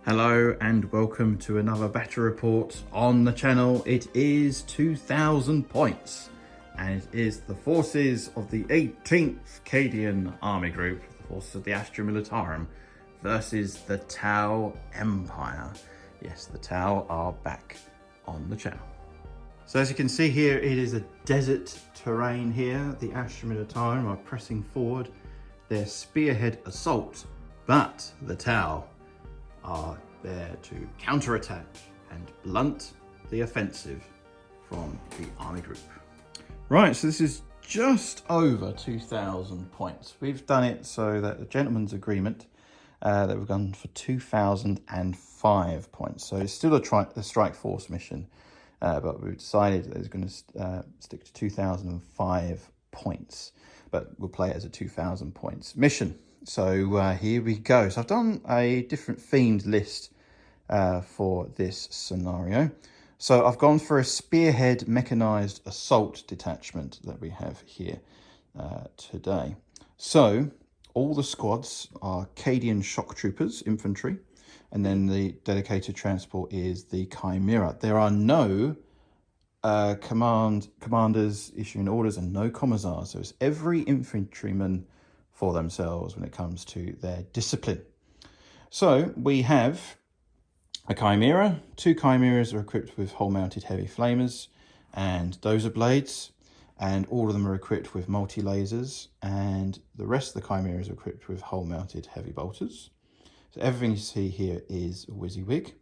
Hello and welcome to another battle report on the channel. It is 2,000 points and it is the forces of the 18th Cadian Army Group, the forces of the Astra Militarum, versus the Tau Empire. Yes, the Tau are back on the channel. So as you can see here, it is a desert terrain here. The Astra Militarum are pressing forward their spearhead assault, but the Tau are there to counterattack and blunt the offensive from the army group. Right, so this is just over 2,000 points. We've done it so that the gentleman's agreement that we've gone for 2,005 points. So it's still a strike force mission, but we've decided that it's going to stick to 2,005 points, but we'll play it as a 2,000 points mission. So here we go. So I've done a different themed list for this scenario. So I've gone for a spearhead mechanized assault detachment that we have here today. So all the squads are Cadian shock troopers, infantry, and then the dedicated transport is the Chimera. There are no commanders issuing orders and no commissars. So it's every infantryman for themselves when it comes to their discipline. So we have a Chimera. 2 Chimeras are equipped with hull-mounted heavy flamers and dozer blades, and all of them are equipped with multi-lasers, and the rest of the Chimeras are equipped with hull-mounted heavy bolters. So everything you see here is WYSIWYG.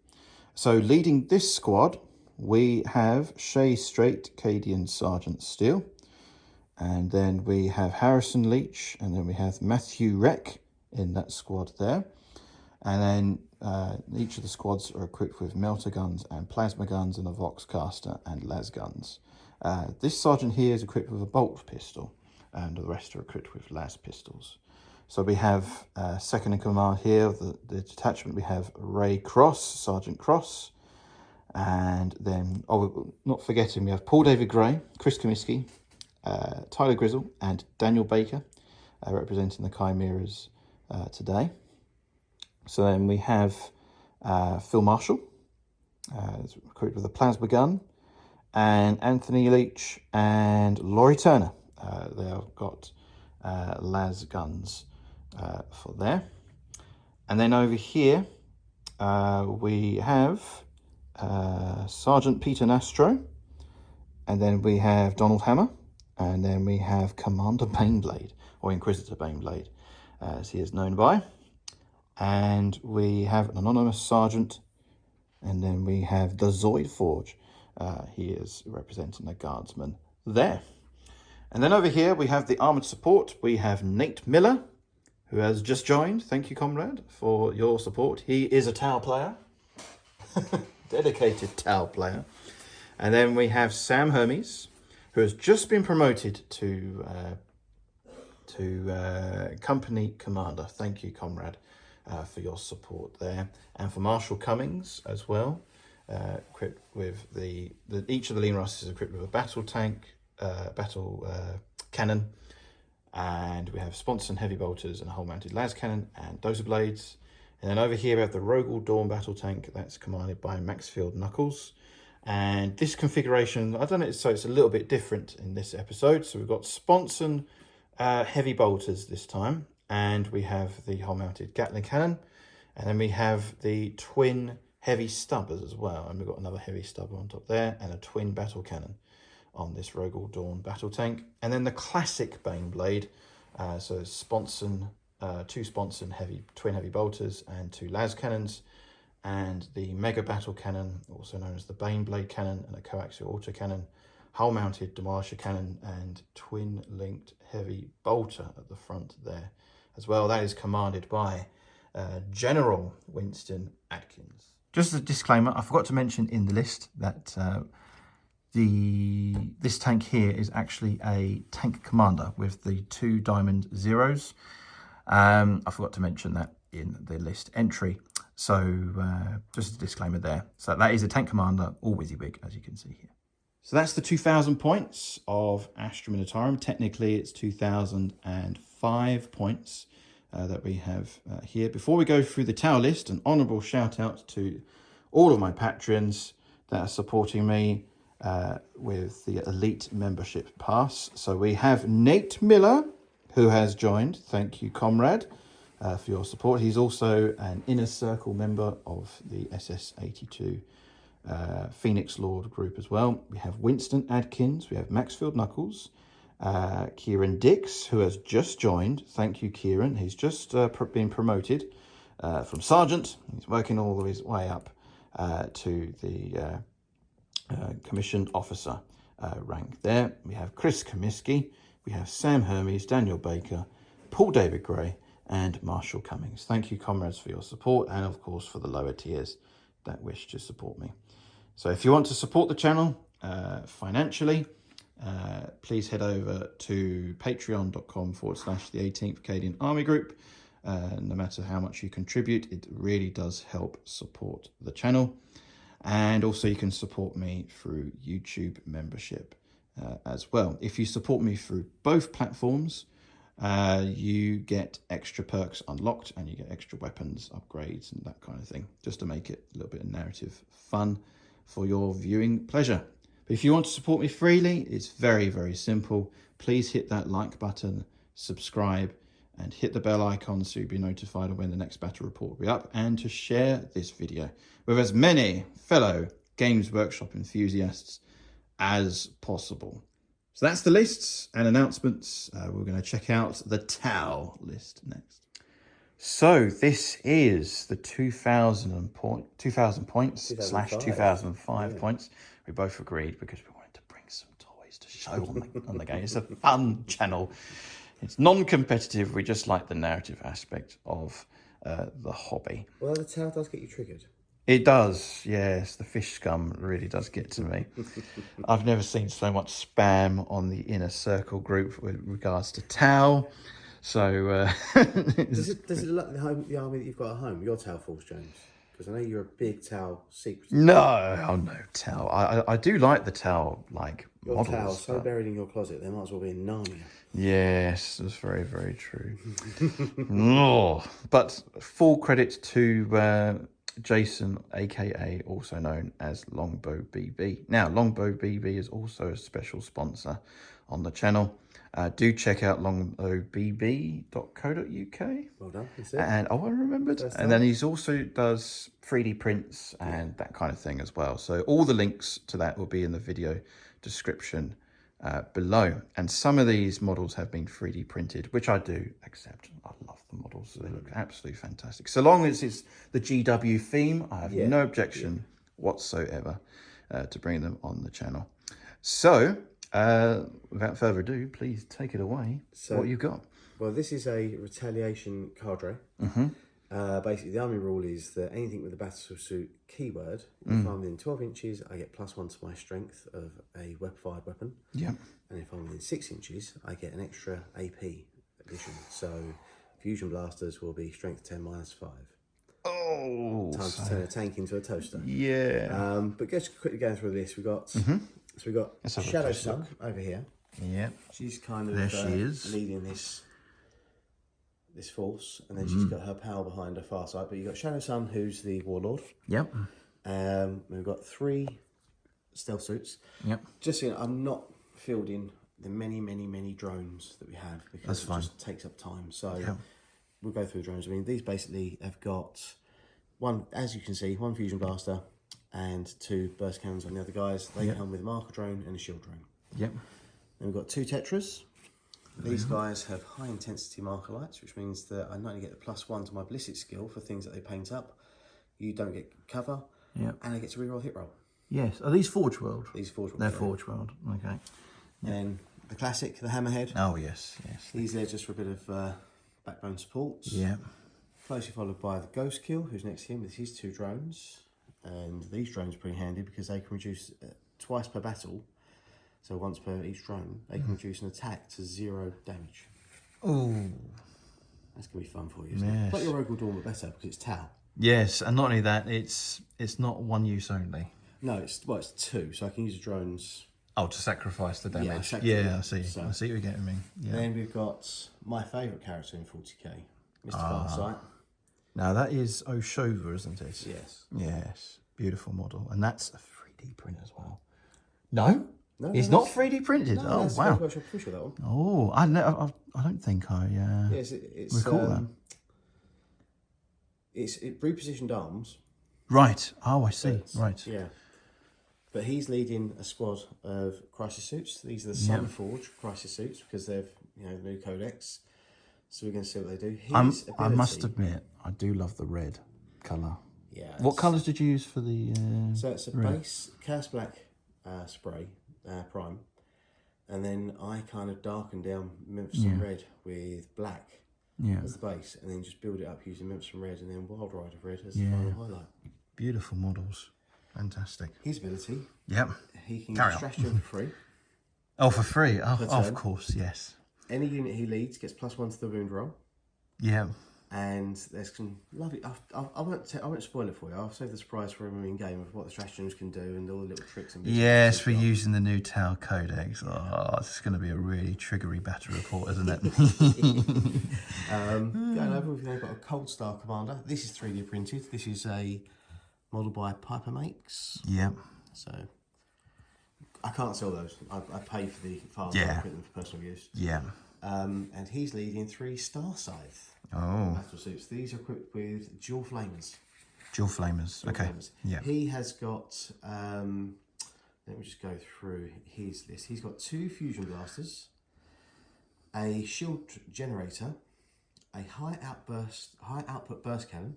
So leading this squad, we have Shay Strait, Cadian Sergeant Steele. And then we have Harrison Leach, and then we have Matthew Reck in that squad there. And then each of the squads are equipped with melter guns and plasma guns and a Vox caster and las guns. This sergeant here is equipped with a bolt pistol, and the rest are equipped with las pistols. So we have second in command here of the detachment. We have Ray Cross, Sergeant Cross. And then, not forgetting, we have Paul David Gray, Chris Comiskey, Tyler Grizzle and Daniel Baker representing the Chimeras today. So then we have Phil Marshall, equipped with a plasma gun, and Anthony Leach and Laurie Turner. They have got las guns for there. And then over here we have Sergeant Peter Nastro, and then we have Donald Hammer. And then we have Commander Baneblade, or Inquisitor Baneblade, as he is known by. And we have an anonymous sergeant. And then we have the Zoid Forge. He is representing a guardsman there. And then over here we have the armoured support. We have Nate Miller, who has just joined. Thank you, comrade, for your support. He is a Tau player. Dedicated Tau player. And then we have Sam Hermes, who has just been promoted to company commander. Thank you, comrade, for your support there. And for Marshall Cummings as well, equipped with each of the lean rusters is equipped with a battle tank, battle cannon, and we have Sponson heavy bolters and a hull-mounted las cannon and dozer blades. And then over here we have the Rogel Dawn battle tank that's commanded by Maxfield Knuckles. And this configuration, I don't know, so it's a little bit different in this episode. So we've got Sponson heavy bolters this time, and we have the hull-mounted Gatling cannon, and then we have the twin heavy stubbers as well, and we've got another heavy stubber on top there, and a twin battle cannon on this Rogel Dawn battle tank, and then the classic Baneblade. So Sponson, 2 Sponson twin heavy bolters and 2 las cannons, and the Mega Battle Cannon, also known as the Baneblade Cannon, and a coaxial autocannon, hull-mounted Demolisher Cannon, and twin-linked heavy bolter at the front there as well. That is commanded by General Winston Atkins. Just as a disclaimer, I forgot to mention in the list that this tank here is actually a tank commander with the 2 diamond zeros. I forgot to mention that in the list entry. So just a disclaimer there. So that is a tank commander, all WYSIWYG, as you can see here. So that's the 2,000 points of Astra Militarum. Technically, it's 2,005 points. that we have here. Before we go through the Tau list, an honourable shout out to all of my patrons that are supporting me with the Elite Membership Pass. So we have Nate Miller, who has joined. Thank you, comrade, for your support. He's also an Inner Circle member of the SS82 Phoenix Lord group as well. We have Winston Adkins, we have Maxfield Knuckles, Kieran Dix, who has just joined. Thank you, Kieran. He's just been promoted from sergeant. He's working all his way up to the commissioned officer rank there. We have Chris Comiskey, we have Sam Hermes, Daniel Baker, Paul David Gray, and Marshall Cummings. Thank you, comrades, for your support, and of course for the lower tiers that wish to support me. So if you want to support the channel financially, please head over to patreon.com/the 18th Cadian Army Group. No matter how much you contribute, it really does help support the channel. And also you can support me through YouTube membership as well. If you support me through both platforms, you get extra perks unlocked and you get extra weapons upgrades and that kind of thing, just to make it a little bit of narrative fun for your viewing pleasure. But if you want to support me freely, it's very, very simple. Please hit that like button, subscribe, and hit the bell icon so you'll be notified of when the next battle report will be up, and to share this video with as many fellow Games Workshop enthusiasts as possible. So that's the lists and announcements. We're going to check out the Tau list next. So this is the 2000 points slash 2005 points. We both agreed because we wanted to bring some toys to show on the game. It's a fun channel. It's non-competitive. We just like the narrative aspect of the hobby. Well, the Tau does get you triggered. It does, yes. The fish scum really does get to me. I've never seen so much spam on the Inner Circle group with regards to Tau. So, does it look like the army that you've got at home, your Tau force, James? Because I know you're a big Tau secret. No, oh no, Tau. I do like the Tau, like, your models. Tau so buried in your closet, they might as well be in Narnia. Yes, that's very, very true. Oh, but full credit to Jason, aka also known as LongbowBB. Now, LongbowBB is also a special sponsor on the channel. Do check out longbowbb.co.uk. Well done. That's it. And I remembered. And then he's also does 3D prints and that kind of thing as well. So all the links to that will be in the video description below. And some of these models have been 3D printed, which I do accept. I love the models. They look absolutely fantastic. So long as it's the GW theme, I have no objection whatsoever to bring them on the channel. So without further ado, please take it away. So, what you got? Well, this is a retaliation cadre. Basically, the army rule is that anything with a battlesuit keyword, if I'm within 12 inches, I get +1 to my strength of a fired weapon. Yeah. And if I'm within 6 inches, I get an extra AP addition. So fusion blasters will be strength 10 -5. Oh, time to turn a tank into a toaster. Yeah. But just quickly going through this, we've got so we've got Shadow Sun over here. Yeah. She's kind of there she is, leading this force, and then she's got her pal behind her far side. But you've got Shadow Sun, who's the warlord. Yep. We've got 3 stealth suits. Yep. Just so you know, I'm not fielding the many drones that we have because it just takes up time. So we'll go through the drones. I mean, these basically have got one, as you can see, 1 fusion blaster and 2 burst cannons on the other guys. They come with a marker drone and a shield drone. Yep. Then we've got 2 Tetras. These guys have high intensity marker lights, which means that I not only get the +1 to my ballistic skill for things that they paint up, you don't get cover, and I get to reroll hit roll. Yes. Are these Forge World? These Forge World. They're Forge World. Okay. Then the classic, the Hammerhead. Oh yes, yes. He's there just for a bit of backbone support. Yeah. Closely followed by the Ghost Kill, who's next to him with his 2 drones. And these drones are pretty handy because they can reduce twice per battle. So once per each drone, they can reduce an attack to 0 damage. Oh, that's gonna be fun for you, isn't it? It's like your Rogal Dawn, but better because it's Tau. Yes, and not only that, it's not one use only. No, it's 2, so I can use the drones. Oh, to sacrifice the damage. I see. So, I see what you're getting me. Yeah. Then we've got my favourite character in 40k, Mr. Farsight. Now that is Oshova, isn't it? Yes. Yes. Beautiful model. And that's a 3D print as well. No? No, It's not 3D printed? No, oh, that's wow. Workshop official, that one. Oh, I don't think I Yes, it's recall that. It's repositioned arms. Right. Oh, I see. Right. Yeah. But he's leading a squad of crisis suits. These are the Sunforge crisis suits because they've, the new Codex. So we're going to see what they do. I must admit, I do love the red colour. Yeah. What colours did you use for the So it's a base Chaos Black spray, prime. And then I kind of darkened down Memphis red with black as the base. And then just build it up using Memphis red and then Wild Rider red as the final highlight. Beautiful models. Fantastic. His ability. Yep. He can get Stratagem for free. Oh, for free? Oh, of course, yes. Any unit he leads gets +1 to the wound roll. Yeah. And there's some lovely. I won't spoil it for you. I'll save the surprise for him in game of what the stratagems can do and all the little tricks and bits. Yes, we're using the new Tau Codex. Oh, it's going to be a really triggery battle report, isn't it? Going over, we've got a Cold Star Commander. This is 3D printed. This is a model by Piper Makes. Yeah. So I can't sell those. I pay for the files. Yeah. I print them for personal use. Yeah. And he's leading 3 Star Scythe. Oh. Battle suits. These are equipped with dual flamers. Dual flamers. Okay. Flamers. Yeah. He has got. Let me just go through his list. He's got 2 fusion blasters, a shield generator, a high output burst cannon,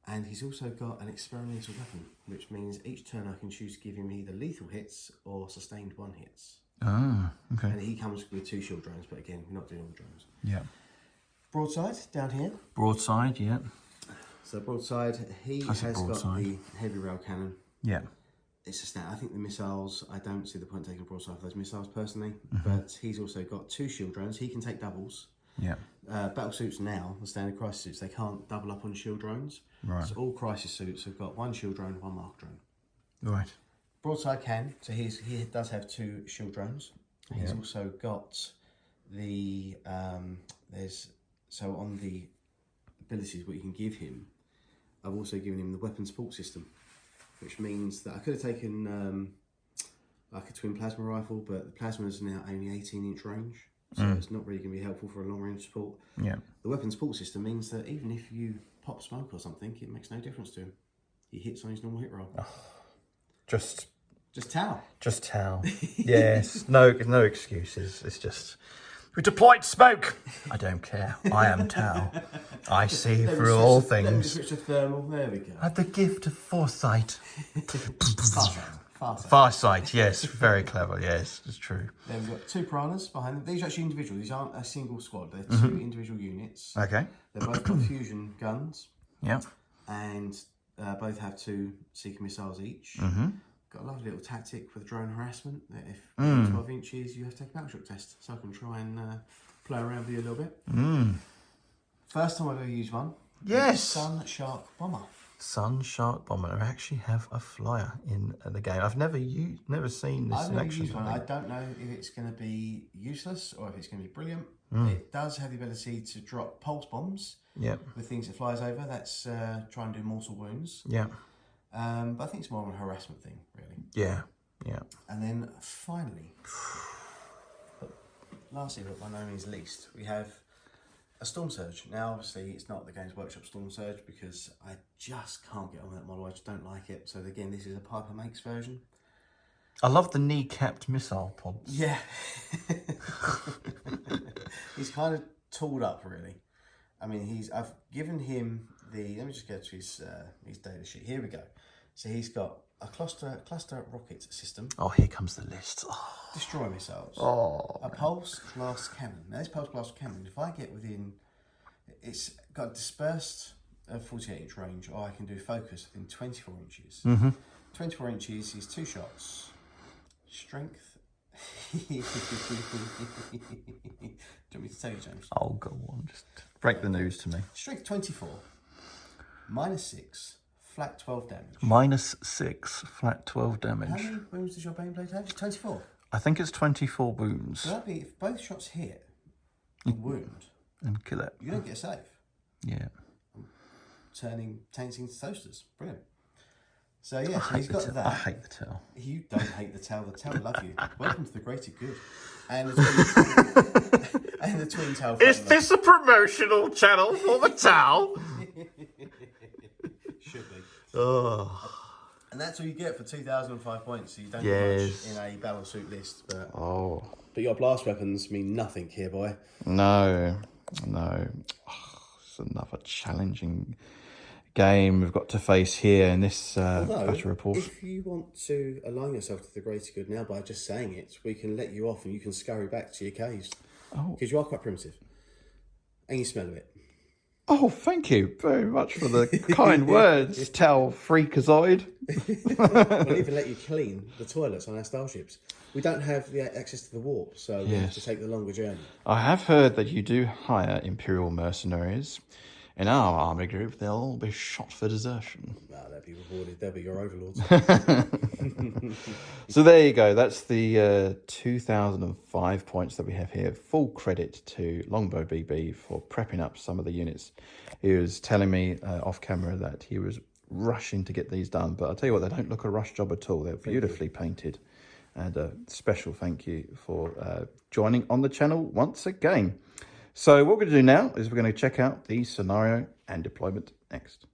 and he's also got an experimental weapon, which means each turn I can choose to give him either lethal hits or sustained 1 hits. Ah, okay. And he comes with 2 shield drones, but again, we're not doing all the drones. Yeah. Broadside down here. Broadside, yeah. So broadside, he has got the heavy rail cannon. Yeah. It's a stat. I think the missiles, I don't see the point taking a broadside for those missiles personally, but he's also got 2 shield drones. He can take doubles. Yeah. Battle suits now, the standard crisis suits, they can't double up on shield drones. Right. So all crisis suits have got 1 shield drone, 1 mark drone. Right. Broadside can, so he does have 2 shield drones. He's also got the so on the abilities what you can give him, I've also given him the weapon support system, which means that I could have taken like a twin plasma rifle, but the plasma is now only 18-inch range, so it's not really going to be helpful for a long range support. Yeah. The weapon support system means that even if you pop smoke or something, it makes no difference to him. He hits on his normal hit roll. Just Tau. Just Tau. Yes. No excuses. It's just we deployed smoke. I don't care. I am Tau. I see through all things. Switch to thermal. There we go. I have the gift of foresight. Farsight. Farsight. Yes. Very clever. Yes, it's true. Then we've got 2 piranhas behind them. These are actually individual. These aren't a single squad. They're 2 individual units. Okay. They've both got fusion guns. Yeah. And both have 2 seeker missiles each. Got a lovely little tactic with drone harassment. That if 12 inches, you have to take a battle shock test. So I can try and play around with you a little bit. First time I've ever used one. Yes. Sun Shark Bomber. Sun Shark Bomber. I actually have a flyer in the game. I've never seen this I've in never action. used one. I don't know if it's going to be useless or if it's going to be brilliant. It does have the ability to drop pulse bombs. Yeah. With things it flies over. That's trying to do mortal wounds. Yeah. But I think it's more of a harassment thing, really. Yeah. Yeah. And then finally, but lastly, but by no means least, we have a Storm Surge. Now, obviously, it's not the Games Workshop Storm Surge because I just can't get on with that model. I just don't like it. So again, this is a Piper Makes version. I love the knee-capped missile pods. Yeah. He's kind of tooled up, really. I mean, I've given him the. Let me just go to his data sheet. Here we go. So he's got a cluster rocket system. Oh, here comes the list. Oh. Destroy missiles. Oh. A pulse blast cannon. Now this pulse blast cannon, if I get within, it's got dispersed 48-inch range, or I can do focus within 24 inches. 24 inches is 2 shots. Strength. Do you want me to tell you, James? Oh, go on. Just break the news to me. Strength 24. -6. Flat 12 damage. -6. Flat 12 damage. How many wounds does your Baneblade have? 24. I think it's 24 wounds. So that'd be, if both shots hit a wound, And kill it. you don't get a save. Yeah. Turning tanks into toasters. Brilliant. So yeah, so he's got that. I hate the tail. You don't hate the tail. The tail love you. Welcome to the greater good. And the twin tail. Is this a promotional channel for the towel? Should be. Oh. And that's all you get for 2,005 points. So you don't Yes. get much in a battle suit list. But But your blast weapons mean nothing here, boy. No. It's another challenging game we've got to face here in this battle report. If you want to align yourself to the greater good now by just saying it, we can let you off and you can scurry back to your caves. Because you are quite primitive. And you smell of it. Oh, thank you very much for the kind words, Towel Freakazoid. We'll even let you clean the toilets on our starships. We don't have the access to the warp, so we have to take the longer journey. I have heard that you do hire Imperial mercenaries. In our army group, they'll all be shot for desertion. Well, they'll be rewarded. They'll be your overlords. So there you go. That's the 2,005 points that we have here. Full credit to LongbowBB for prepping up some of the units. He was telling me off camera that he was rushing to get these done. But I'll tell you what, they don't look a rush job at all. They're beautifully painted. And a special thank you for joining on the channel once again. So what we're going to do now is we're going to check out the scenario and deployment next.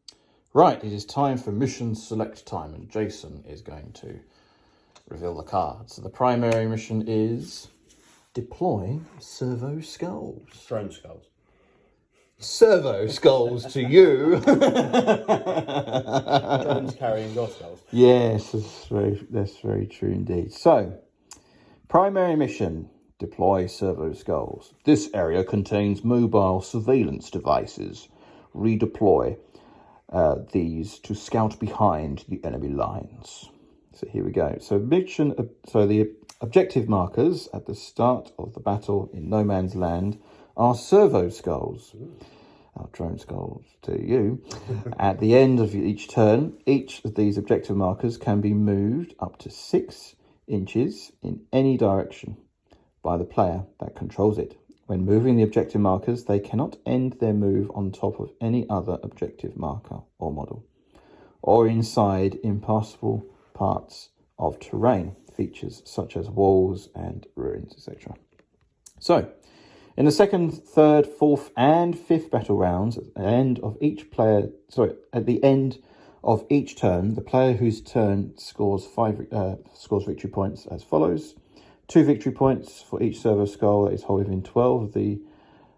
Right, it is time for mission select time, and Jason is going to reveal the card. So the primary mission is deploy servo skulls. Drone skulls. Servo skulls to you. Drones carrying your skulls. Yes, that's very true indeed. So, primary mission. Deploy servo skulls. This area contains mobile surveillance devices. Redeploy these to scout behind the enemy lines. So here we go. So the objective markers at the start of the battle in no man's land are servo skulls. Our drone skulls to you. At the end of each turn, each of these objective markers can be moved up to 6 inches in any direction by the player that controls it. When moving the objective markers, they cannot end their move on top of any other objective marker or model, or inside impassable parts of terrain, features such as walls and ruins, etc. So, in the second, third, fourth, and fifth battle rounds, at the end of each turn, the player whose turn scores victory points as follows: 2 victory points for each servo skull that is wholly within 12 of the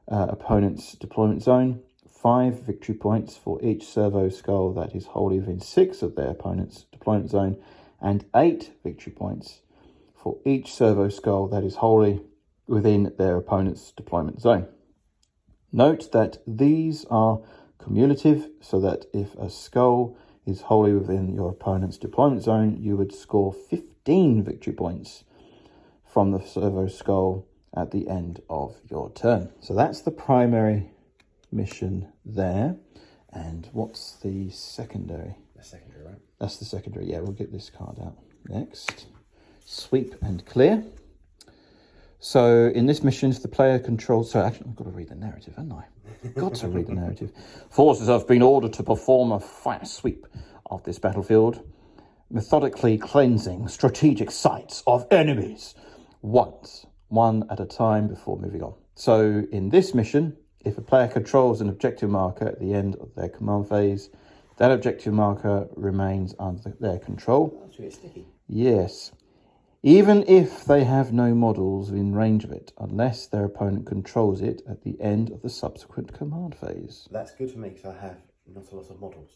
opponent's deployment zone, 5 victory points for each servo skull that is wholly within 6 of their opponent's deployment zone, and 8 victory points for each servo skull that is wholly within their opponent's deployment zone. Note that these are cumulative, so that if a skull is wholly within your opponent's deployment zone, you would score 15 victory points from the servo skull at the end of your turn. So that's the primary mission there. And what's the secondary? That's secondary, right? That's the secondary. Yeah, we'll get this card out next. Sweep and clear. So in this mission, the player controls... So actually, I've got to read the narrative, haven't I? Got to read the narrative. Forces have been ordered to perform a fast sweep of this battlefield, methodically cleansing strategic sites of enemies one at a time before moving on. So in this mission, if a player controls an objective marker at the end of their command phase, that objective marker remains under their control. That's really sticky. Yes. Even if they have no models in range of it, unless their opponent controls it at the end of the subsequent command phase. That's good for me because I have not a lot of models.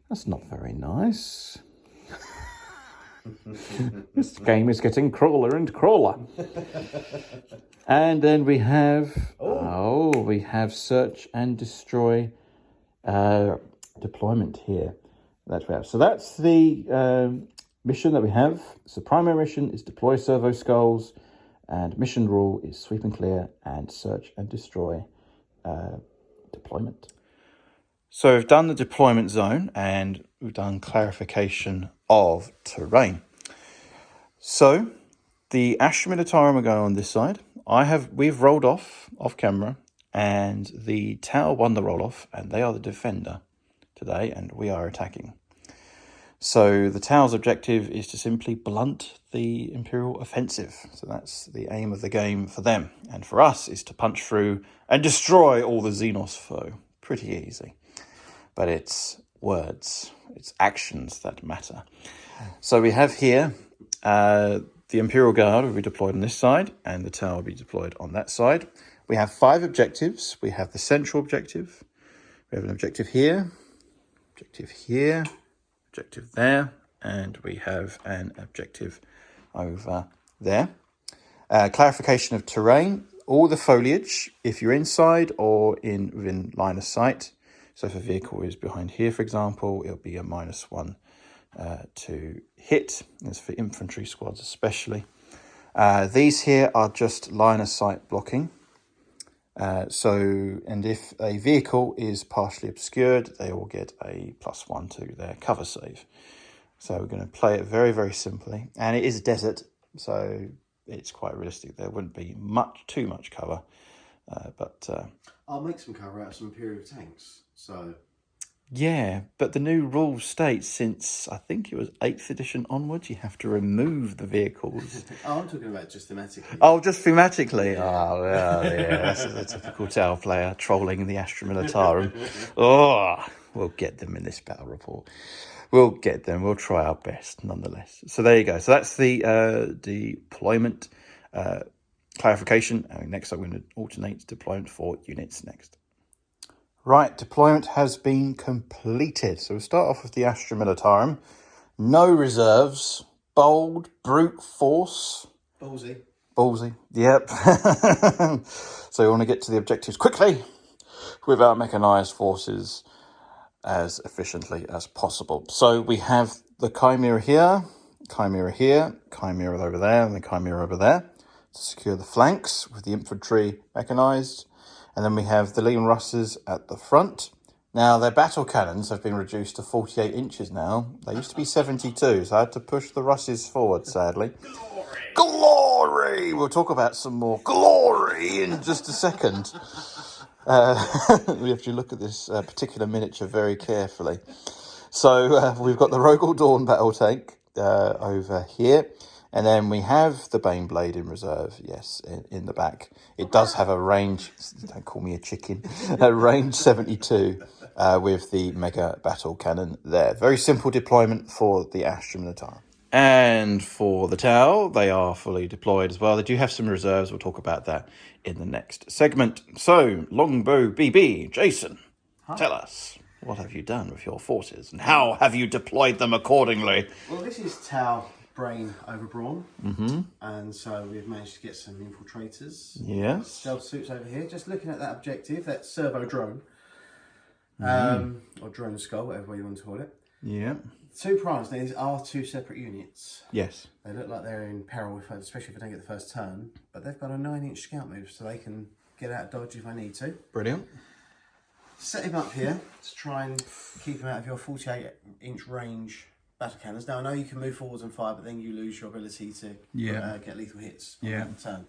That's not very nice. This game is getting crueler and crueler. And then we have we have search and destroy deployment here. So that's the mission that we have. So primary mission is deploy servo skulls, and mission rule is sweep and clear and search and destroy deployment. So we've done the deployment zone and we've done clarification of terrain. So The Astra Militarum are going on this side. We've rolled off camera, and the Tau won the roll off, and they are the defender today, and we are attacking. So the Tau's objective is to simply blunt the Imperial offensive. So that's the aim of the game for them. And for us is to punch through and destroy all the Xenos foe. Pretty easy. But it's words, it's actions that matter. So we have here the Imperial Guard will be deployed on this side, and the Tau will be deployed on that side. We have 5 objectives. We have the central objective. We have an objective here, objective there, and we have an objective over there. Clarification of terrain. All the foliage, if you're inside or within line of sight. So if a vehicle is behind here, for example, it'll be a -1 to hit. That's for infantry squads especially. These here are just line of sight blocking. And if a vehicle is partially obscured, they will get a +1 to their cover save. So we're going to play it very, very simply. And it is a desert, so it's quite realistic. There wouldn't be too much cover. I'll make some cover out of some Imperial tanks. So yeah, but the new rules state since I think it was 8th edition onwards, you have to remove the vehicles. Oh, I'm talking about just thematically. Oh, just thematically. Yeah. Oh, yeah. That's a typical Tau player trolling the Astra Militarum. Oh, we'll get them in this battle report. We'll get them. We'll try our best, nonetheless. So there you go. So that's the deployment clarification. And next up, we're going to alternate deployment for units next. Right, deployment has been completed. So we'll start off with the Astra Militarum. No reserves. Bold, brute force. Ballsy, yep. So we want to get to the objectives quickly with our mechanised forces as efficiently as possible. So we have the Chimera here, Chimera over there, and the Chimera over there to secure the flanks with the infantry mechanised. And then we have the Legion Russes at the front. Now, their battle cannons have been reduced to 48 inches now. They used to be 72, so I had to push the Russes forward, sadly. Glory! We'll talk about some more glory in just a second. We have to look at this particular miniature very carefully. So we've got the Rogel Dawn battle tank over here. And then we have the Baneblade in reserve, yes, in the back. It does have a range, don't call me a chicken, a range 72 with the Mega Battle Cannon there. Very simple deployment for the Astra Militarum. And for the Tau, they are fully deployed as well. They do have some reserves. We'll talk about that in the next segment. So, LongbowBB, Jason, tell us, what have you done with your forces? And how have you deployed them accordingly? Well, this is Tau Brain over Brawn, and so we've managed to get some infiltrators. Yes. Stealth suits over here. Just looking at that objective, that servo drone, or drone skull, whatever way you want to call it. Yeah. 2 primes. These are 2 separate units. Yes. They look like they're in peril, especially if they don't get the first turn. But they've got a 9-inch scout move, so they can get out of dodge if I need to. Brilliant. Set him up here to try and keep him out of your 48-inch range battle cannons. Now, I know you can move forwards and fire, but then you lose your ability to get lethal hits on that turn.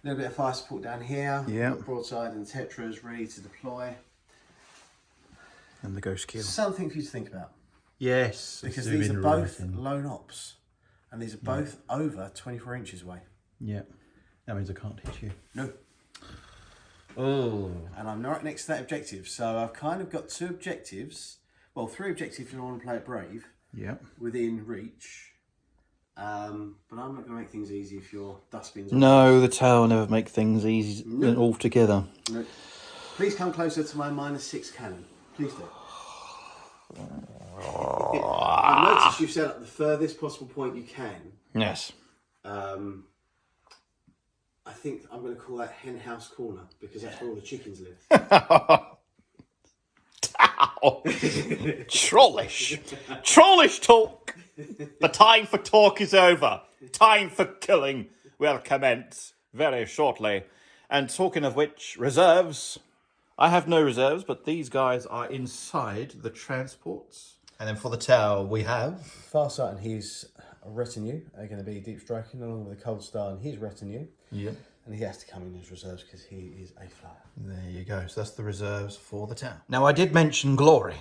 A little bit of fire support down here. Yeah. Broadside and Tetras ready to deploy. And the Ghost Kill. Something for you to think about. Yes. Because these are both lone ops. And these are both over 24 inches away. Yeah. That means I can't hit you. No. Oh. And I'm right next to that objective. So I've kind of got 2 objectives. Well, 3 objectives if you want to play it brave. Yeah. Within reach. But I'm not going to make things easy if your dustbins. No, the Tau never make things easy altogether. No. Please come closer to my -6 cannon. Please do. I've noticed you've set up the furthest possible point you can. Yes. I think I'm going to call that hen house corner because that's where all the chickens live. Trollish talk. The time for talk is over. Time for killing will commence very shortly. And talking of which, reserves. I have no reserves, but these guys are inside the transports. And then for the Tau, we have Farsight and his retinue are going to be deep striking along with the Cold Star and his retinue. Yep. And he has to come in as reserves because he is a flyer. There you go. So that's the reserves for the town. Now, I did mention glory.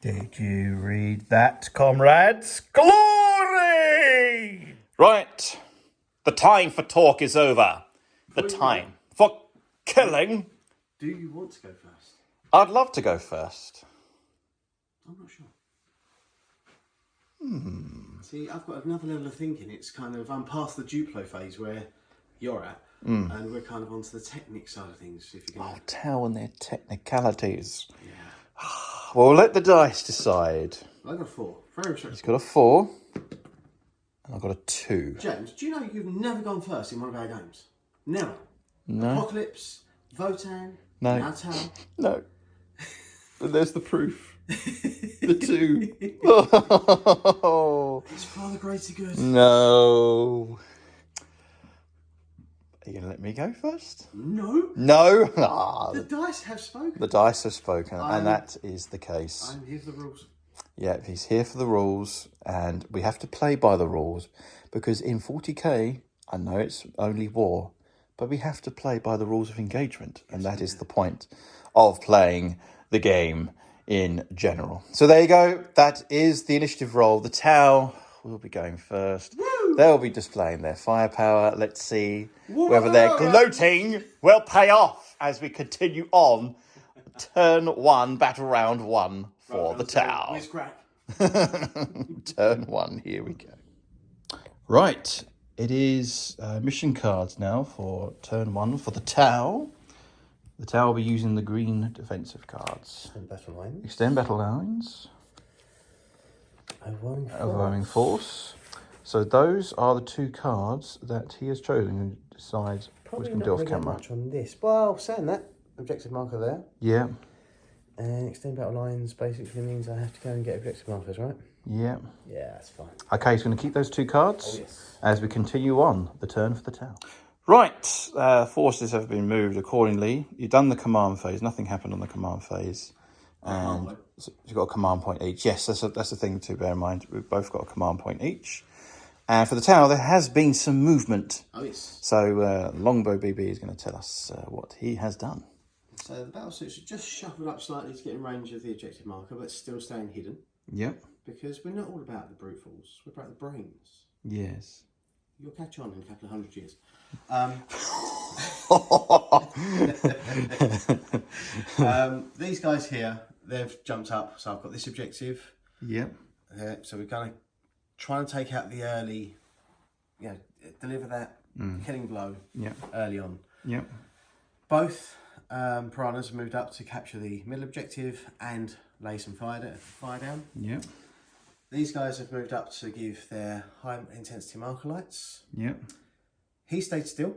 Did you read that, comrades? Glory! Right. The time for talk is over. The time for killing. Do you want to go first? I'd love to go first. I'm not sure. See, I've got another level of thinking. It's kind of, I'm past the Duplo phase where you're at, and we're kind of onto the technic side of things. If you can. Oh, tell and their technicalities. Yeah. Well, let the dice decide. I got a 4. Very He's respectable. got a 4, and I've got a 2. James, do you know you've never gone first in one of our games? Never. No. Apocalypse, Votan, No. Natal. No. But there's the proof. The 2. Oh. It's for the greater good. No. Are you going to let me go first? No. No. Ah, The dice have spoken. the dice have spoken, and that is the case. I'm here for the rules. Yeah, he's here for the rules, and we have to play by the rules, because in 40k, I know it's only war, but we have to play by the rules of engagement, and that is the point of playing the game in general. So there you go. That is the initiative roll. The Tau will be going first. Woo! They'll be displaying their firepower. Let's see whether their gloating will pay off as we continue on. Turn 1, battle round 1 for the Tau. Where's crack? Turn 1, here we go. Right, it is mission cards now for turn 1 for the Tau. The Tau will be using the green defensive cards. And battle lines. Extend battle lines. Overwhelming force. So those are the 2 cards that he has chosen and decides Probably which can not do off really camera. much on this. Well, saying that, objective marker there. Yeah, And extend battle lines basically means I have to go and get objective markers, right? yeah. Yeah, that's fine. Okay, he's going to keep those 2 cards Oh, yes. as we continue on the turn for the Tau. Right, forces have been moved accordingly. You've done the command phase. Nothing happened on the command phase. And so you've got a command point each. Yes, that's the thing to bear in mind. We've both got a command point each. And for the Tau, there has been some movement. Oh, yes. So LongbowBB is going to tell us what he has done. So the battle suits are just shuffled up slightly to get in range of the objective marker, but still staying hidden. Yep. Because we're not all about the brute force, we're about the brains. Yes. You'll catch on in a couple of 100 years. These guys here, they've jumped up. So I've got this objective. Yep. So we're going to try and take out the early, deliver that killing blow early on. Yep. Both piranhas have moved up to capture the middle objective and lay some fire down. Yep. These guys have moved up to give their high intensity marker lights. Yep. He stayed still.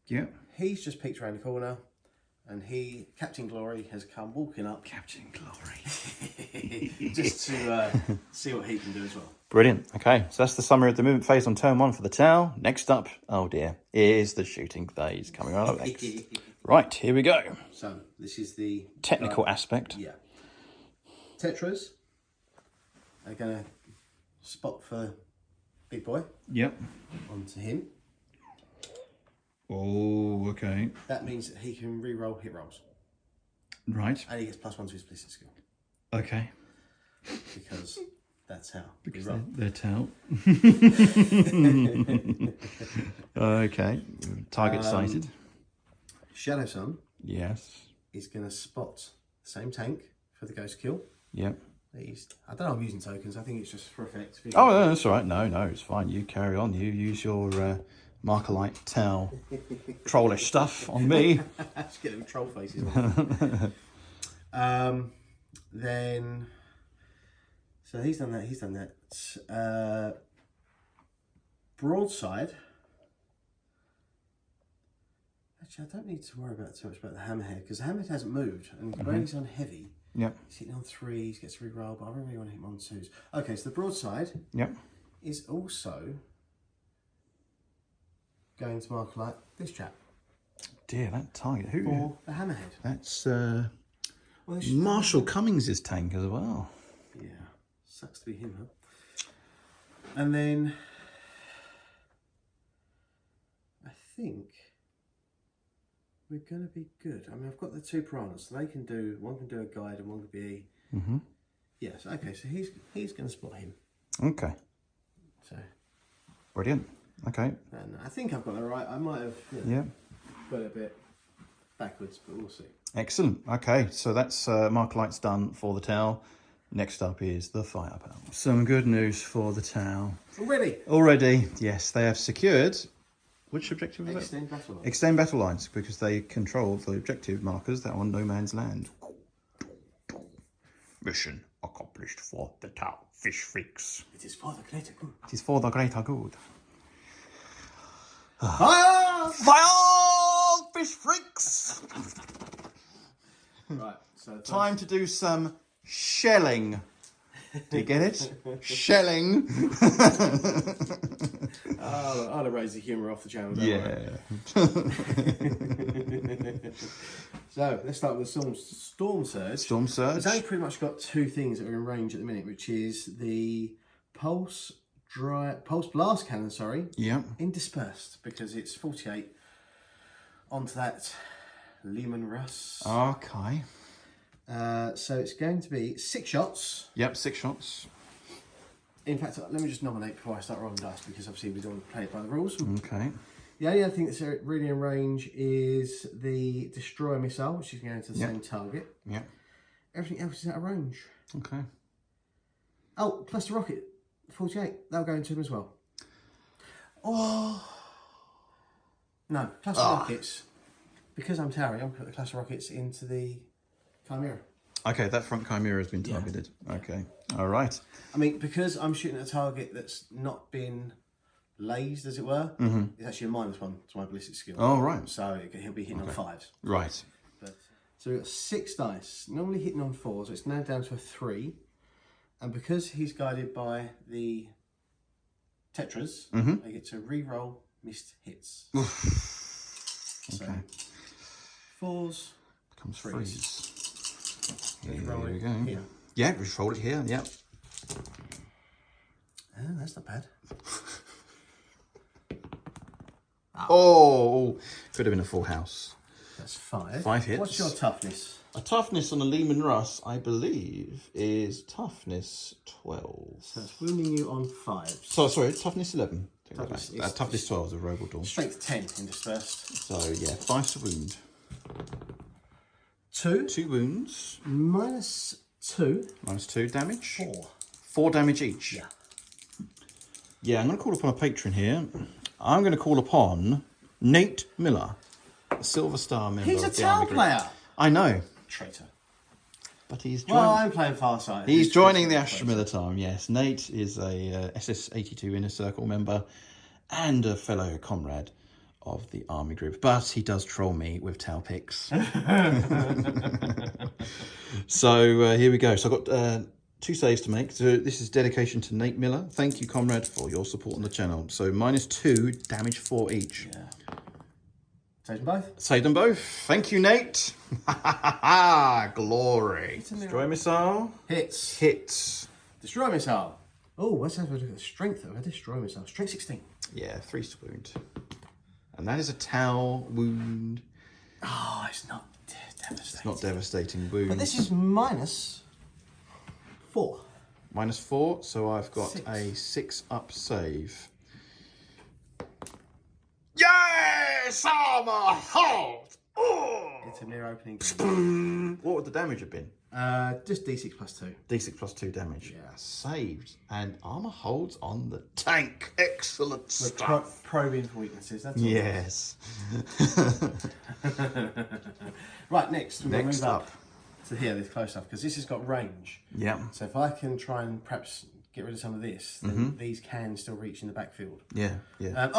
Yep. He's just peeked around the corner, and Captain Glory, has come walking up. Captain Glory. Just to see what he can do as well. Brilliant. Okay, so that's the summary of the movement phase on turn 1 for the Tau. Next up, oh dear, is the shooting phase coming right up next. Right, here we go. So this is the Technical aspect. Yeah. Tetras are going to spot for Big Boy Yep. onto him. Oh, okay. That means that he can re-roll hit rolls. Right. And he gets +1 to his ballistic skill. Okay. Because that's how Because we roll. they're Tau. Okay. Target sighted. Shadow Sun Yes. is going to spot the same tank for the ghost kill. Yep. I don't know, I'm using tokens. I think it's just for effect. Oh, no, that's all right. No, it's fine. You carry on. You use your Markerlight Tau trollish stuff on me. Just get them troll faces. Then, so he's done that. Broadside. Actually, I don't need to worry about too much about the hammerhead because the hammerhead hasn't moved, and where he's on heavy. Yep. He's hitting on 3s, gets to re-roll, but I really want to hit him on 2s. Okay, so the broadside is also going to mark like this chap. Dear, that target. Who? For the hammerhead. That's Marshall Cummings' tank as well. Yeah. Sucks to be him, huh? And then I think we're going to be good. I mean, I've got the 2 piranhas, so they can do, one can do a guide and one can be. Yes. Okay. So he's going to spot him. Okay. So. Brilliant. Okay. And I think I've got that right. I might have. Got it a bit backwards, but we'll see. Excellent. Okay, so that's Markelites done for the Tau. Next up is the firepower. Some good news for the Tau. Already, yes, they have secured. Which objective was Extend battle lines. Extend battle lines, because they control the objective markers that are on no man's land. Mission accomplished for the Tau fish freaks. It is for the greater good. It is for the greater good. Fire! Fire, fish freaks! Right, so time to do some shelling. Do you get it? Shelling. I'll erase the humour off the channel. So let's start with the Storm Surge. Storm Surge. It's only pretty much got 2 things that are in range at the minute, which is the Pulse Blast Cannon, in Dispersed, because it's 48 onto that Lehman Russ. Okay. So it's going to be 6 shots. Yep, 6 shots. In fact, let me just nominate before I start rolling dice, because obviously we don't want to play it by the rules. Okay. The only other thing that's really in range is the Destroyer Missile, which is going to the same target. Yep. Everything else is out of range. Okay. Oh, Cluster Rocket, 48. That'll go into him as well. Oh. No, Cluster Rockets. Because I'm Towery, I'll put the Cluster Rockets into the Chimera. Okay, that front Chimera has been targeted. Yeah. Okay. All right. I mean, because I'm shooting at a target that's not been lased, as it were, it's actually a -1 to my ballistic skill. Oh, right. So he'll be hitting on 5s. Right. But, so we've got 6 dice, normally hitting on 4s, so it's now down to a 3. And because he's guided by the Tetras, I get to re-roll missed hits. So, okay. 4s becomes 3s. Here we go. Here. Yeah, we just roll it here. Yep. Oh, that's not bad. Oh, could have been a full house. That's 5. 5 hits. What's your toughness? A toughness on a Lehman Russ, I believe, is toughness 12. So it's wounding you on 5. So sorry, toughness 11. Toughness 12 is a Rogal Dawn. Strength 10 in Dispersed. So yeah, 5 to wound. 2. 2 wounds. -2. -2 damage. 4. 4 damage each. Yeah. Yeah, I'm going to call upon a patron here. I'm going to call upon Nate Miller, a Silver Star member. He's a of the Army Tau Group. player. I know. Traitor. But he's joining. Well, I'm playing Farsight. He's joining the Astra Militarum, yes. Nate is a SS82 Inner Circle member and a fellow comrade of the Army Group. But he does troll me with Tau picks. So here we go. So I've got 2 saves to make. So this is dedication to Nate Miller. Thank you, comrade, for your support on the channel. So -2, damage 4 each. Yeah. Save them both. Save them both. Thank you, Nate. Glory. Destroy missile. Hits. Hits. Destroy Missile. Oh, let's have a look at the strength of a Destroy Missile. Strength 16. Yeah, 3 to wound. And that is a Tau wound. Oh, it's not devastating. It's not devastating wound. But this is -4. -4, so I've got 6. a 6 up save. Yes! Armor hold! Oh! It's a near opening. What would the damage have been? Just D6 +2. D6 +2 damage. Yeah. Saved. And armor holds on the tank. Excellent stuff. Probing for weaknesses. That's all. Yes. Right, next we're going to move up. to here, this close up, because this has got range. Yeah. So if I can try and perhaps get rid of some of this, then these can still reach in the backfield. Yeah, yeah.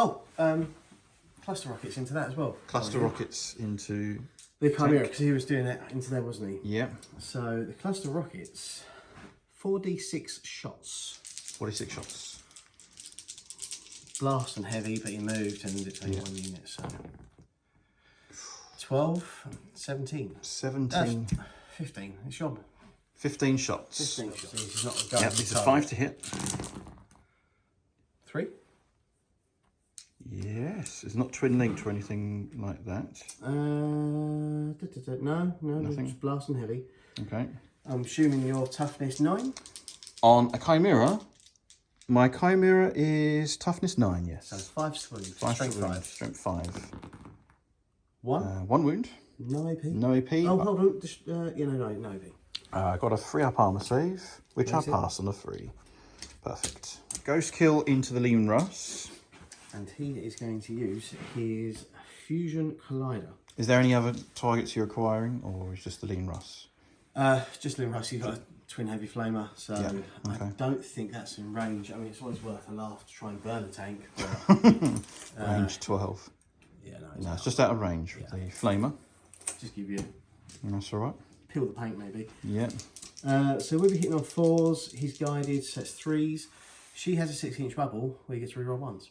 Cluster rockets into that as well. Cluster rockets into the Chimera, because he was doing that into there, wasn't he? Yeah. So the cluster rockets, 4d6 shots. 46 shots. Blast and heavy, but he moved and it's only 1 unit, so 12, 17. 17. 15. It's your 15 shots. 15 shots. This is not a Yep, this is 5 to hit. 3. Yes, it's not twin linked or anything like that. No, Nothing. just blast and heavy. Okay. I'm assuming your toughness 9. On a Chimera, my Chimera is toughness 9, yes. So 5 wounds. 5 Strength 5. Strength 5. 1. 1 wound. No AP. No AP. Oh, hold on. Just, no AP. I got a 3 up armor save, which I pass on a 3. Perfect. Ghost kill into the Lean Russ. And he is going to use his Fusion Collider. Is there any other targets you're acquiring, or is just the Lean Russ? Just Lean Russ. You've got a twin heavy flamer, so I don't think that's in range. I mean, it's always worth a laugh to try and burn a tank. But, range 12. Yeah, No, it's just out of range with the flamer. Just give you. That's all right. Peel the paint, maybe. Yeah. So we'll be hitting on 4s. He's guided, so it's 3s. She has a 6-inch bubble where you get to reroll 1s.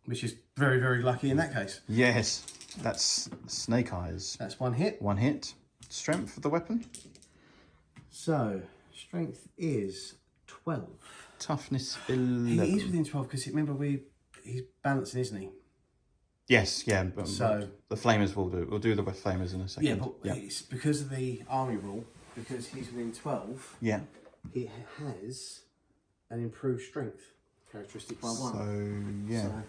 Which is very, very lucky in that case. Yes, that's Snake Eyes. That's 1 hit. 1 hit. Strength of the weapon? So, strength is 12. Toughness 11. He is within 12 because remember he's balancing, isn't he? Yes, yeah. But so the flamers will do. We'll do the flamers in a second. Yeah, but it's because of the army rule, because he's within 12. Yeah. He has an improved strength characteristic by 1. So yeah. So,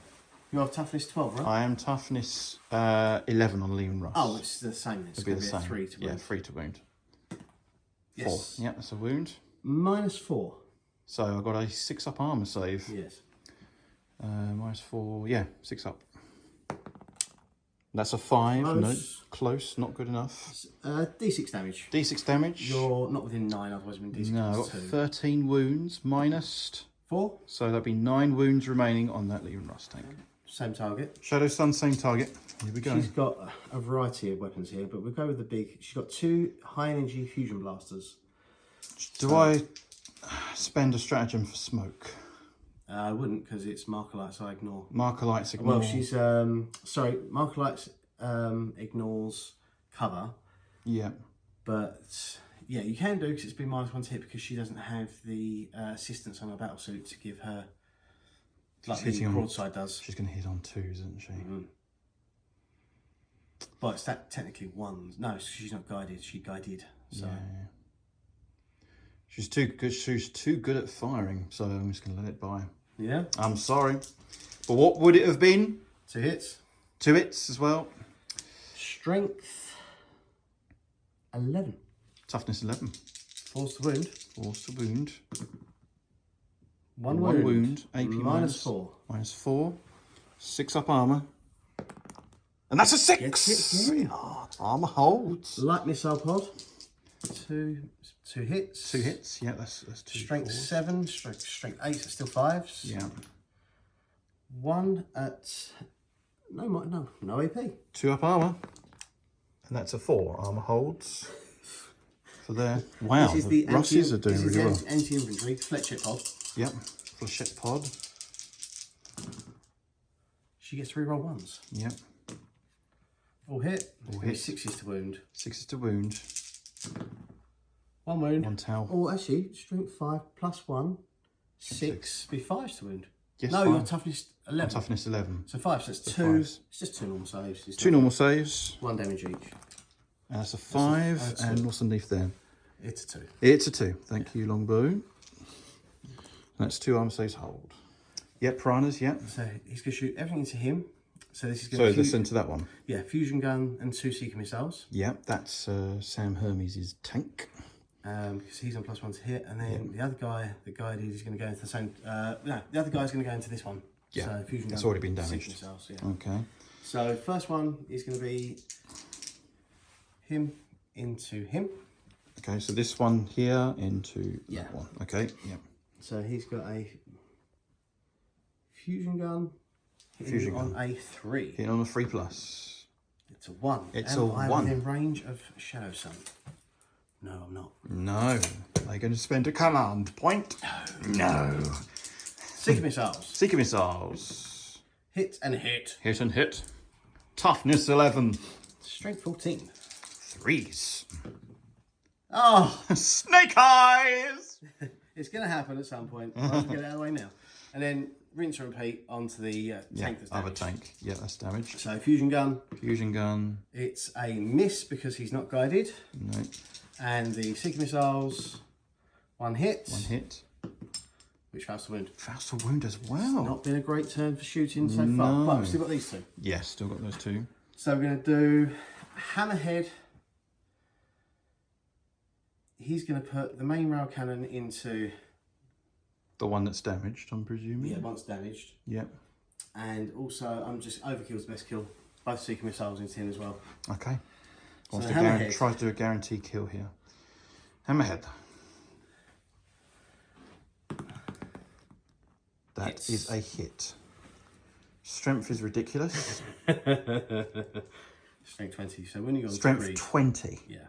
you have toughness 12, right? I am toughness 11 on Lean Russ. Oh, it's the same. It's It'll be the a same. 3 to wound. Yeah, 3 to wound. Yes. 4. Yeah, that's a wound. -4. So I got a 6 up armor save. Yes. -4. Yeah, 6 up. That's a 5. Close. No, close. Not good enough. D6 damage. D6 damage. You're not within 9, otherwise within D6 No, I got 2. 13 wounds minus 4. So there'll be 9 wounds remaining on that Lean Russ tank. Same target. Shadow Sun, same target. Here we go. She's got a variety of weapons here, but we'll go with the big. She's got 2 high energy fusion blasters. Do I spend a stratagem for smoke? I wouldn't, because it's Marker so I ignore. Marker lights ignore. Well, she's sorry. Marker ignores cover. Yeah. But yeah, you can do because it's been -1 to hit because she doesn't have the assistance on her battle suit to give her. Like the broadside does. She's going to hit on 2s, isn't she? But it's that technically 1s. No, she's not guided. She guided. So. Yeah. She's too good. She's too good at firing. So I'm just going to let it by. Yeah. I'm sorry, but what would it have been? 2 hits. 2 hits as well. Strength 11. Toughness 11. Force to wound. Force to wound. 1 wound. AP -4. -4. 6 up armor. And that's a 6! Gets it, yeah. Oh, armor holds. Light missile pod. 2 hits. 2 hits, yeah, that's 2. Strength 7, strength 8, so still 5s. Yeah. 1 at no AP. 2 up armor. And that's a 4. Armor holds. For there. Wow, This is the the Russies are doing really well. Anti-infantry flechette pod. Yep. Flechette pod. She gets 3 roll 1s. Yep. All hit. All hit. 6s to wound. 6 to wound. 1 wound. 1 towel. Oh, actually, strength 5 plus 1. 6. Be 5s to wound. Yes, no, 5. your toughness 11. Toughness 11. So 5, so it's 2. 5s. It's just 2 normal saves. It's 2 not normal saves. 1 damage each. And that's a 5. That's a and 2. what's underneath there? It's a 2. It's a 2. Thank you, Longbow. That's 2 armor saves hold. Yep, piranhas, yep. So he's going to shoot everything into him. So this is going So to this into that one. Yeah, fusion gun and 2 seeker missiles. Yep, that's Sam Hermes' tank. Because he's on +1 to hit, and then the other guy, the guided, is going to go into the same. No, the other guy's going to go into this one. Yeah, so fusion gun. it's already been seeker damaged. Missiles, yeah. Okay. So first one is going to be him into him. Okay, so this one here into Yeah. that one. Okay, yep. So he's got a fusion gun. Fusion on gun. a 3. Hitting on a 3+. It's a 1. It's Am a I 1. within range of Shadow Sun? No, I'm not. No. Are you going to spend a command point? No. Seeker missiles. Seeker missiles. Hit and hit. Hit and hit. Toughness 11. Strength 14. 3s. Oh, Snake eyes! it's going to happen at some point. I'll have to get it out of the way now. And then rinse and repeat onto the tank that's damaged. Other tank. Yeah, that's damaged. So fusion gun. Fusion gun. It's a miss because he's not guided. No. And the Seeker missiles, one hit. One hit. Which fatal wound. Fatal wound as well. Not been a great turn for shooting so far. But we've still got these two. Yes, still got those two. So we're going to do Hammerhead. He's going to put the main rail cannon into... The one that's damaged, I'm presuming? Yeah, one's damaged. Yep. And also, I'm just overkill's the best kill. Both Seeker missiles into him as well. Okay. So Try to do a guaranteed kill here. Hammerhead. That is a hit. Strength is ridiculous. Strength 20. So when you go on Strength 3, 20. Yeah.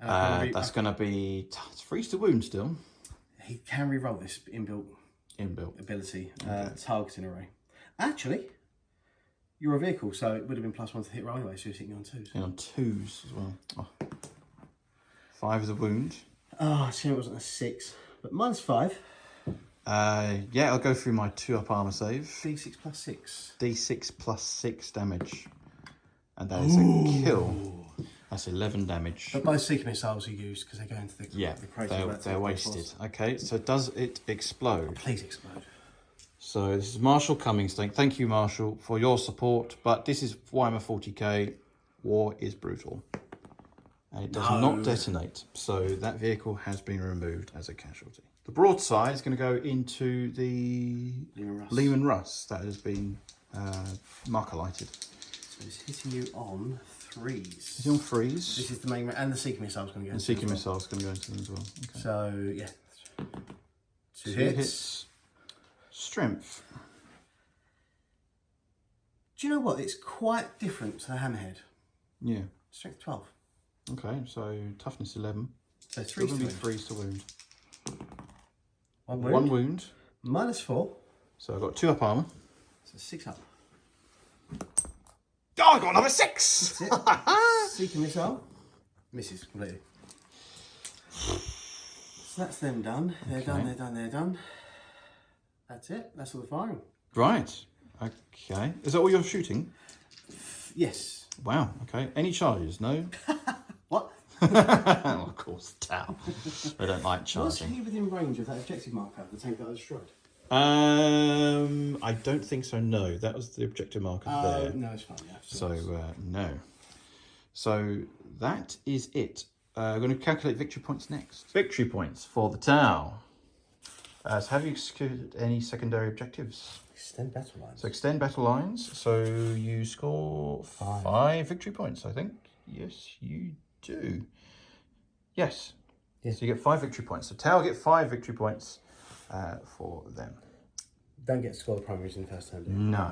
That's going to be... It's freeze to wound still. He can re-roll this inbuilt ability, targeting array. Actually, you're a vehicle, so it would have been +1 to hit roll anyway, so you're sitting on 2s. And on 2s as well. Oh. 5 is a wound. Oh, see, it wasn't a 6, but -5. Yeah, I'll go through my 2-up armor save. D6 + 6. D6 + 6 damage. And that is a kill. That's 11 damage. But both Seeker missiles are used because they go into the they're wasted. Okay, so does it explode? Please explode. So this is Marshall Cummings. Thank you, Marshall, for your support. But this is Warhammer 40K. War is brutal. And it does not detonate. So that vehicle has been removed as a casualty. The broadside is going to go into the Lehman Russ that has been marker lighted. So it's hitting you on 3s. Is it on 3s? This is the main, and the Seeker missile is going to go. The Seeker missile is going to go into them as well. Okay. So yeah, 2 hits. Strength. Do you know what? It's quite different to the Hammerhead. Yeah. Strength 12. Okay, so toughness 11. So 3 to wound. 3s to wound. 1 wound. 1 wound. -4. So I've got 2-up armor. So 6 up. Oh, I got another 6! That's it. Seeker missile. Misses completely. So that's them done. They're done. That's it. That's all the firing. Right. Okay. Is that all you're shooting? Yes. Wow. Okay. Any charges? No? What? Well, of course, Tau. They don't like Was charging. he within range of that objective marker, the tank that I destroyed? I don't think so, no. That was the objective marker there. No, it's fine. Yeah, So, no. So, that is it. We're going to calculate victory points next. Victory points for the Tau. So have you executed any secondary objectives? Extend battle lines. So extend battle lines. So you score 5 victory points, I think. Yes, you do. Yes. So you get 5 victory points. So Tau get 5 victory points for them. Don't get to score the primaries in the first turn, do you? No.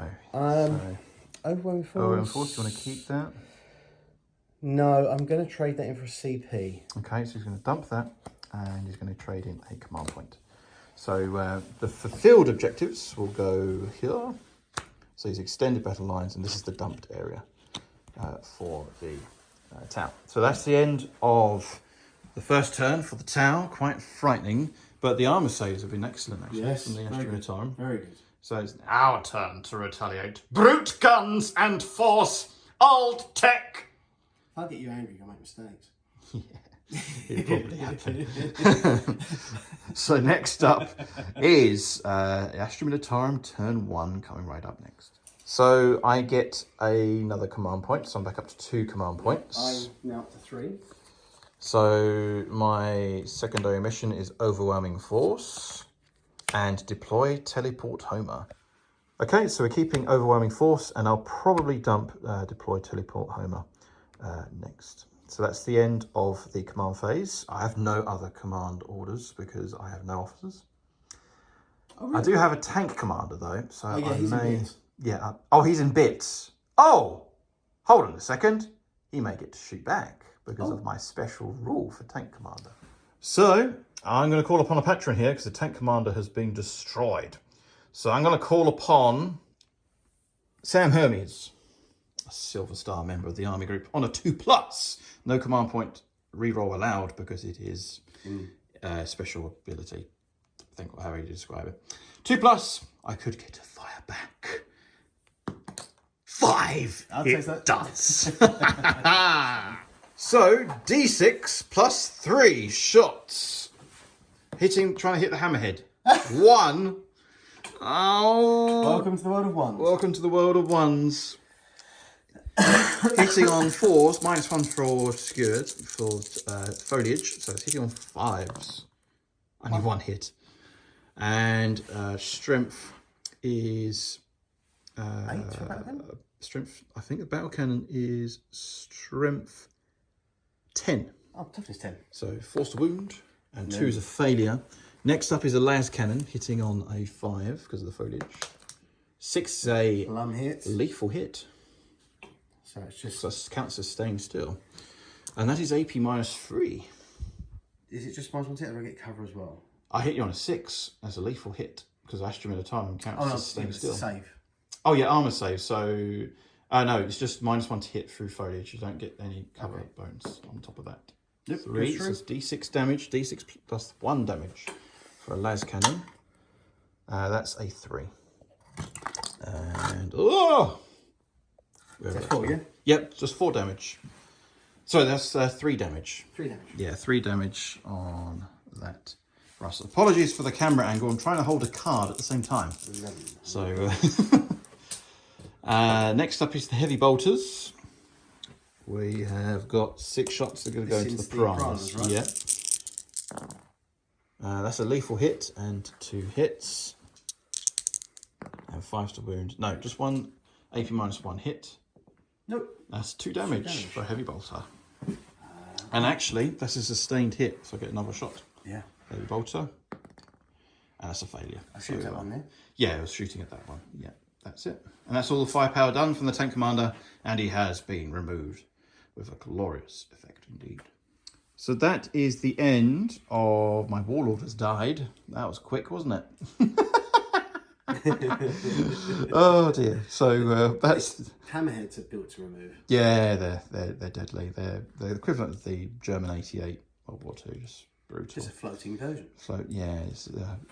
Overwhelming force. Overwhelming force, you want to keep that? No, I'm going to trade that in for a CP. Okay, so he's going to dump that and he's going to trade in a command point. So the fulfilled objectives will go here. So he's extended battle lines, and this is the dumped area for the Tau. So that's the end of the first turn for the Tau. Quite frightening, but the armor saves have been excellent, actually, from the Astra Militarum. Very good. So it's our turn to retaliate. Brute guns and force, old tech. If I get you angry, you'll make mistakes. It'll probably happen. So next up is Astra Militarum turn 1 coming right up next. So I get another command point, so I'm back up to 2 command points. I'm now up to 3. So my secondary mission is Overwhelming Force and Deploy Teleport Homer. Okay, so we're keeping Overwhelming Force, and I'll probably dump Deploy Teleport Homer next. So that's the end of the command phase. I have no other command orders because I have no officers. Oh, really? I do have a tank commander though, so I he's may... in bits. Yeah. Oh, he's in bits. Oh! Hold on a second. He may get to shoot back because of my special rule for tank commander. So, I'm going to call upon a patron here because the tank commander has been destroyed. So I'm going to call upon Sam Hermes, a Silver Star member of the Army Group, on a 2+. No command point reroll allowed because it is special ability. I think how you describe it. 2+, I could get a fire back. 5, it does. So, D6 plus 3 shots. Trying to hit the hammerhead. 1. Oh. Welcome to the world of ones. Welcome to the world of ones. Hitting on 4s, -1 for obscured, for foliage. So it's hitting on 5s. Only 1 hit. And strength is... 8 for battle cannon? Strength, I think the battle cannon is strength 10. Oh, toughness 10. So force to wound, and 2 is a failure. Next up is a las cannon, hitting on a 5 because of the foliage. 6 is a plum hit. Lethal hit. So it's just... So that counts as staying still. And that is AP -3. Is it just -1 hit or do I get cover as well? I hit you on a 6 as a lethal hit because Astra Militarum counts as staying still. Save. Oh yeah, armor save. So, no, it's just -1 to hit through foliage. You don't get any cover bonus on top of that. Yep, 3, so it's D6 damage, D6 plus 1 damage for a las cannon. That's a 3. And, That's 4 again? Yep, just 4 damage. So that's 3 damage. 3 damage. Yeah, 3 damage on that. Russ, apologies for the camera angle. I'm trying to hold a card at the same time. 11. So, next up is the heavy bolters. We have got 6 shots that are going to go into the piranhas. Right? Yeah. That's a lethal hit and 2 hits. And 5 to wound. No, just 1 AP -1 hit. Nope. That's 2 damage for a heavy bolter. And actually, that's a sustained hit, so I get another shot. Yeah. Heavy bolter. And that's a failure. I shoot that one there? Yeah, I was shooting at that one. Yeah, that's it. And that's all the firepower done from the tank commander, and he has been removed with a glorious effect indeed. So that is the end of my warlord has died. That was quick, wasn't it? Oh dear. So that's hammerheads are built to remove. Yeah, they're deadly. They're the equivalent of the German 88 World War II. Just brutal. It's a floating version. Yeah,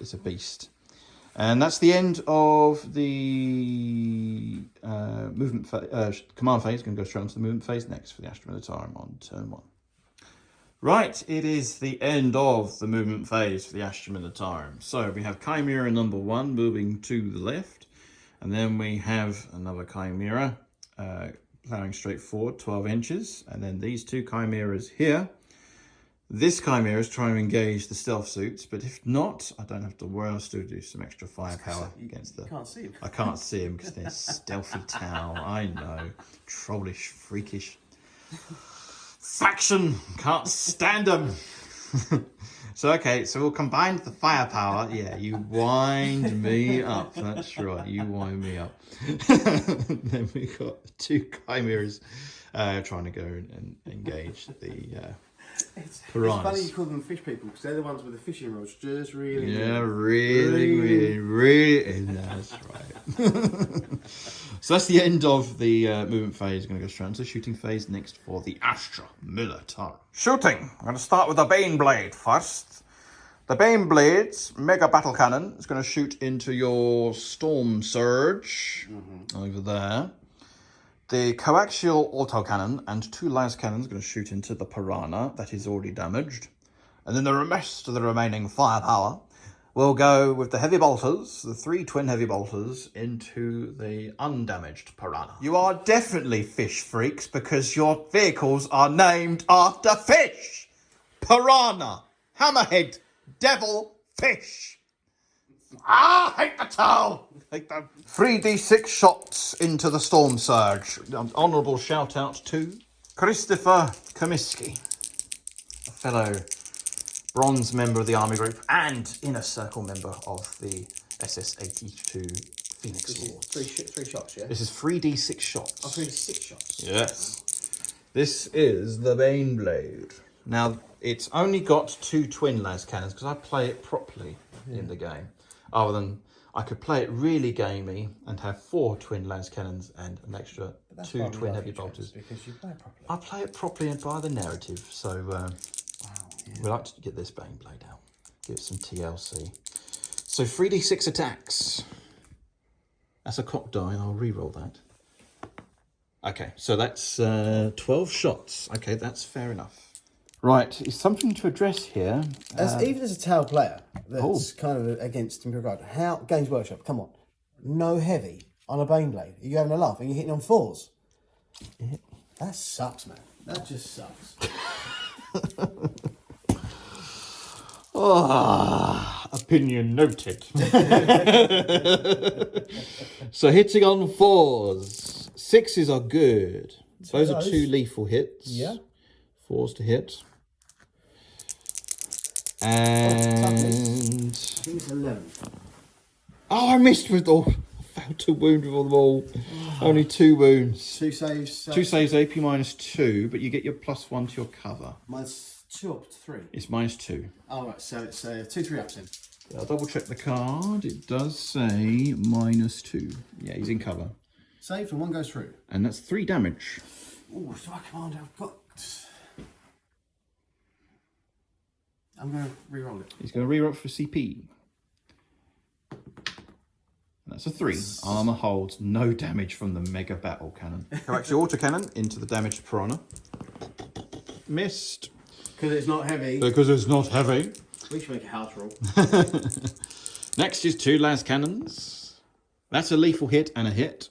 it's a beast. And that's the end of the command phase. Going to go straight on to the movement phase next for the Astra Militarum on turn 1. Right, it is the end of the movement phase for the Astra Militarum. So we have Chimera number 1 moving to the left, and then we have another Chimera ploughing straight forward 12 inches, and then these 2 Chimeras here. This Chimera is trying to engage the stealth suits, but if not, I don't have to worry. I'll still do some extra firepower against them. You can't see them. I can't see them because they're stealthy tau. I know. Trollish, freakish. Faction! Can't stand them! So, okay, so we'll combine the firepower. Yeah, you wind me up. That's right, you wind me up. Then we got 2 Chimeras trying to go and engage the... It's piranhas. funny you call them fish people because they're the ones with the fishing rods just really. Yeah, really. That's right. So that's the end of the movement phase. Going to go straight into the shooting phase next for the Astra Militarum. Shooting. I'm going to start with the Baneblade first. The Baneblade's mega battle cannon is going to shoot into your Storm Surge over there. The coaxial autocannon and 2 las cannons are going to shoot into the piranha that is already damaged. And then the rest of the remaining firepower will go with the heavy bolters, the 3 twin heavy bolters, into the undamaged piranha. You are definitely fish freaks because your vehicles are named after fish. Piranha, hammerhead, devil, fish. I hate the town. 3d6 shots into the Storm Surge. An honourable shout out to Christopher Comiskey, a fellow bronze member of the Army Group and Inner Circle member of the SS-82 Phoenix Lords. 3 shots, yeah? This is 3d6 shots. Oh, 3d6 shots. Yes. This is the Baneblade. Now, it's only got 2 twin las cannons because I play it properly in the game. Other than I could play it really gamey and have 4 twin las cannons and an extra That's two why we twin love heavy you, James, bolters. because you play properly. I play it properly and by the narrative, so Wow, we like to get this bane blade out, give it some TLC. So 3d6 attacks. That's a cock die, and I'll re-roll that. Okay, so that's 12 shots. Okay, that's fair enough. Right, it's something to address here. Even as a tail player, that's kind of against Imperial Guard. How Games Workshop? Come on, no heavy on a Bane Blade. Are you having a laugh? Are you hitting on 4s? Yeah. That sucks, man. That just sucks. Opinion noted. So hitting on 4s. 6s are good. Those are 2 lethal hits. Yeah. 4s to hit. And I think it's 11. oh, I missed with all. I failed to wound with them all. Only 2 wounds. 2 saves. 2 saves, AP -2, but you get your +1 to your cover. Minus 2 up to 3. It's -2. Oh, right, so it's 2 3 ups in. I'll double check the card. It does say -2. Yeah, he's in cover. Saved and 1 goes through. And that's 3 damage. Oh, Strike Commander, I've got. I'm going to re-roll it. He's going to re-roll for CP. And that's a 3. Armour holds no damage from the Mega Battle Cannon. Corrects your autocannon into the damaged Piranha. Missed. Because it's not heavy. Because it's not heavy. We should make a house rule. Next is 2 las cannons. That's a lethal hit and a hit.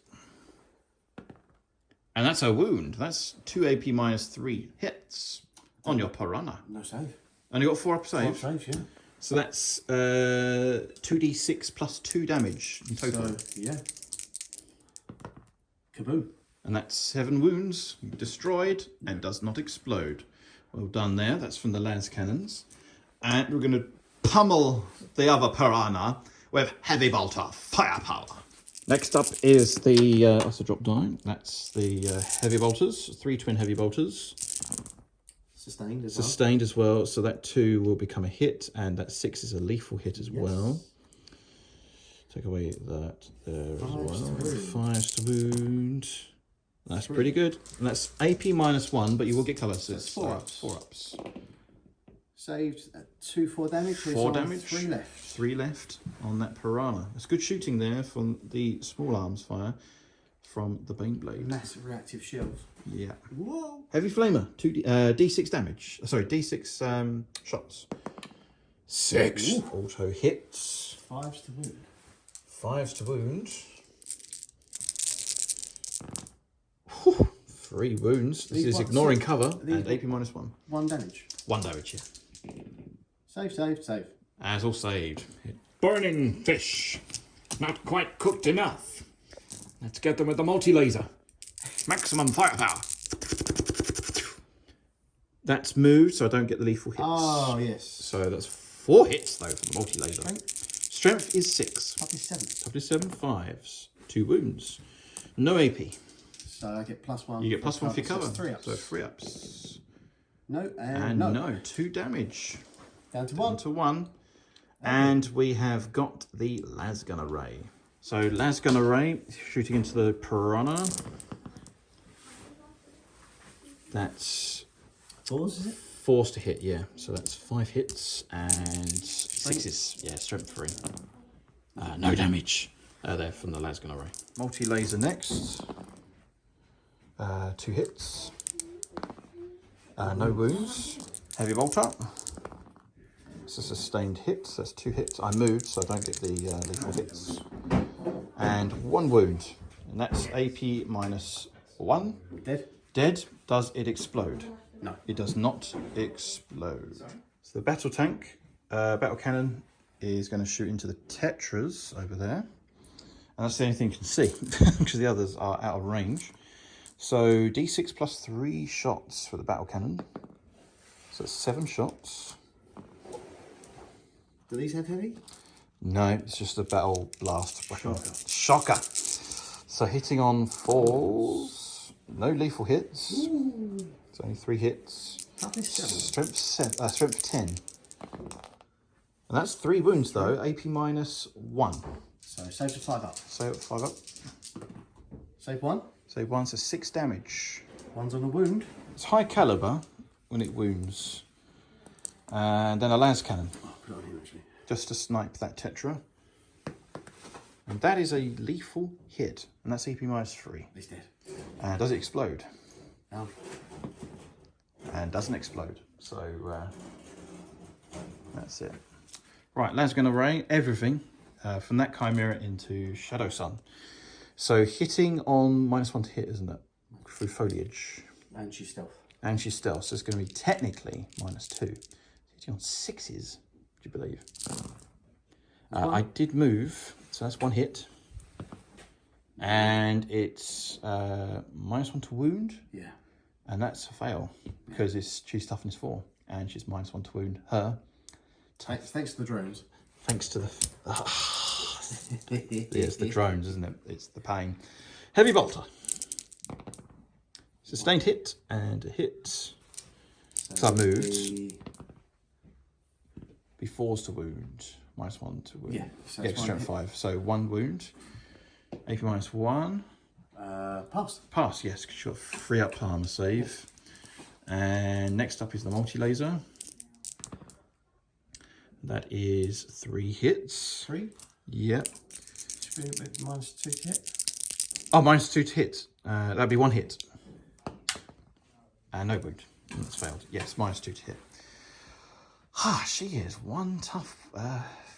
And that's a wound. That's 2 AP -3 hits on your Piranha. No save. And you got 4 up save. 4 saves, yeah. So that's 2d6 plus 2 damage in total. So, yeah. Kaboom. And that's 7 wounds, destroyed, and does not explode. Well done there. That's from the las cannons. And we're going to pummel the other Piranha with heavy bolter firepower. Next up is the, that's a drop die. That's the heavy bolters, 3 twin heavy bolters. Sustained as well. Sustained as well, so that 2 will become a hit, and that 6 is a lethal hit as well. Take away that there as well. 5 to wound. That's pretty good. And that's AP -1, but you will get colour, so it's 4 ups. 4 ups. Saved 2 4 damage. 4 damage. 3 left. 3 left on that Piranha. It's good shooting there from the small arms fire from the Bane Blade. Massive reactive shields. Yeah. Whoa. Heavy Flamer, D6 damage. Sorry, D6 shots. 6 auto hits. 5s to wound. 5s to wound. Whew, 3 wounds. This is ignoring cover and AP -1. 1 damage. 1 damage, yeah. Save. As all saved. Burning fish. Not quite cooked enough. Let's get them with the multi-laser. Maximum firepower. That's moved, so I don't get the lethal hits. Oh, yes. So that's 4 hits, though, for the multi-laser. Strength is 6. Top is 7. Top is 7, 5s. 2 wounds. No AP. So I get +1. You get +1 for your cover. So 3 ups. So 3 ups. No, And no. no. 2 damage. Down to 1. Down to 1. And we have got the Lasgun Array. So Lasgun Array, shooting into the Piranha. That's 4s, is it? 4s to hit, yeah. So that's 5 hits and 6s. Yeah, strength 3. No damage there from the Lasgun Array. Multi-laser next. 2 hits. No wounds. Heavy bolter. It's a sustained hit. So that's 2 hits. I moved, so I don't get the lethal hits. And 1 wound. And that's AP -1. Dead. Dead. Does it explode? No. It does not explode. So the battle tank, battle cannon, is going to shoot into the Tetras over there. And that's the only thing you can see, because the others are out of range. So D6 plus 3 shots for the battle cannon. So it's 7 shots. Do these have heavy? No, it's just a battle blast weapon. Shocker. So hitting on 4s. No lethal hits. Ooh. It's only 3 hits. Strength 10. And that's 3 wounds though. AP -1. So save to 5 up. So 5 up. Save 1. So one's a 6 damage. One's on a wound. It's high caliber when it wounds. And then a las cannon. Oh, put it on here actually. Just to snipe that tetra. And that is a lethal hit. And that's EP -3. He's dead. And does it explode? No. And doesn't explode. So that's it. Right, Lasgun Array, everything from that Chimera into Shadow Sun. So hitting on -1 to hit, isn't it? Through foliage. And she's stealth. And she's stealth, so it's going to be technically -2. Hitting on 6s, do you believe? I did move, so that's 1 hit. And it's -1 to wound. Yeah. And that's a fail, because she's toughness 4. And she's -1 to wound her. Thanks to the drones. Thanks to the... it's the drones, isn't it? It's the pain. Heavy bolter. Sustained hit and a hit. So I moved. Be 4s to wound. -1 to wound. Yeah. So yeah, strength 5. So 1 wound. AP -1. Pass. Pass, yes, because you've got 3 up armor save. And next up is the multi-laser. That is 3 hits. 3? Yep. Should be with -2 to hit. Oh, -2 to hit. That'd be 1 hit. No wound. That's failed. Yes, -2 to hit. Ah, she is one tough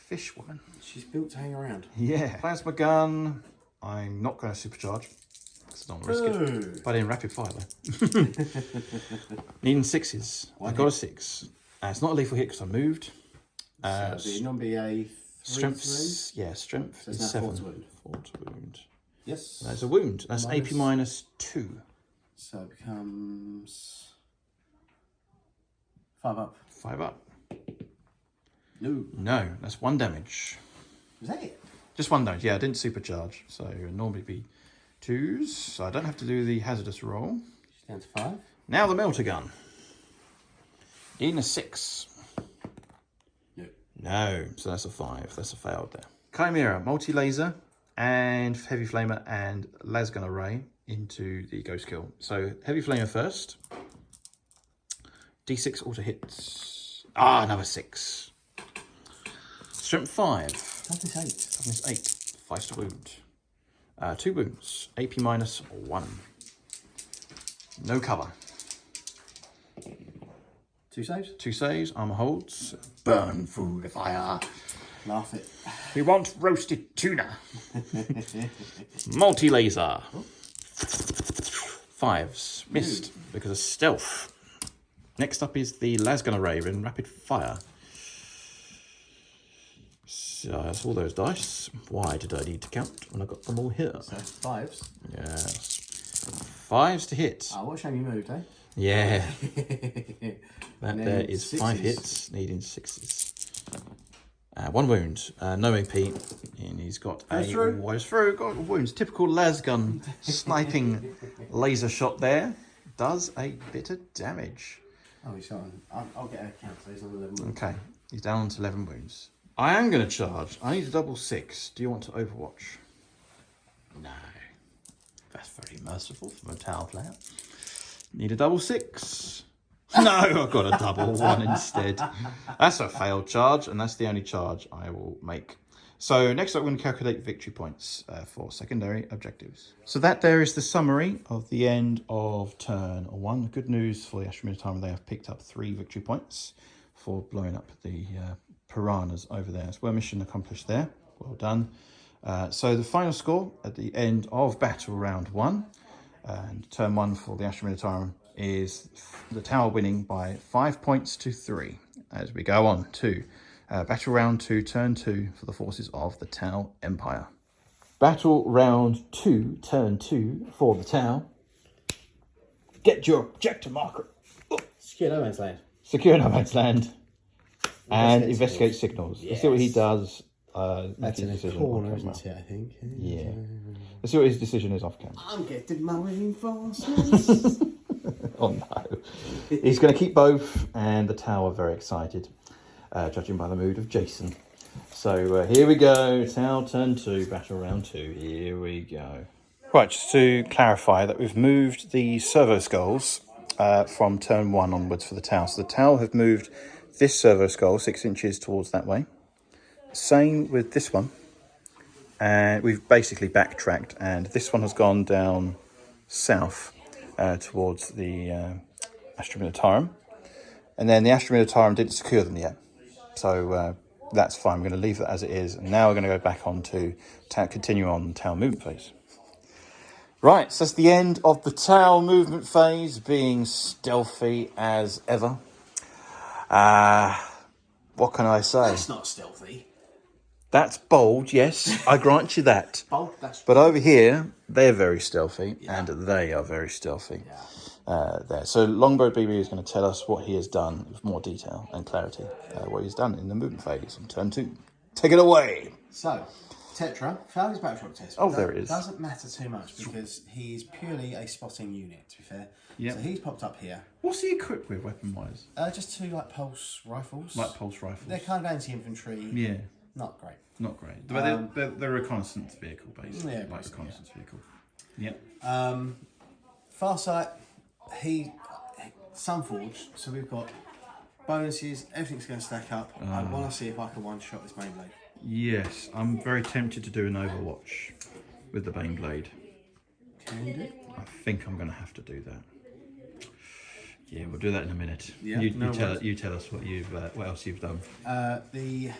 fish woman. She's built to hang around. Yeah. Plasma gun. I'm not going to supercharge. Because I don't risk it. But in rapid fire though. Needing 6s. I got a 6. It's not a lethal hit because I moved. So the non-BA strength. Yeah, strength so is 7. 4 to wound. Yes. That's a wound. That's AP -2. So it becomes 5 up. 5 up. No. No, that's 1 damage. Was that it? Just 1 damage. Yeah, I didn't supercharge. So it would normally be 2s. So I don't have to do the hazardous roll. She's down to 5. Now the melter gun. Needing a 6. No. No, so that's a 5. That's a failed there. Chimera, multi-laser and heavy flamer and lasgun array into the ghost kill. So heavy flamer first. D6 auto hits. Ah, another 6. Strength 5. Toughness 8. Toughness 8. 5 to wound. 2 wounds. AP -1. No cover. 2 saves. 2 saves. Armor holds. Burn through the fire. Laugh it. We want roasted tuna. Multi-laser. 5s. Missed because of stealth. Next up is the lasgun array in rapid fire. So that's all those dice. Why did I need to count when I got them all here? So 5s. Yes. 5s to hit. Oh, what a shame you moved, eh? Yeah. That then there is 5 6s. hits, needing 6s. 1 wound, no AP, and he's got goes through, got wounds. Typical lasgun sniping laser shot there. Does a bit of damage. Oh, he's on. I'll get a count, so he's on 11 wounds. Okay, he's down to 11 wounds. I am going to charge. I need a double 6. Do you want to overwatch? No. That's very merciful from a tower player. Need a double 6. No, I've got a double 1 instead. That's a failed charge, and that's the only charge I will make. So next up, we're going to calculate victory points for secondary objectives. So that there is the summary of the end of turn 1. Good news for the Astra Militarum, they have picked up 3 victory points for blowing up the piranhas over there. So well, mission accomplished there. Well done. So the final score at the end of battle round 1, and turn 1 for the Astra Militarum, is the tower winning by 5 points to 3 as we go on to battle round 2, turn 2 for the forces of the Tau Empire. Battle round 2, turn 2 for the Tau. Get your objective marker. Secure no man's land. Secure no man's land and investigate signals. Yes. Let's see what he does. That's in a corner, isn't it, I think? Yeah. Let's see what his decision is off camera. I'm getting my reinforcements. Oh no. He's going to keep both, and the Tau are very excited, judging by the mood of Jason. So here we go. Tau turn 2, battle round 2. Here we go. Right, just to clarify that we've moved the servo skulls from turn 1 onwards for the Tau. So the Tau have moved this servo skull 6 inches towards that way. Same with this one. And we've basically backtracked, and this one has gone down south towards the Astra Militarum. And then the Astra Militarum didn't secure them yet. So that's fine. We're going to leave that as it is. And now we're going to go back on to continue on the Tau movement phase. Right, so that's the end of the Tau movement phase, being stealthy as ever. What can I say? That's not stealthy. That's bold, yes, I grant you that. Bold, that's... But over here, they're very stealthy, and they are very stealthy. There. So LongbowBB is going to tell us what he has done with more detail and clarity, what he's done in the movement phase on turn 2. Take it away. So, Tetra failed his battleshock test. Oh, there it is. Doesn't matter too much because he's purely a spotting unit, to be fair. Yep. So he's popped up here. What's he equipped with, weapon-wise? Just 2 like pulse rifles. Like pulse rifles. They're kind of anti-infantry. Yeah. Not great. Not great. But they're a reconnaissance vehicle, basically. Yeah, like reconnaissance vehicle. Yep. Farsight, Sunforged, so we've got bonuses, everything's going to stack up. I want to see if I can one-shot this Baneblade. Yes, I'm very tempted to do an Overwatch with the Baneblade. Can you do? I think I'm going to have to do that. Yeah, we'll do that in a minute. Yeah, you tell us what else you've done. The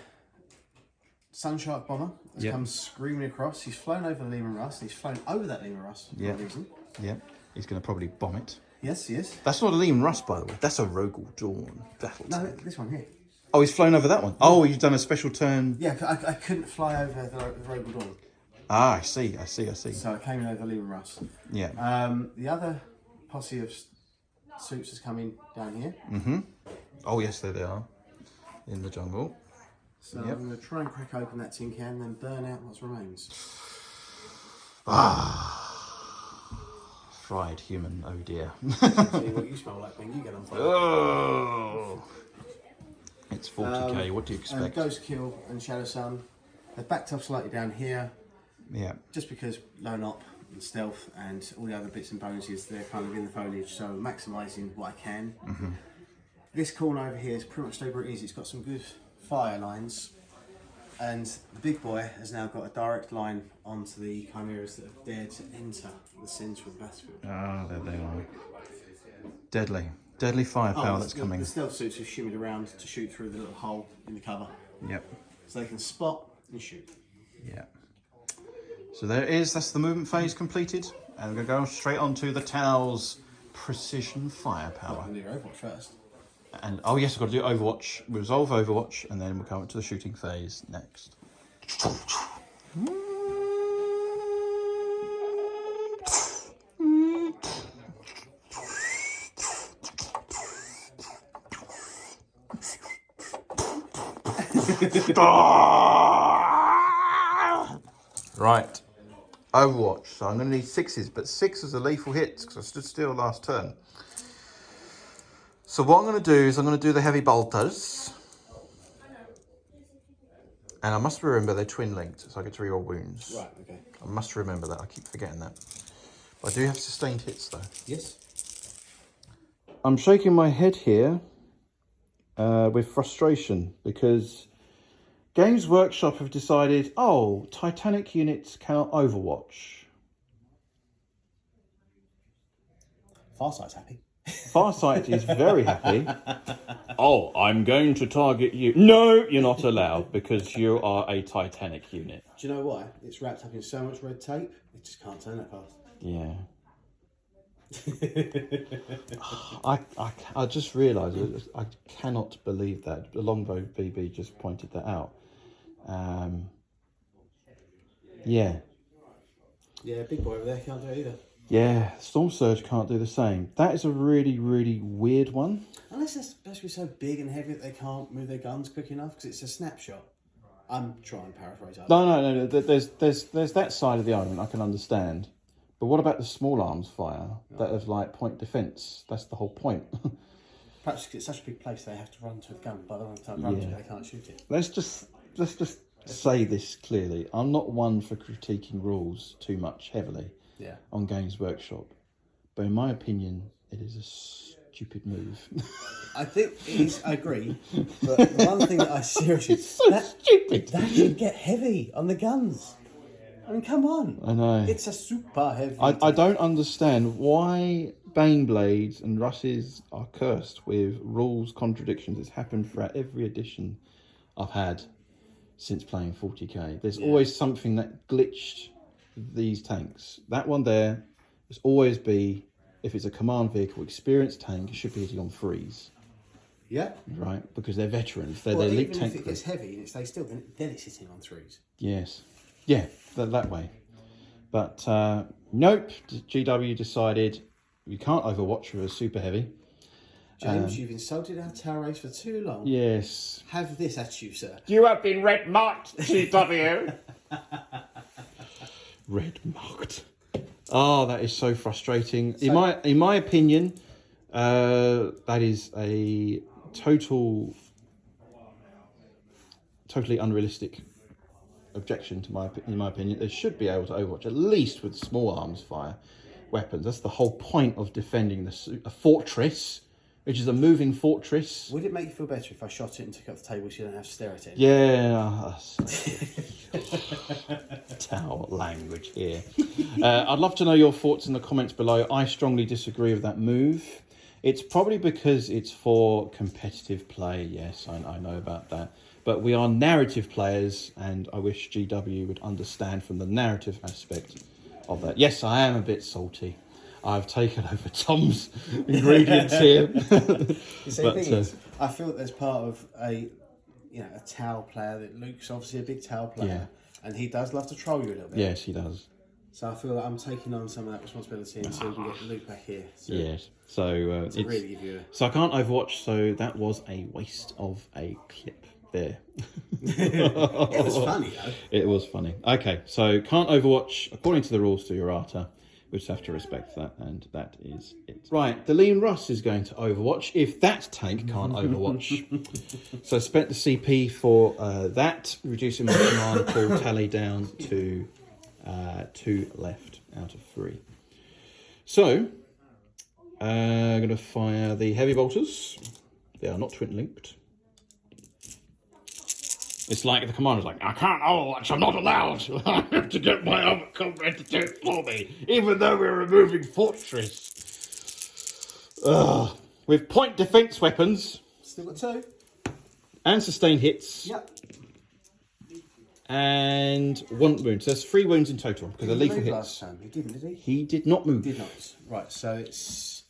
Sunshark bomber has come screaming across. He's flown over Lehman Russ. He's flown over that Lehman Russ for no reason. Yeah, he's going to probably bomb it. Yes, he is. That's not a Lehman Russ, by the way. That's a Rogel Dawn battle tank. No, this one here. Oh, he's flown over that one. Oh, you've done a special turn. Yeah, I couldn't fly over the Rogel Dawn. Ah, I see. So I came in over Lehman Russ. Yeah. The other posse of suits has come in down here. Mm-hmm. Oh, yes, there they are. In the jungle. So I'm going to try and crack open that tin can and then burn out what remains. Fried human, oh dear. See what you smell like when you get on fire. Oh. It's 40k, what do you expect? Ghost Kill and Shadow Sun. They've backed up slightly down here. Yeah. Just because lone op and stealth and all the other bits and bonuses, they're kind of in the foliage, so maximising what I can. Mm-hmm. This corner over here is pretty much stable. It is. It's got some good fire lines. And the big boy has now got a direct line onto the chimeras that have dared to enter the centre of the battlefield. Ah, there they are. Deadly. Deadly firepower that's coming. The stealth suits have shimmied around to shoot through the little hole in the cover. Yep. So they can spot and shoot. Yeah. So there it is. That's the movement phase completed. And we're going to go straight on to the Tau's precision firepower. I'm going to do your Overwatch first. And, oh yes, I've got to do Overwatch. Resolve Overwatch. And then we'll come to the shooting phase next. Right, Overwatch. So I'm going to need 6s, but 6s are lethal hits because I stood still last turn. So what I'm going to do is I'm going to do the heavy bolters. And I must remember they're twin linked, so I get to reroll wounds. Right, okay. I must remember that. I keep forgetting that. But I do have sustained hits though. Yes. I'm shaking my head here with frustration because Games Workshop have decided, oh, Titanic units cannot Overwatch. Farsight's happy. Farsight is very happy. Oh, I'm going to target you. No, you're not allowed because you are a Titanic unit. Do you know why? It's wrapped up in so much red tape, it just can't turn that fast. Yeah. I just realised, I cannot believe that. LongbowBB just pointed that out. Yeah. Yeah, big boy over there can't do it either. Yeah, Storm Surge can't do the same. That is a really, really weird one. Unless they're supposed to be so big and heavy that they can't move their guns quick enough because it's a snapshot. I'm trying to paraphrase. No. There's that side of the argument I can understand. But what about the small arms fire that have like point defence? That's the whole point. Perhaps it's such a big place they have to run to a gun. By the time they run to it, they can't shoot it. Let's just say this clearly. I'm not one for critiquing rules too much heavily. on Games Workshop. But in my opinion, it is a stupid move. I think it is, I agree. But the one thing that I seriously... Stupid. That should get heavy on the guns. I mean, come on. I know. It's a super heavy... I don't understand why Baneblades and Russes are cursed with rules contradictions. It's happened throughout every edition I've had since playing 40k. There's always something that glitched these tanks. That one there, there's always be, if it's a command vehicle, experienced tank, it should be hitting on 3s. Yeah. Right, because they're veterans. They're well, elite even tank. If it gets heavy and it stays still, then it's hitting on 3s. Yes. Yeah, that way. But nope, GW decided you can't overwatch with a super heavy. James, you've insulted our tower race for too long. Yes. Have this at you, sir. You have been red marked, GW. Red marked. Oh, that is so frustrating. So, in my opinion, that is a totally unrealistic objection in my opinion. They should be able to overwatch at least with small arms fire weapons. That's the whole point of defending a fortress, which is a moving fortress. Would it make you feel better if I shot it and took up the table so you don't have to stare at it? Yeah. Towel language here. I'd love to know your thoughts in the comments below. I strongly disagree with that move. It's probably because it's for competitive play. Yes, I know about that. But we are narrative players, and I wish GW would understand from the narrative aspect of that. Yes, I am a bit salty. I've taken over Tom's ingredients here. The thing is, I feel that there's part of a Tau player that Luke's obviously a big Tau player, and he does love to troll you a little bit. Yes, he does. So I feel that I'm taking on some of that responsibility until we can get Luke back here. So yes. So really give you so I can't overwatch. So that was a waste of a clip there. It was funny though. It was funny. Okay, so can't overwatch according to the rules to Urata. We just have to respect that, and that is it. Right, the Lean Russ is going to overwatch if that tank can't overwatch. So I spent the CP for that, reducing my command pool tally down to 2 left out of 3. So I'm going to fire the heavy bolters. They are not twin linked. It's like the commander's like, I can't overwatch, I'm not allowed. I have to get my other comrade to do it for me, even though we're removing fortress. With point defense weapons. Still got 2. And sustained hits. Yep. And 1 wound. So there's 3 wounds in total, because they're lethal hits. Last time. He didn't, did he? He did not move. He did not. Right, so it's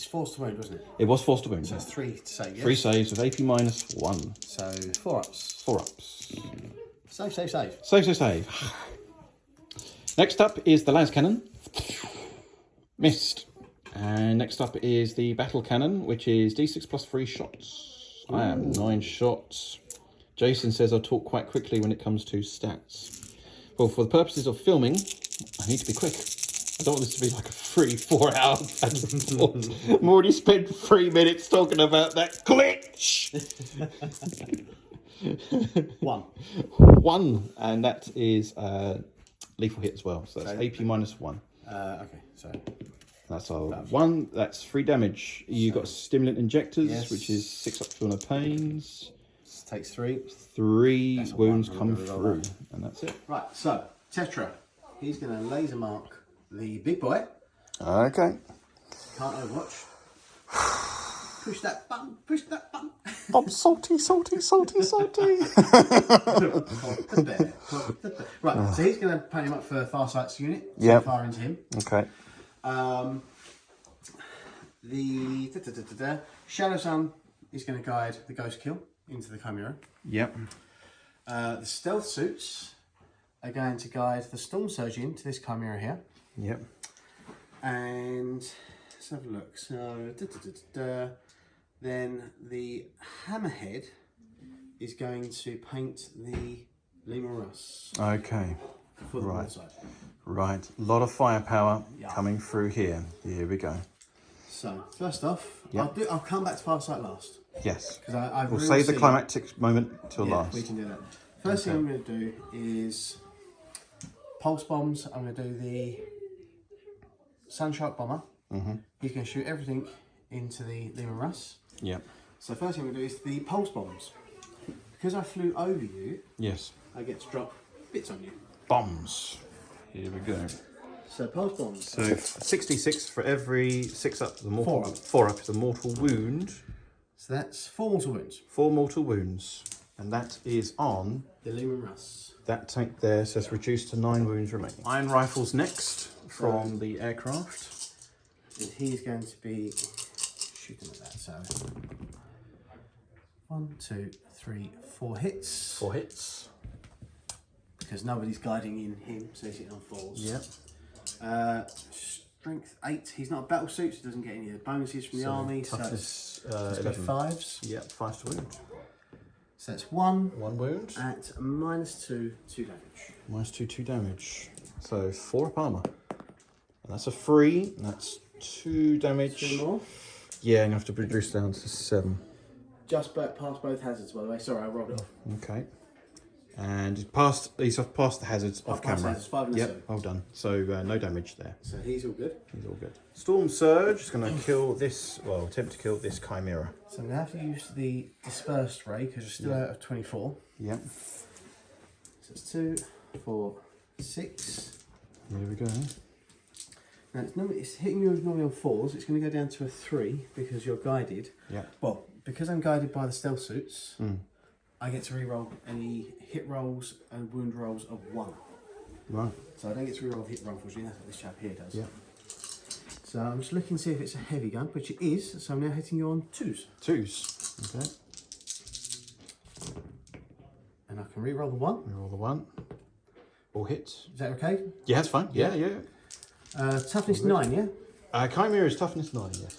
forced to wound, wasn't it? It was forced to wound. So it's 3 to save, yes? 3 saves with AP -1. So 4 ups. 4 ups. Save, save, save. Save. Next up is the las cannon. Missed. And next up is the battle cannon, which is D6 plus 3 shots. I am 9 shots. Jason says I'll talk quite quickly when it comes to stats. Well, for the purposes of filming, I need to be quick. I don't want this to be like a 3-4 hour back and forth. I've already spent 3 minutes talking about that glitch. 1. And that is lethal hit as well. So that's AP -1. Okay, so that's our 1. That's 3 damage. You got stimulant injectors, yes, which is 6 up to the pains. This takes 3. 3 wounds come through, and that's it. Right, so Tetra, he's going to laser mark the big boy. Okay. Can't overwatch. Push that button. Push that button. I'm salty. The bear. Right, so he's going to put him up for Farsight's unit. So Yep. far into him. Okay. The Shadow Sun is going to guide the Ghost Kill into the Chimera. Yep. The Stealth Suits are going to guide the Storm Surge into this Chimera here. Yep. And let's have a look. So then the Hammerhead is going to paint the Lima Russ. Okay. For the right side. Right. A lot of firepower coming through here. Here we go. So first off, Yep. I'll come back to Farsight last. Yes. Because We'll save the climactic moment till last. We can do that. First thing I'm going to do is pulse bombs, I'm going to do the Sunshark bomber. He's going to shoot everything into the Lehman Russ. Yep. So first thing I'm going to do is the pulse bombs. Because I flew over you, yes, I get to drop bits on you. Bombs. Here we go. So pulse bombs. So 66 for every 6 up the mortal. 4 up. 4 up is a mortal wound. So that's 4 mortal wounds. 4 mortal wounds, and that is on The Lehman Russ. that tank there. So it's reduced to 9 wounds remaining. Iron rifles next from the aircraft. And he's going to be shooting at that. So 1, 2, 3, 4 hits. 4 hits. Because nobody's guiding in him, so he's hitting on 4s. Yep. Strength 8. He's not a battle suit, so he doesn't get any of the bonuses from the army. Toughness so 11. 5s. Yep, 5 to wound. So that's 1. 1 wound. At -2, 2 damage. -2, 2 damage. So 4 up armor. And that's a 3. And that's 2 damage. 2 more. Yeah, I'm going to have to reduce down to 7. Just past both hazards, by the way. Sorry, I rolled it off. Okay. And he's passed the hazards off camera. Hazards, 5 and a 7. Well done. So no damage there. So he's all good. He's all good. Storm Surge is going to kill this, well, attempt to kill this Chimera. So I'm going to have to use the dispersed ray because we're still out of 24. Yep. So it's 2, 4, 6. Here we go. Now it's hitting you normally on 4s. It's going to go down to a 3 because you're guided. Yeah. Well, because I'm guided by the stealth suits, I get to reroll any hit rolls and wound rolls of 1. Right. So I don't get to reroll hit roll, unfortunately. That's what this chap here does. Yeah. So I'm just looking to see if it's a heavy gun, which it is. So I'm now hitting you on 2s. 2s. Okay. And I can reroll the 1. Roll the 1. All hits. Is that okay? Yeah, that's fine. Yeah, yeah. Toughness 9, yeah? Chimera is toughness 9, yeah.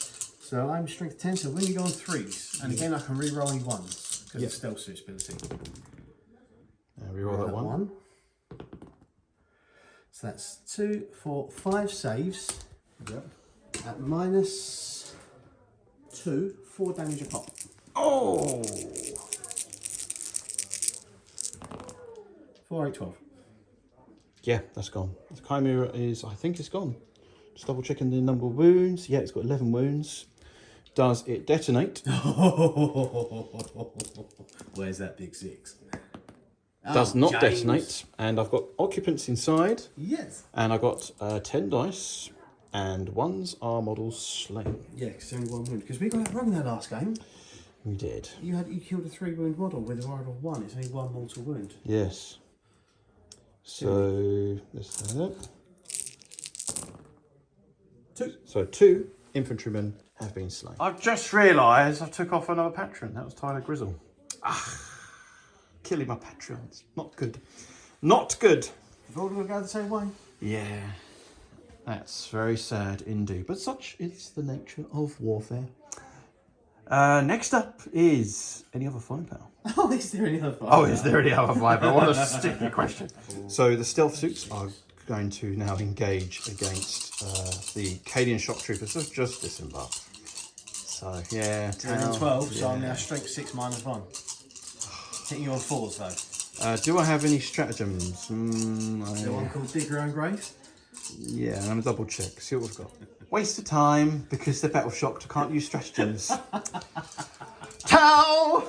So I'm strength 10, so when you go on 3s, and again I can reroll any 1s. Because of stealth suit ability. Reroll that 1. So that's 2, 4, 5 saves. Yep. At -2, 4 damage a pop. Oh! 4, 8, 12. Yeah, that's gone. The Chimera is, I think it's gone. Just double checking the number of wounds. Yeah, it's got 11 wounds. Does it detonate? Where's that big 6? Does not James. detonate. And I've got occupants inside. Yes. And I've got 10 dice. And 1s are models slain. Yeah, because only 1 wound. Because we got it wrong in that last game. We did. You killed a 3 wound model with a mortal of 1. It's only 1 mortal wound. Yes. So, let's have it. 2. So 2 infantrymen have been slain. I've just realised I took off another patron. That was Tyler Grizzle. Killing my patrons. Not good. Not good. We've all got to go the same way. Yeah. That's very sad indeed. But such is the nature of warfare. Next up is any other firepower? Oh, is there any other firepower? Oh, is there any other firepower? What a stupid question. So the stealth suits are going to now engage against the Cadian shock troopers who have just disembarked. So, yeah. 10 and 12, so I'm now strength 6 -1. Hitting you on 4s though. Do I have any stratagems? Is there one called Dig Your Own Grave? Yeah, I'm going to double check, see what we've got. Waste of time because they're battle shocked. I can't use stratagems. Towel!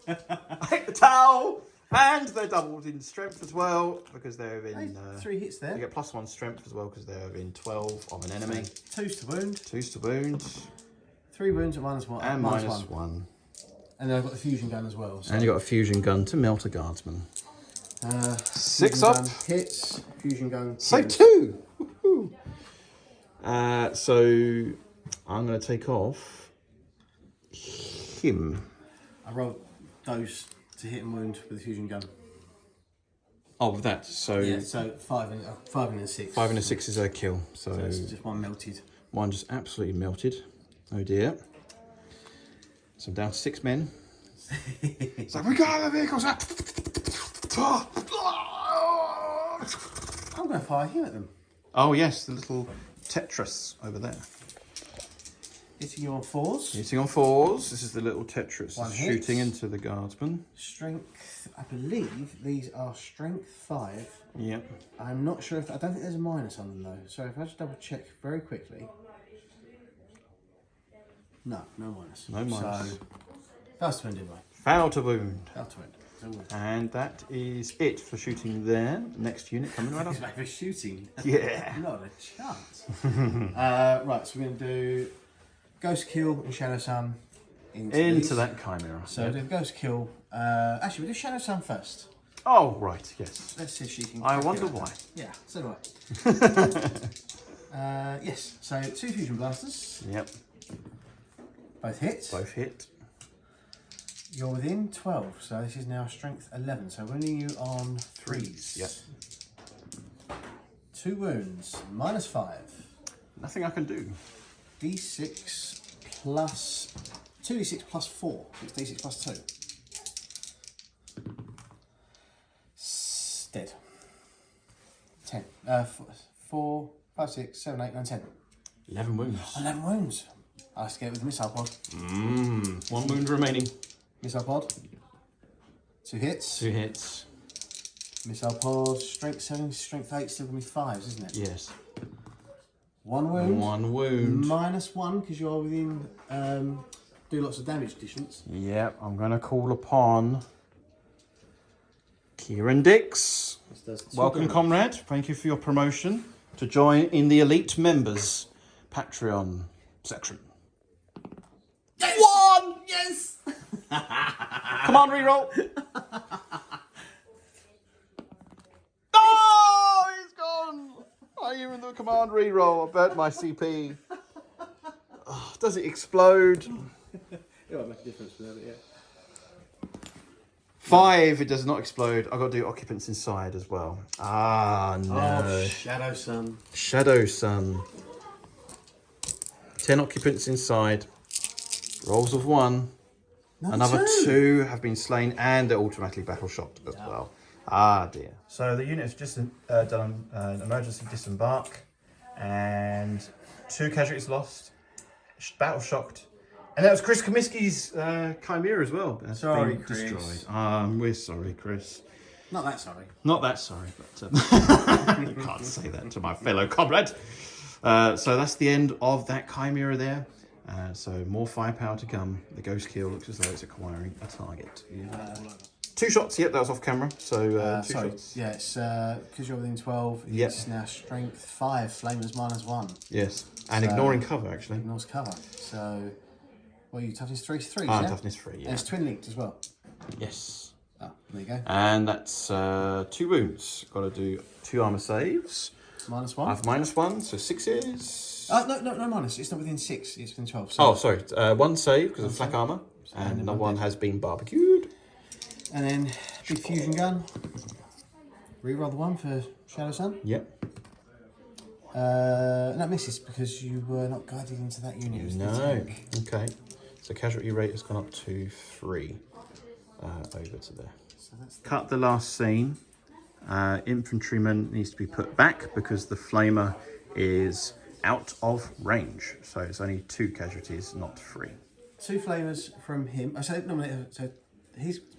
I hate the towel! And they're doubled in strength as well because they're in. 3 hits there. They get +1 strength as well because they're in 12 of an enemy. 2s to wound. 2s to wound. 3 wounds at -1. And -1. And then I've got the fusion gun as well. So. And you've got a fusion gun to melt a guardsman. 6 fusion up. Gun hits. Fusion gun. Save 2! So I'm going to take off him. I rolled those to hit and wound with the fusion gun. Oh, with that. So Yeah, so 5 and a 6. 5 and a 6 is a kill. So it's just one melted. one just absolutely melted. Oh dear. So I'm down to 6 men. It's like, we got the vehicles up. I'm going to fire him at them. Oh yes, the little Tetris over there. Hitting you on 4s. Hitting on 4s. This is the little Tetris One shooting hit. into the guardsman. Strength, I believe these are strength 5. Yep. I'm not sure if, I don't think there's a minus on them though. So if I just double check very quickly. No minus. No minus. So, first to wound anyway. Foul to wound. Foul to wound. And that is it for shooting there. Next unit coming right up. It's like for shooting. Yeah. Not a chance. Right, so we're going to do Ghost Kill and Shadow Sun into that Chimera. So we'll do Ghost Kill. Actually, we'll do Shadow Sun first. Oh, right, yes. Let's see if she can. I wonder why. Yeah, so do I. Yes, so 2 Fusion Blasters. Yep. Both hit. Both hit. You're within 12, so this is now strength 11. So winning you on 3s. Yep. 2 wounds, -5. Nothing I can do. D6 plus 2d6 plus 4. It's d6 plus 2. Dead. 10. 4, 5, 6, 7, 8, 9, 10. 11 wounds. 11 wounds. I'll get with the missile pod. 1 wound remaining. Missile pod. 2 hits. 2 hits. Missile pod. Strength 7, strength 8, still going to be 5s, isn't it? Yes. 1 wound. 1 wound. -1 because you're within do lots of damage distance. Yep, I'm going to call upon Kieran Dix. Welcome, comrade. Thank you for your promotion to join in the elite members Patreon section. Yes! 1! Yes! Come on, reroll. Oh, he's gone. I even the command reroll. I burnt my CP. Oh, does it explode? It won't make a difference without it, yeah. 5, it does not explode. I've got to do occupants inside as well. Ah, no. Oh, Shadow Sun. Shadow Sun. 10 occupants inside. Rolls of 1. Another 2 have been slain and they're automatically battle shocked as well. Ah, dear. So the unit has just done an emergency disembark and 2 casualties lost, battle shocked. And that was Chris Comiskey's Chimera as well. That's sorry, been Chris. Destroyed. We're sorry, Chris. Not that sorry. Not that sorry, but you can't say that to my fellow comrade. So that's the end of that Chimera there. So more firepower to come. The Ghost Kill looks as though it's acquiring a target. 2 shots, yep, that was off camera. So 2 shots. Yeah, it's because you're within 12, it's now strength 5, flamers -1. Yes, and ignoring cover actually. Ignores cover. So, well, you toughness 3 to 3, Toughness 3, yeah. And it's twin linked as well. Yes. Oh, there you go. And that's 2 wounds. Got to do 2 armor saves. -1. I have -1, so 6s. No minus. It's not within 6. It's within 12. So. Oh, sorry. 1 save because of flak armor, and another one has been barbecued. And then big fusion gun. Reroll the 1 for Shadow Sun. Yep. That misses because you were not guided into that unit. It was the tank. Okay. So casualty rate has gone up to 3 over to there. So that's Cut the last scene. Infantryman needs to be put back because the flamer is out of range. So it's only 2 casualties, not 3. 2 flamers from him. So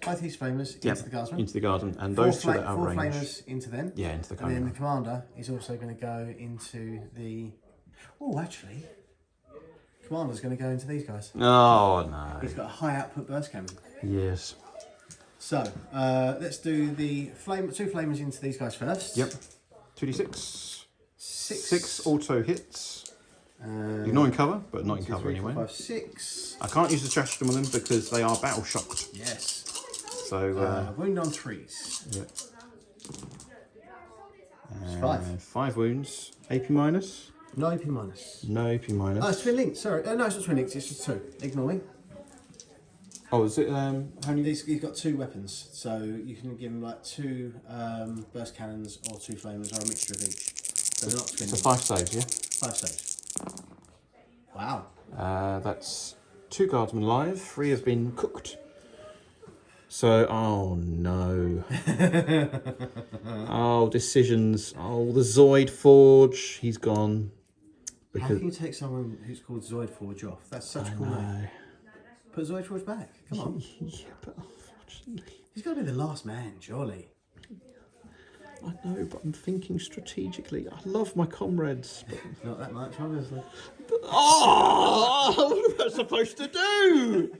both his flamers into the guardsman. Into the guardsman, and those 2 that are 4 range. flamers into them. Yeah, into the And then Chimera. the commander is also going to go into the. Oh, actually, commander's going to go into these guys. Oh no. He's got a high output burst cannon. Yes. So let's do the 2 flamers into these guys first. Yep. 2d6. 6 auto hits. Ignoring cover, but not in 2, cover 3, anyway. 4, 5, 6. I can't use the stratagem on them because they are battle shocked. Yes. So wound on 3s. yep. It's 5. 5 wounds. AP minus. No AP minus. No AP minus. Oh, it's twin linked. Sorry. No, it's not twin linked. It's just 2. Ignore me. Oh, is it? How many? He's got 2 weapons, so you can give him like 2 burst cannons or 2 flamers or a mixture of each. So they're not twin. So 5 saves, yeah. 5 saves. Wow. That's 2 guardsmen alive. 3 have been cooked. So, oh no. Oh, decisions. Oh, the Zoid Forge. He's gone. How can you take someone who's called Zoid Forge off? That's such a cool name. Put Zoid Forge back. Come on. Yeah, but unfortunately... He's got to be the last man, surely. I know, but I'm thinking strategically. I love my comrades. But... Not that much, obviously. Oh! What am I supposed to do?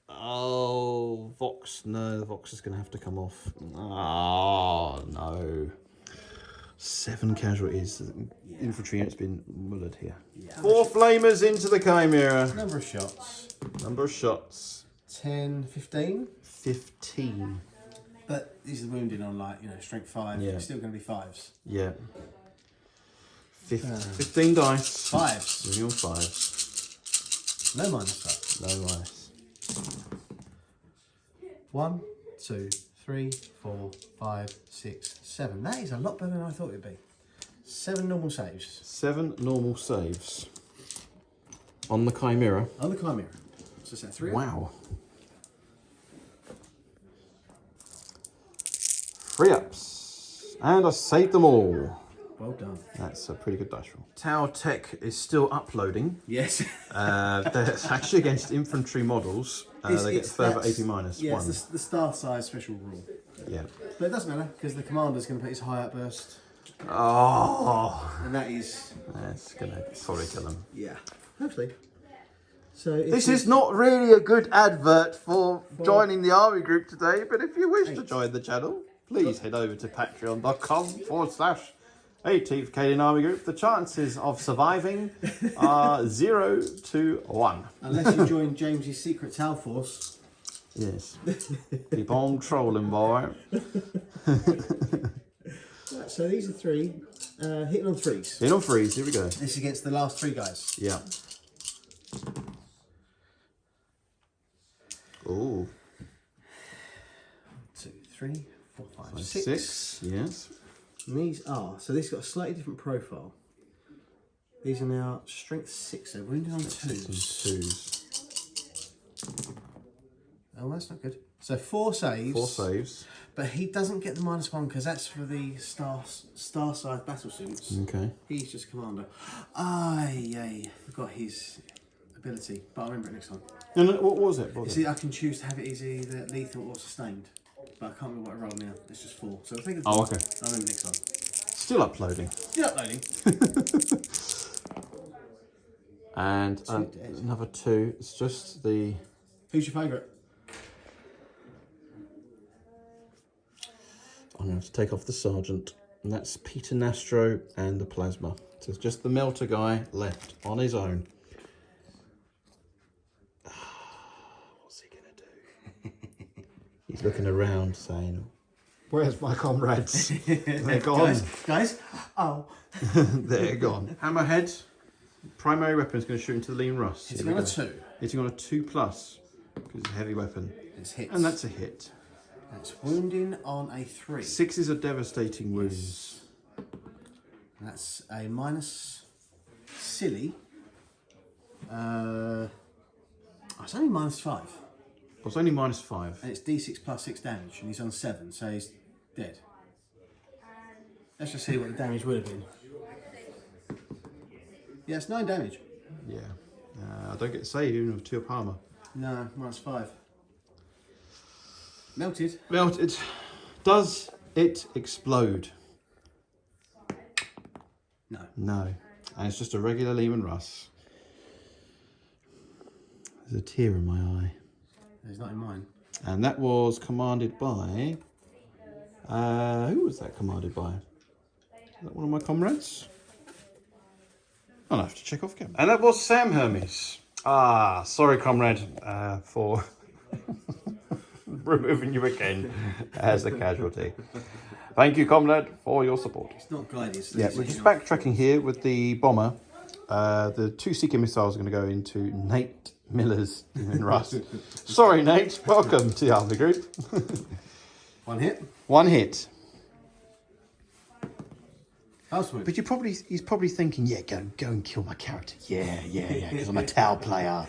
Oh, Vox. No, the Vox is going to have to come off. Oh, no. 7 casualties. Infantry unit's been mullered here. Yeah. 4 flamers into the Chimera. Number of shots. Number of shots. 10, 15? 15. But these are wounded on, like, strength 5. Yeah. It's still going to be 5s. Yeah. 15 dice. 5s. Moving on 5s. No minus 5. No minus. 1, 2, 3, 4, 5, 6, 7. That is a lot better than I thought it'd be. 7 normal saves. 7 normal saves. On the Chimera. On the Chimera. So is that 3? Wow. 3 ups. And I saved them all. Well done. That's a pretty good dice roll. Tower Tech is still uploading. Yes. That's actually against infantry models. They get further AP minus 1. Yeah, it's the star size special rule. Yeah. But it doesn't matter, because the commander's going to put his high outburst. Oh. And that is... That's going to probably kill them. Yeah. Hopefully. So this is not really a good advert for joining the army group today, but if you wish to join the channel, please head over to patreon.com/18th Cadian Army Group. The chances of surviving are 0 to 1. Unless you join James's secret Tal force. Yes. Keep on trolling, boy. Right, so these are 3. Hitting on 3s. Hitting on 3s, here we go. This is against the last 3 guys. Yeah. Ooh. 2, 3, 4, 5, 6. Yes. And these are, so these got a slightly different profile. These are now strength 6, so wounded on 2s. Oh, that's not good. So 4 saves. 4 saves. But he doesn't get the -1 because that's for the star-side battle suits. Okay. He's just commander. I forgot his ability, but I'll remember it next time. No, what was it? You see, I can choose to have it as either lethal or sustained. But I can't remember what I roll now. It's just 4. So I think it's 4. okay. I'll remember next time. Still uploading. Still uploading. And another 2. It's just the... Who's your favourite? I'm going to have to take off the sergeant. And that's Peter Nastro and the plasma. So it's just the melter guy left on his own. What's he going to do? He's looking around saying, where's my comrades? They're gone. Guys. Oh. They're gone. Hammerhead. Primary weapon is going to shoot into the lean rust. Hitting on a 2. Hitting on a 2+, because it's a heavy weapon. It's hits. And that's a hit. That's wounding on a 3. 6 are devastating wounds. That's a minus silly. It's only -5. Well, it's only -5. And it's d6 plus 6 damage, and he's on 7, so he's dead. Let's just see what the damage would have been. Yeah, it's 9 damage. Yeah. I don't get saved even with 2 up armor. No, -5. Melted. Melted. Does it explode? No. No. And it's just a regular Lehman Russ. There's a tear in my eye. It's not in mine. And that was commanded by... who was that commanded by? Is that one of my comrades? I'll have to check off camera. And that was Sam Hermes. Sorry, comrade, for removing you again as a casualty. Thank you, comrade, for your support. It's not guided. Yeah, we're just backtracking here with the bomber. The 2 Seeker missiles are going to go into Nate Miller's in Rust. Sorry, Nate. Welcome to the Army Group. 1 hit. 1 hit. But he's probably thinking, yeah, go and kill my character. Yeah, because I'm a Tau player.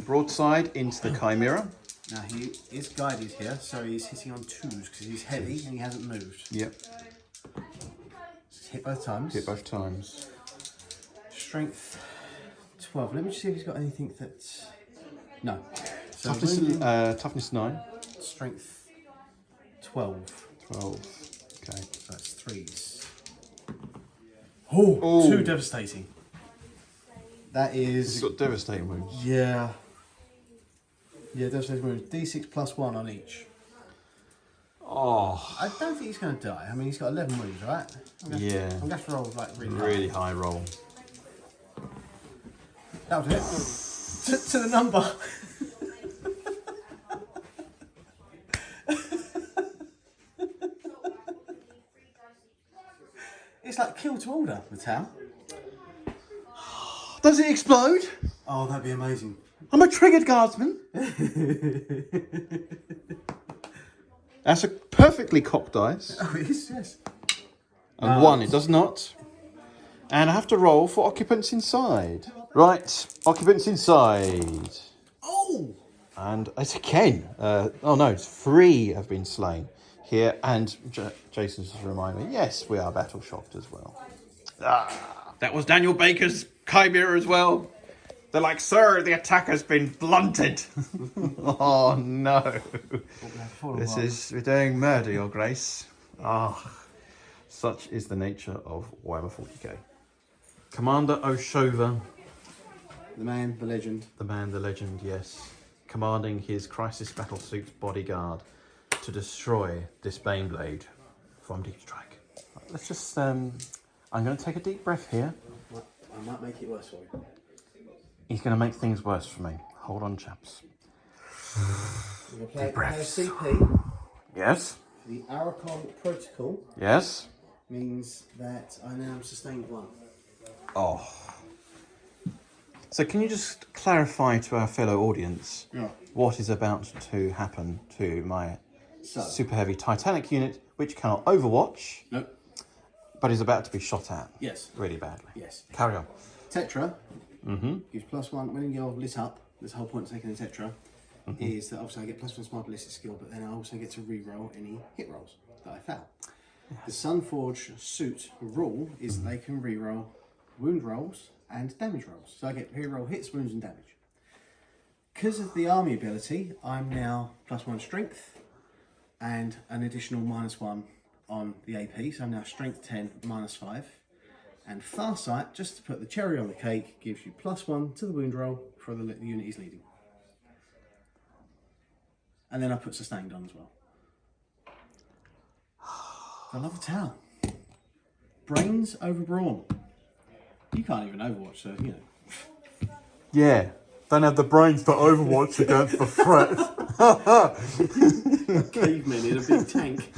Broadside into the Chimera. Now he is guided here, so he's hitting on 2s because he's heavy and he hasn't moved. Yep. Hit both times. Hit both times. Strength 12. Let me just see if he's got anything that... No. So Toughness 9. Strength 12. 12. Okay. So that's 3s. Oh, 2 devastating. That is... He's got devastating wounds. Yeah. Yeah, devastating wounds. D6 plus 1 on each. Oh. I don't think he's going to die. I mean, he's got 11 wounds, right? I'm going to have to roll like really high roll. That was it. To the number. It's like kill to order, the town. Does it explode? Oh, that'd be amazing. I'm a triggered guardsman. That's a perfectly cocked dice. Oh, it is, yes. And 1, it does not. And I have to roll for occupants inside. Right, occupants inside. Oh! And it's again. Oh no, it's 3 have been slain here. And Jason's just reminded me, yes, we are battle shocked as well. That was Daniel Baker's Chimera as well. They're like, sir, the attack has been blunted. Oh no. We're doing murder, your grace. Such is the nature of Warhammer 40K. Commander Oshova. The man, the legend. The man, the legend, yes. Commanding his Crisis Battlesuit bodyguard to destroy this Baneblade from Deep Strike. Let's just, I'm going to take a deep breath here. I might make it worse for you. He's going to make things worse for me. Hold on, chaps. We're going to play CP. Yes. The Archon Protocol. Yes. Means that I now am sustained 1. Oh. So can you just clarify to our fellow audience what is about to happen to my super heavy Titanic unit, which cannot overwatch, but is about to be shot at? Yes. Really badly. Yes. Carry on. Tetra gives +1 when you're lit up. That's the whole point of taking the Tetra. Is that obviously I get +1 smart ballistic skill, but then I also get to re-roll any hit rolls that I fail. The Sunforge suit rule is that they can re-roll wound rolls and damage rolls. So I get re-roll hits, wounds and damage. Because of the army ability, I'm now +1 strength and an additional -1 on the AP. So I'm now strength 10, -5. And Farsight, just to put the cherry on the cake, gives you +1 to the wound roll for the unit he's leading. And then I put sustained on as well. I love the town. Brains over brawn. You can't even Overwatch, so you know. Yeah. Don't have the brains for Overwatch against the threat. Cavemen in a big tank.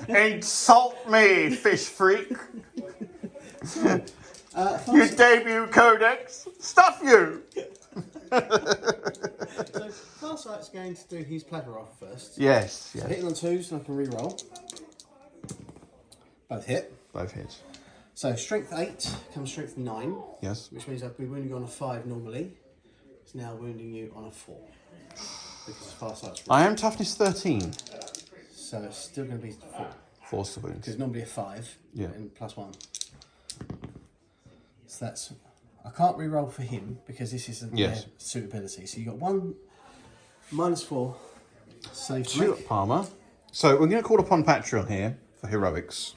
Insult me, fish freak. You debut Codex. Stuff you. So Farsight's going to do his platter off first. Yes. So hitting on 2s, so I can re-roll. Both hit. Both hit. So strength 8 comes strength 9. Yes. Which means I'd be wounding you on a 5 normally. It's now wounding you on a 4. Because Farsight's I am toughness 13. So it's still going to be 4. Force the wounds. Because normally a 5. Yeah. And +1. So that's... I can't re-roll for him because this is a suitability. So you got 1 -4 save to make. Palmer. So we're going to call upon Patreon here for heroics.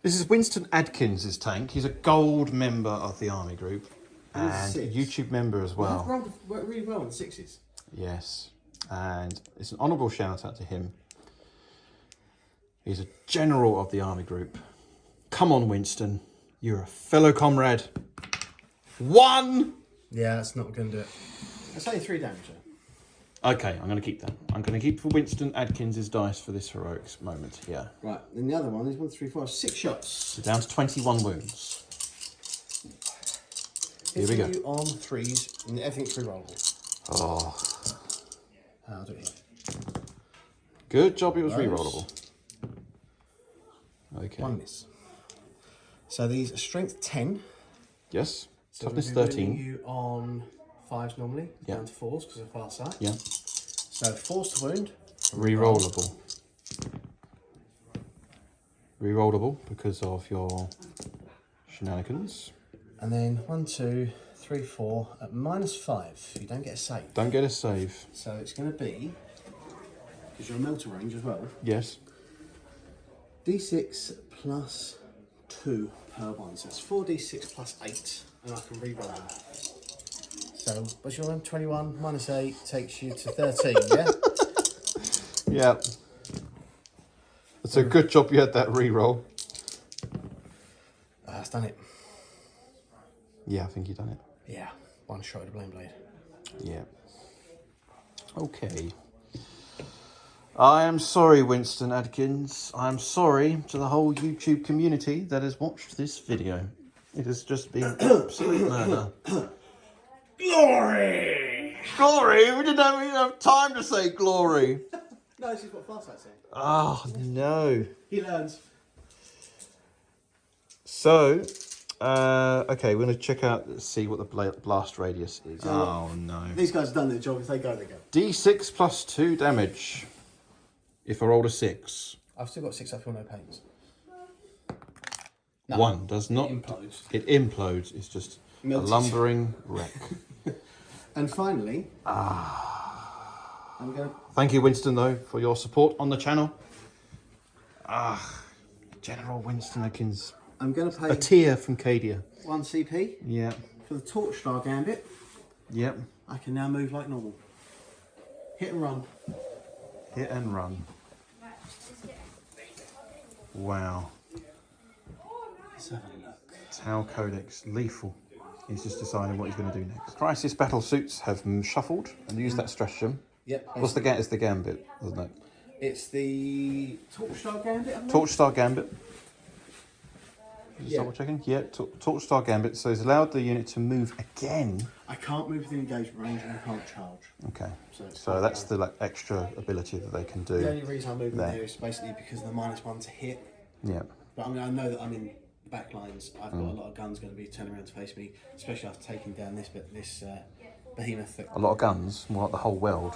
This is Winston Adkins' tank. He's a gold member of the Army Group and a YouTube member as well. I've worked really well on the 6s. Yes, and it's an honourable shout out to him. He's a general of the Army Group. Come on, Winston. You're a fellow comrade. 1! Yeah, that's not going to do it. That's only 3 damage though. Okay, I'm going to keep that. I'm going to keep for Winston Adkins' dice for this heroics moment here. Right, and the other one is 1, 3, 4, 6 shots. So down to 21 wounds. Here we go. You on 3s, and everything's re-rollable. Oh. I'll do it here. Good job it was re-rollable. Okay. 1 miss. So these are strength 10. Yes. So Toughness we'll be 13. You on 5s normally, down to 4s because of Farsight. Yeah. So force to wound. Re-rollable. Rerollable because of your shenanigans. And then 1, 2, 3, 4 at -5. You don't get a save. Don't get a save. So it's going to be, because you're a melter range as well. Yes. D6 plus 2 per one. So it's 4d6 plus 8, and I can reroll them. So what's your one? 21 minus 8 takes you to 13. Yeah. Yeah. It's a good job you had that reroll. That's done it. Yeah, I think you've done it. Yeah. One shot of the blame blade. Yeah. Okay. I am sorry, Winston Adkins. I'm sorry to the whole YouTube community that has watched this video. It has just been absolute murder. Glory! Glory? We didn't even have time to say glory. No, this is what Farsight's saying. Oh, no. He learns. So, okay, we're going to check out, see what the blast radius is. Oh, no. These guys have done their job. If they go, they go. D6 plus 2 damage. If I rolled a 6. I've still got 6 up for no pains. No, 1 does not. It implodes. It implodes. It's just a lumbering wreck. And finally, I'm going to... Thank you, Winston, though, for your support on the channel. General Winston Adkins. I'm going to pay... A tier from Cadia. 1 CP. Yeah. For the Torch Star Gambit. Yep. I can now move like normal. Hit and run. Hit and run. Wow. Let's have a look. Tau Codex, lethal. He's just deciding what he's going to do next. Crisis battle suits have shuffled and used that stratagem. Yep. What's the it's the Gambit, isn't it? It's the Torch Star Gambit, I think? Torch Star Gambit. Just Yeah. double checking. Yeah, Torch Star Gambit. So it's allowed the unit to move again. I can't move within engagement range and I can't charge. Okay. So So that's the extra ability that they can do. The only reason I move in there. there is basically because of the -1 to hit. Yeah. But I mean, I know that I'm in the back lines. I've got a lot of guns going to be turning around to face me, especially after taking down this behemoth. That... A lot of guns, more like the whole world.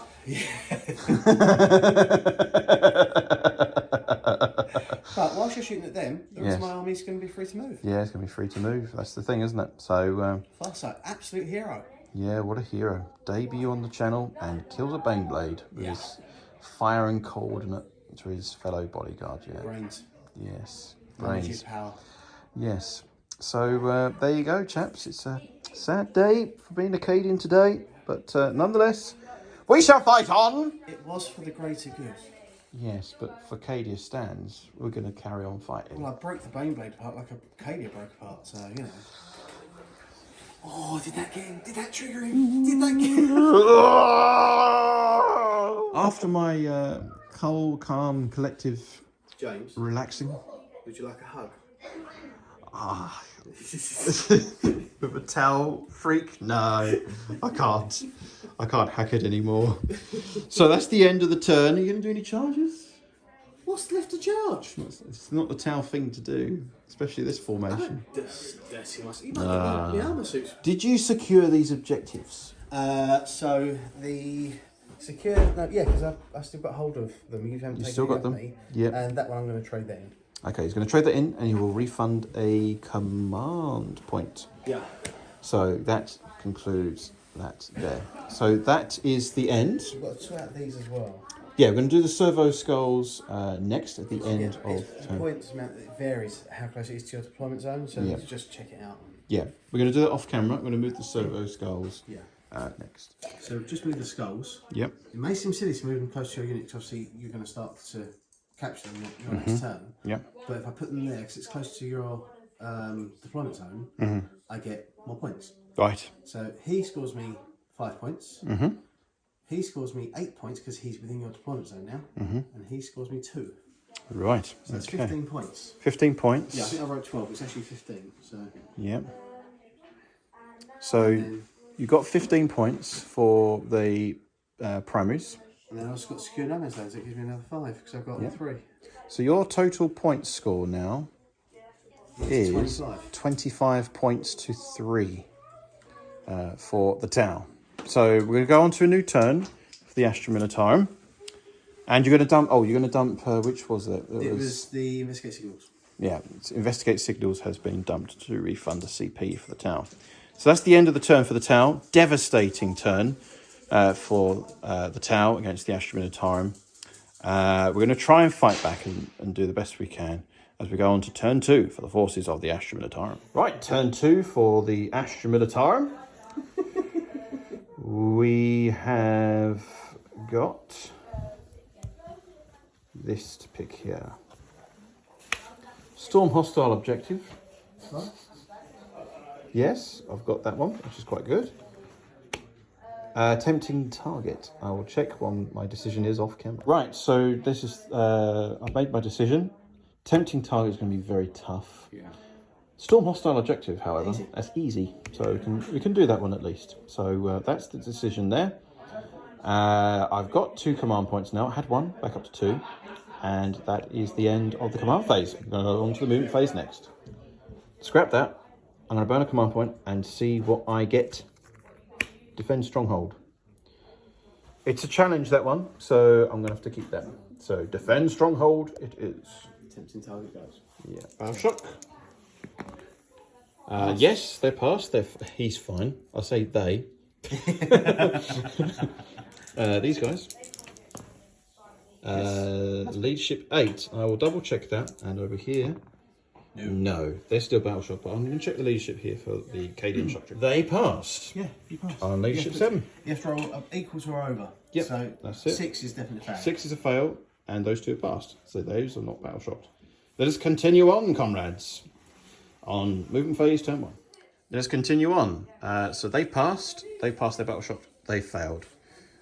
But whilst you're shooting at them, the rest Yes. of my army's going to be free to move. Yeah, it's going to be free to move. That's the thing, isn't it? So, Farsight, absolute hero. yeah, what a hero. Debut on the channel and kills a Baneblade with his firing coordinate to his fellow bodyguard. Yeah. Brains. Yes. Brains. Brains. Power. Yes. So there you go, chaps. It's a sad day for being a Cadian today, but nonetheless, we shall fight on. It was for the greater good. Yes, but for Cadia stands, we're going to carry on fighting. Well, I broke the Baneblade apart like a Cadia broke apart, so, you know. Oh, did that get him? Did that trigger him? Did that get him? After my cool, calm, collective, James, relaxing. would you like a hug? With a towel freak? No, I can't. I can't hack it anymore. So that's the end of the turn. Are you going to do any charges? What's left to charge? It's not the towel thing to do, especially this formation. Dirty must. You might get the armour suits. Did you secure these objectives? So the secure, no, yeah, because I still got hold of them. You haven't taken still got them? Me. Yep. And that one I'm going to trade that in. Okay, he's going to trade that in and he will refund a command point. Yeah. So that concludes that there. So that is the end. We've got to sort out these as well. Yeah, we're going to do the servo skulls next at the end of the turn. points amount that varies how close it is to your deployment zone, so Yeah. just check it out. Yeah, we're going to do that off camera. We're going to move the servo skulls next. So just move the skulls. Yep. It may seem silly to move them close to your unit, 'cause obviously you're going to start to capture them your next turn. Yep. But if I put them there, because it's close to your deployment zone, I get more points. Right. So he scores me 5 points. He scores me 8 points because he's within your deployment zone now. And he scores me 2. Right. So that's 15 points. 15 points. Yeah, I think I wrote 12. It's actually 15. So. Yep. So you got 15 points for the primaries. And then I've also got secure no man's land, so it gives me another 5 because I've got 3. So your total point score now is 25 points to 3 for the Tau. So we're going to go on to a new turn for the Astra Militarum. And you're going to dump, which was it? It was the Investigate Signals. Yeah, investigate signals has been dumped to refund the CP for the Tau. So that's the end of the turn for the Tau. Devastating turn for the Tau against the Astra Militarum. We're going to try and fight back and do the best we can as we go on to turn 2 for the forces of the Astra Militarum. Right, turn 2 for the Astra Militarum. We have got this to pick here. Storm hostile objective. Yes, I've got that one, which is quite good. Tempting target. I will check when my decision is off camera. Right, so this is, I've made my decision. Tempting target is going to be very tough. Yeah. Storm hostile objective, however, easy. That's easy. So we can do that one at least. So that's the decision there. I've got 2 command points now. I had 1, back up to 2. And that is the end of the command phase. I'm going to go on to the movement phase next. Scrap that. I'm going to burn a command point and see what I get. Defend stronghold. It's a challenge, that one, so I'm going to have to keep that. So defend stronghold it is. Tempting target goes. Yeah. Battle shock. Yes, they're passed. He's fine. I say they. These guys. Leadership 8. I will double check that. And over here. No, they're still battle shock, but I'm going to check the leadership here for the Cadian shock troop. They passed. Yeah, you passed. On leadership 7. You have to roll equals or over. Yep, so that's it. 6 is definitely a fail. 6 is a fail, and those 2 are passed. So those are not battle shocked. Let us continue on, comrades. On movement phase, turn 1. Let us continue on. So they passed. They passed their battle shock. They failed.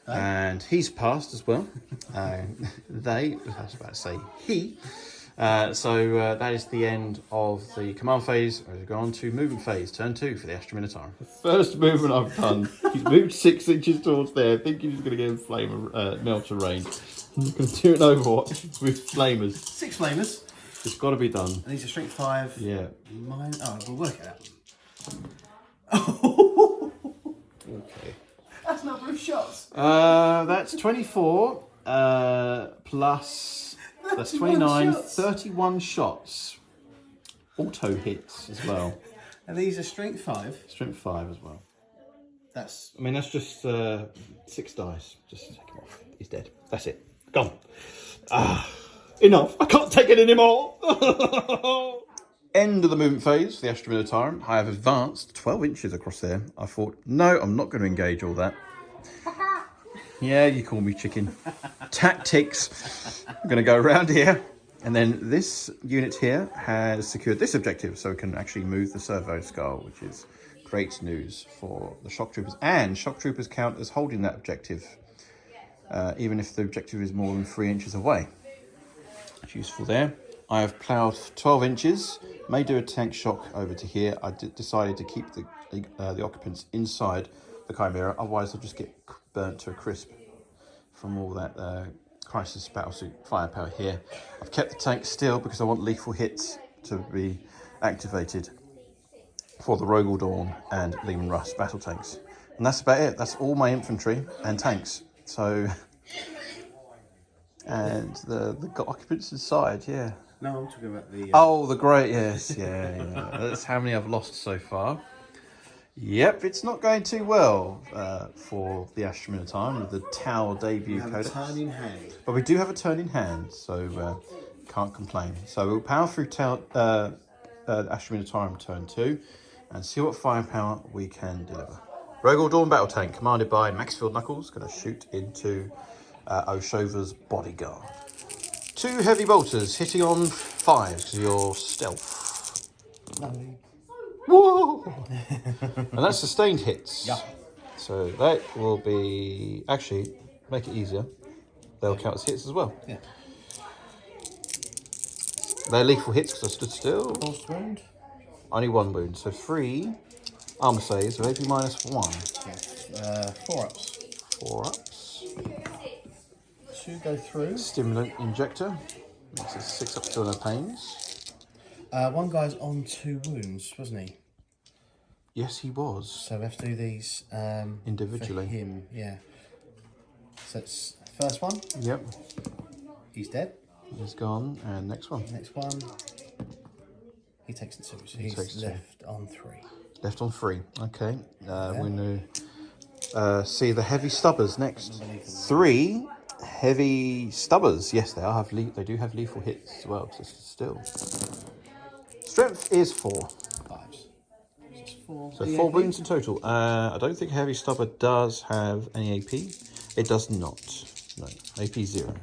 And he's passed as well. I was about to say he. So that is the end of the command phase. We've gone on to movement phase, turn 2 for the Astra Militarum. The first movement I've done, he's moved 6 inches towards there, thinking he's going to get a flame melter range. He's going to do an Overwatch with flamers. 6 flamers. It's got to be done. And these are strength 5. Yeah. We'll work it out. Okay. That's number of shots. That's 24 plus... That's 29, shots. 31 shots. Auto hits as well. And these are strength 5? Strength 5 as well. That's... I mean, that's just 6 dice. Just take him off. He's dead. That's it. Gone. Enough. I can't take it anymore. End of the movement phase, the Astra Militarum. I have advanced 12 inches across there. I thought, no, I'm not going to engage all that. Yeah, you call me chicken. Tactics. I'm going to go around here. And then this unit here has secured this objective, so it can actually move the servo skull, which is great news for the shock troopers. And shock troopers count as holding that objective, even if the objective is more than 3 inches away. It's useful there. I have ploughed 12 inches. May do a tank shock over to here. I decided to keep the occupants inside the Chimera, otherwise they'll just get burnt to a crisp from all that crisis battlesuit firepower here. I've kept the tank still because I want lethal hits to be activated for the Rogel Dawn and Lehman Russ battle tanks. And that's about it. That's all my infantry and tanks. So, and the occupants inside, yeah. No, I'm talking about the... Oh, the great, yes, yeah. That's how many I've lost so far. Yep, it's not going too well for the Astra Militarum with the Tau debut codex. We have a turn in hand. But we do have a turn in hand, so can't complain. So we'll power through Astra Militarum turn 2 and see what firepower we can deliver. Rogel Dawn battle tank commanded by Maxfield Knuckles, going to shoot into Oshova's bodyguard. 2 heavy bolters hitting on 5 because of your stealth. Lovely. Whoa! And that's sustained hits. Yeah. So that will be... Actually, make it easier. They'll count as hits as well. Yeah. They're lethal hits because I stood still. Lost wound. Only 1 wound. So 3 armor saves with AP -1. Yeah. 4 ups. 4 ups. 2 go through. Stimulant injector. Makes it 6 up to no pains. One guy's on 2 wounds, wasn't he? Yes, he was. So we have to do these individually. For him, yeah. So it's first one. Yep. He's dead. He's gone. And next one. Next one. He takes 2, so he's left on 3. Left on 3. Okay. We're going to see the heavy stubbers next. 3 heavy stubbers. Yes, they are. They do have lethal hits as well. So still, strength is 4. 5s. So 4 wounds in total. I don't think heavy stubber does have any AP. It does not. No. AP 0.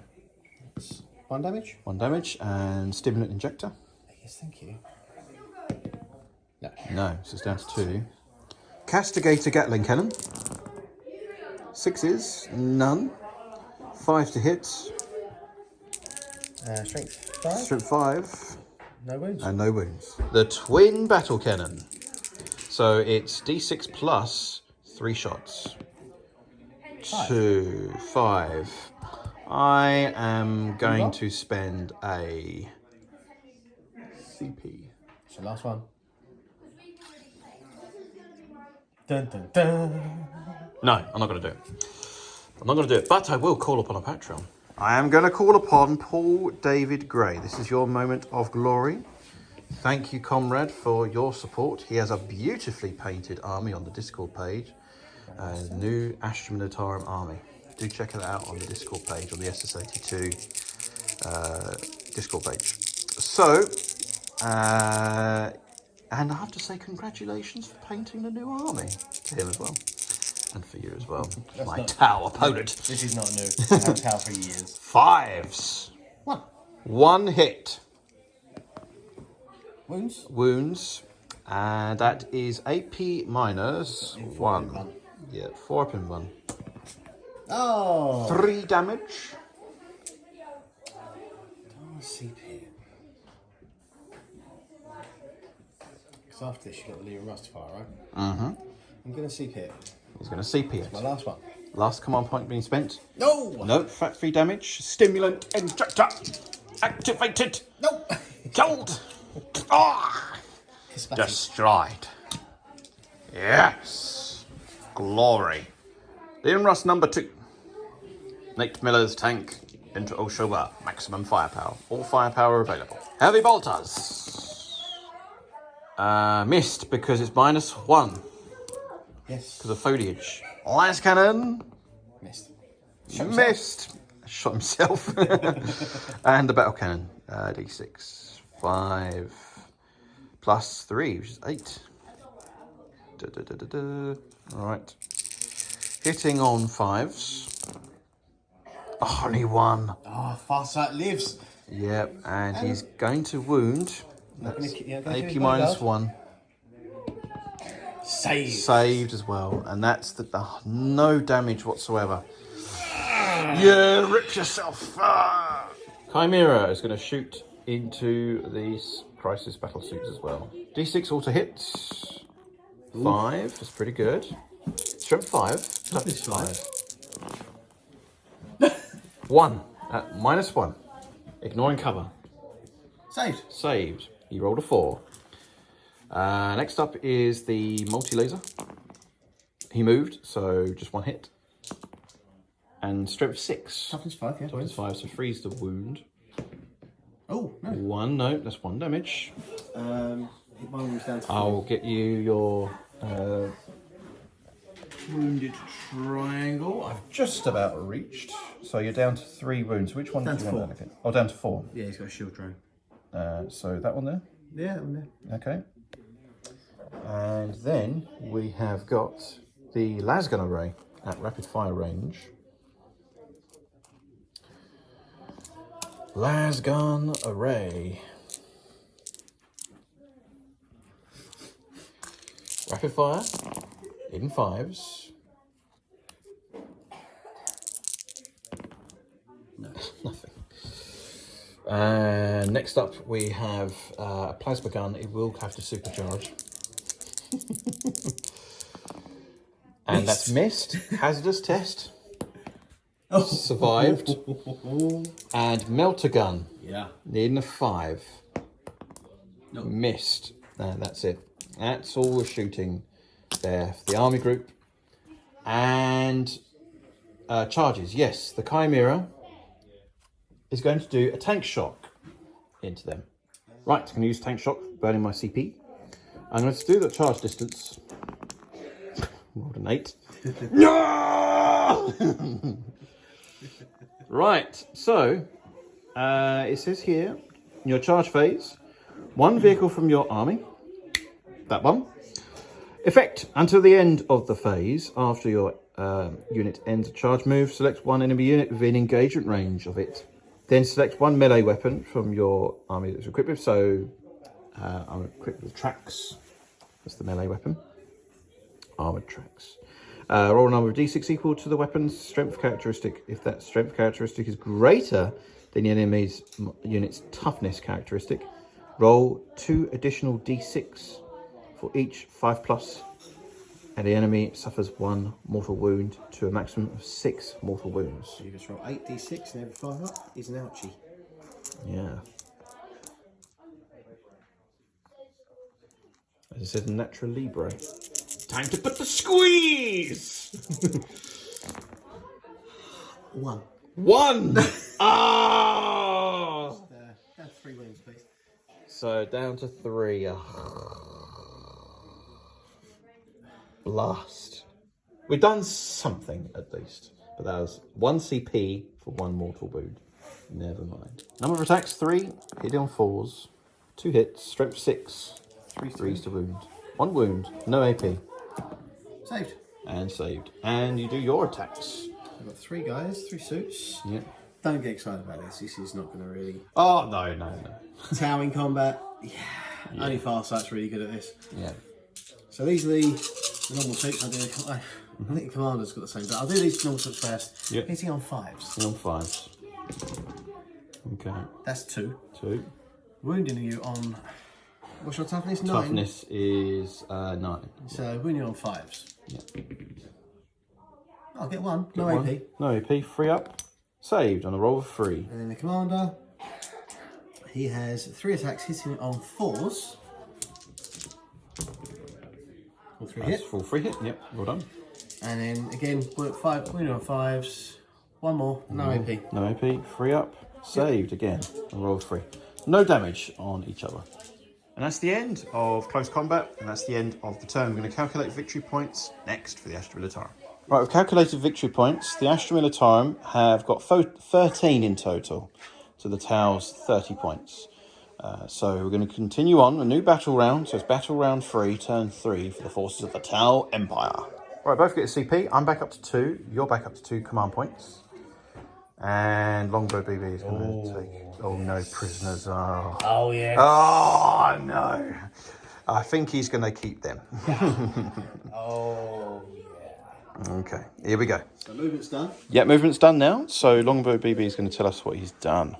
1 damage. 1 damage and stimulant injector. Yes, thank you. No, so it's down to 2. Castigator Gatling Cannon. 6s, none. 5 to hit. Strength 5. Strength 5. No wounds. And no wounds. The Twin Battle Cannon. So it's D6 plus 3 shots. 2, 5. I am going to spend a CP. It's the last one. Dun, dun, dun. No, I'm not going to do it. I'm not going to do it, but I will call upon a Patreon. I am going to call upon Paul David Gray. This is your moment of glory. Thank you, comrade, for your support. He has a beautifully painted army on the Discord page. New Astra Militarum army. Do check it out on the Discord page, on the SS82 Discord page. So, and I have to say congratulations for painting the new army to him as well. And for you as well. My Tau opponent. This is not new. I've had Tau for years. 5s. 1. 1 hit. Wounds. And that is AP minus 1. Yeah, 4 up in 1. Oh! 3 damage. CP. Because after this, you've got the Leon Rustifier, right? Mm-hmm. I'm going to CP it. He's going to CP it. My last one. Last command point being spent. No! No, fat 3 damage. Stimulant injector. Activated. No! Killed. Ah! Destroyed. Yes. Glory. Leon Rust number 2. Nate Miller's tank into Oshoba. Maximum firepower. All firepower available. Heavy bolters. Missed because it's minus 1. Yes. Because of foliage. Lance cannon. Missed. Missed. Shot himself. And the battle cannon. D6. 5 plus 3, which is 8. Alright. Hitting on 5s. Oh, only 1. Oh, Farsight lives. Yep, and he's going to wound. That's AP minus 1. Saved as well, and that's no damage whatsoever. Yeah, rip yourself. Chimera is going to shoot into these crisis battle suits as well. D6 auto hits. 5, that's pretty good. Strength 5. Toughness 5. 1 at minus 1. Ignoring cover. Saved. He rolled a 4. Next up is the multi-laser. He moved, so just 1 hit. And strength 6. Toughness 5, yeah. Toughness 5, so freeze the wound. Oh, no. 1, no, that's 1 damage. Hit my wounds down to 4. I'll get you your wounded triangle. I've just about reached. So you're down to 3 wounds. Which one did you want to look at? Oh, down to 4. Yeah, he's got a shield drone. So that one there? Yeah, that one there. Okay. And then we have got the lasgun array at rapid fire range. Lasgun array. Rapid fire in 5s. No, nothing. Next up, we have a plasma gun. It will have to supercharge. And that's missed. Hazardous test. Oh. Survived. And melter gun. Yeah. Needing a 5. No. Missed. That's it. That's all we're shooting there for the army group. And charges. Yes, the Chimera is going to do a tank shock into them. Right, I'm going to use tank shock, burning my CP. I'm going to do the charge distance. Rolled an 8. No! Right, so it says here, in your charge phase, 1 vehicle from your army, that one. Effect, until the end of the phase, after your unit ends a charge move, select 1 enemy unit within engagement range of it. Then select 1 melee weapon from your army that's equipped with. So I'm equipped with tracks. That's the melee weapon. Armoured tracks. Roll a number of d6 equal to the weapon's strength characteristic. If that strength characteristic is greater than the enemy's unit's toughness characteristic, roll 2 additional d6 for each 5+, and the enemy suffers 1 mortal wound to a maximum of 6 mortal wounds. So you just roll 8d6 and every 5 up is an ouchie. Yeah. As I said in Natural Libre. Time to put the squeeze! 1. 1! Ah! Down 3 wounds, please. So down to 3. Blast. We've done something at least. But that was 1 CP for 1 mortal wound. Never mind. Number of attacks 3. Hitting on 4s. 2 hits. Strength 6. 3 threes to wound. 1 wound. No AP. Saved. And saved. And you do your attacks. I've got 3 guys, 3 suits. Yeah. Don't get excited about this. This is not going to really... Oh, no. Towering combat. Yeah. Only Farsight's really good at this. Yeah. So these are the normal suits. I think the commander's got the same, but I'll do these normal suits first. Yep. Hitting on 5s. On 5s. Okay. That's 2. 2. Wounding you on... What's your toughness? 9. Toughness is 9. So wounding on 5s. Yeah. I'll get 1. No One. AP. No AP. 3 up. Saved on a roll of 3. And then the commander, he has 3 attacks hitting on 4s. All 3 hit. Full 3 hit. Yep. Well done. And then again, wounding on 5s. 1 more. No AP. No AP. 3 up. Saved again. On a roll of 3. No damage on each other. And that's the end of close combat, and that's the end of the turn. We're going to calculate victory points next for the Astra Militarum. Right, we've calculated victory points. The Astra Militarum have got 13 in total, so the Tau's 30 points. So we're going to continue on, a new battle round, so it's battle round 3, turn 3 for the forces of the Tau Empire. Right, both get a CP. I'm back up to 2, you're back up to 2 command points. And LongbowBB is going to take... Oh, no prisoners. Oh, yeah. Oh, no. I think he's going to keep them. Oh, yeah. Okay, here we go. So movement's done. Yeah, movement's done now. So LongbowBB is going to tell us what he's done.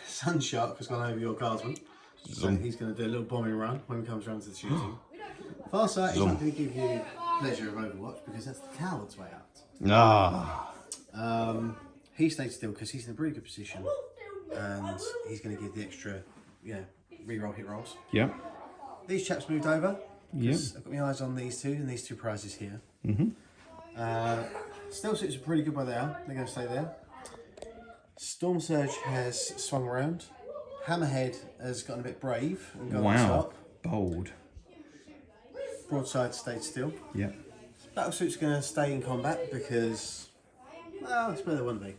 Sunshark has gone over your guardsman. So he's going to do a little bombing run when he comes around to the shooting. Farsight is not going to give you pleasure of Overwatch because that's the coward's way out. He stayed still because he's in a really good position. And he's going to give the extra, re-roll hit rolls. Yeah. These chaps moved over. Yeah. I've got my eyes on these 2 and these 2 prizes here. Mm-hmm. Stealth suits are pretty good where they are. They're going to stay there. Storm Surge has swung around. Hammerhead has gotten a bit brave and gone on top. Bold. Broadside stayed still. Yeah. Battlesuit's going to stay in combat because, well, it's where they want to be.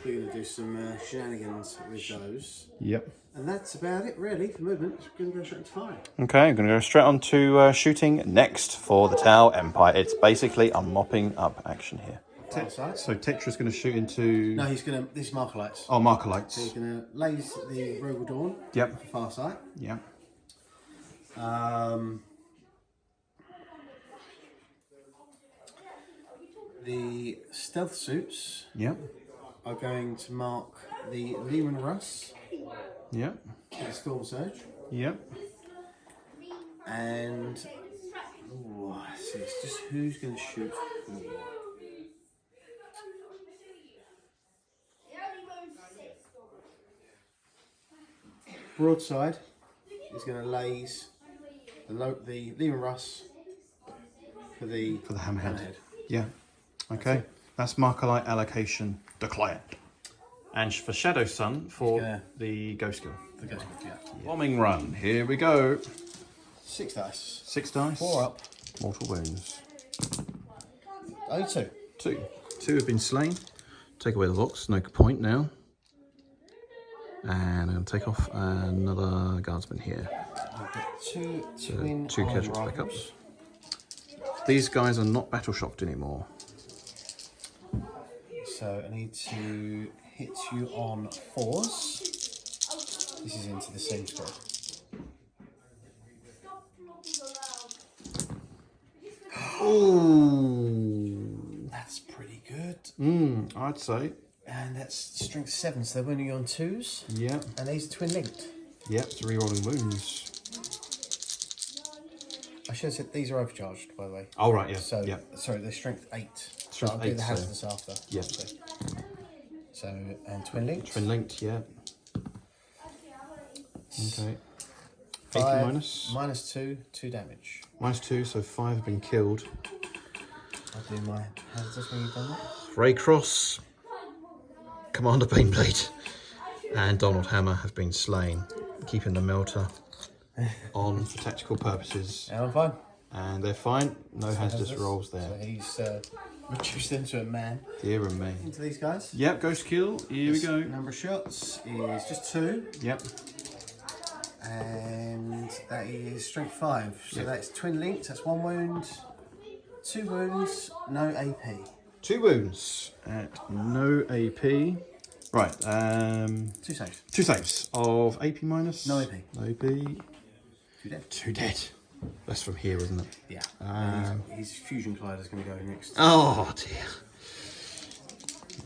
We're going to do some shenanigans with those. Yep. And that's about it, really, for movement. We're going to go straight into firing. Okay, I'm going to go straight on to shooting next for the Tau Empire. It's basically a mopping up action here. So Tetra's going to shoot into... No, he's going to... This is Marker Lights. Oh, Marker Lights. So he's going to laze the Rogal Dawn. Yep. For Farsight. Yeah. The stealth suits... Yep. Are going to mark the Lehman Russ. Yep. The Storm Surge. Yep. And... Ooh, see, it's just who's going to shoot who. Broadside is going to laze the Lehman Russ for the hammerhead. Yeah. Okay. That's Marker Light allocation declined. And for Shadow Sun for the Ghost Skill. The ghost, yeah. Bombing run. Here we go. 6 dice. 6 dice. 4 up. Mortal wounds. Only 2. 2. 2 have been slain. Take away the box. No point now. And I'm going to take off another guardsman here. I've got 2 twin 2 iron casualty rifles. pickups. These guys are not battle shocked anymore. So I need to hit you on 4s. This is into the same squad. Ooh. That's pretty good. I'd say. And that's strength 7, so they're winning on 2s. Yep. And these are twin linked. Yep, it's rerolling wounds. I should have said these are overcharged, by the way. Oh, right, yeah. So, yep. sorry, they're strength 8. Strength I'll do 8, the so- hazardous after. Yep. So, and twin linked. Twin linked, yeah. Okay. 5, 80 minus. minus 2, 2 damage. Minus 2, so 5 have been killed. I'll do my hazardous when you've done that. Ray Cross, Commander Baneblade, and Donald Hammer have been slain, keeping the melter on for tactical purposes. And I'm fine. And they're fine. No hazardous rolls there. So he's reduced into a man. Dear and me. Into these guys. Yep, ghost kill. Here we go. Number of shots is just 2. Yep. And that is strength 5. So Yep. that's twin linked. That's 1 wound, 2 wounds, no AP. 2 wounds at no AP. Right. 2 saves. 2 saves of AP minus. No AP. No AP. 2 dead. 2 dead. That's from here, isn't it? Yeah. And his fusion collider is going to go next. Oh dear.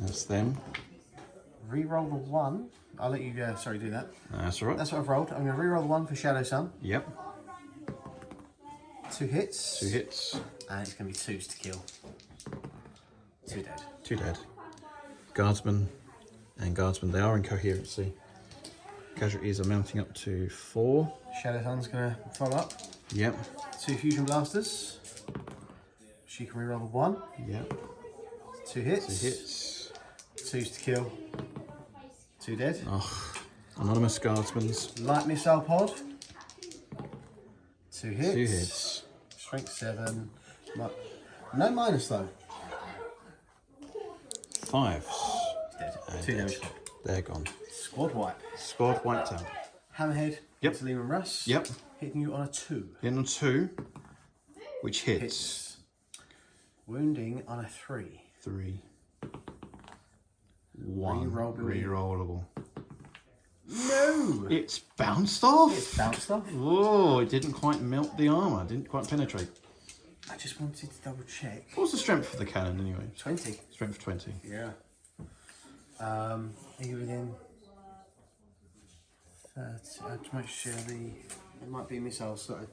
That's them. Reroll the 1. I'll let you do that. That's all right. That's what I've rolled. I'm going to reroll the 1 for Shadow Sun. Yep. 2 hits. 2 hits. And it's going to be 2s to kill. 2 dead. 2 dead. Guardsmen and guardsmen, they are in coherency. Casualties are mounting up to 4. Shadow Sun's going to follow up. Yep. 2 fusion blasters. She can reroll the 1. Yep. 2 hits. 2 hits. 2s to kill. 2 dead. Oh, anonymous guardsmen's. Light missile pod. 2 hits. 2 hits. Strength 7. No minus though. 5. Dead. 2 damage. They're gone. Squad wipe. Squad wiped out. Hammerhead. Yep. Into Lehman Russ. Yep. Hitting you on a 2. In on 2, which hits. Hits. Wounding on a 3. 3. 1. Reroll, Billy. Rerollable. No! It's bounced off. It's bounced off. Oh, it didn't quite melt the armour. Didn't quite penetrate. I just wanted to double check. What's the strength of the cannon anyway? 20. Strength of 20. Yeah. Are you within 30? I have to make sure it might be missiles. Sorry.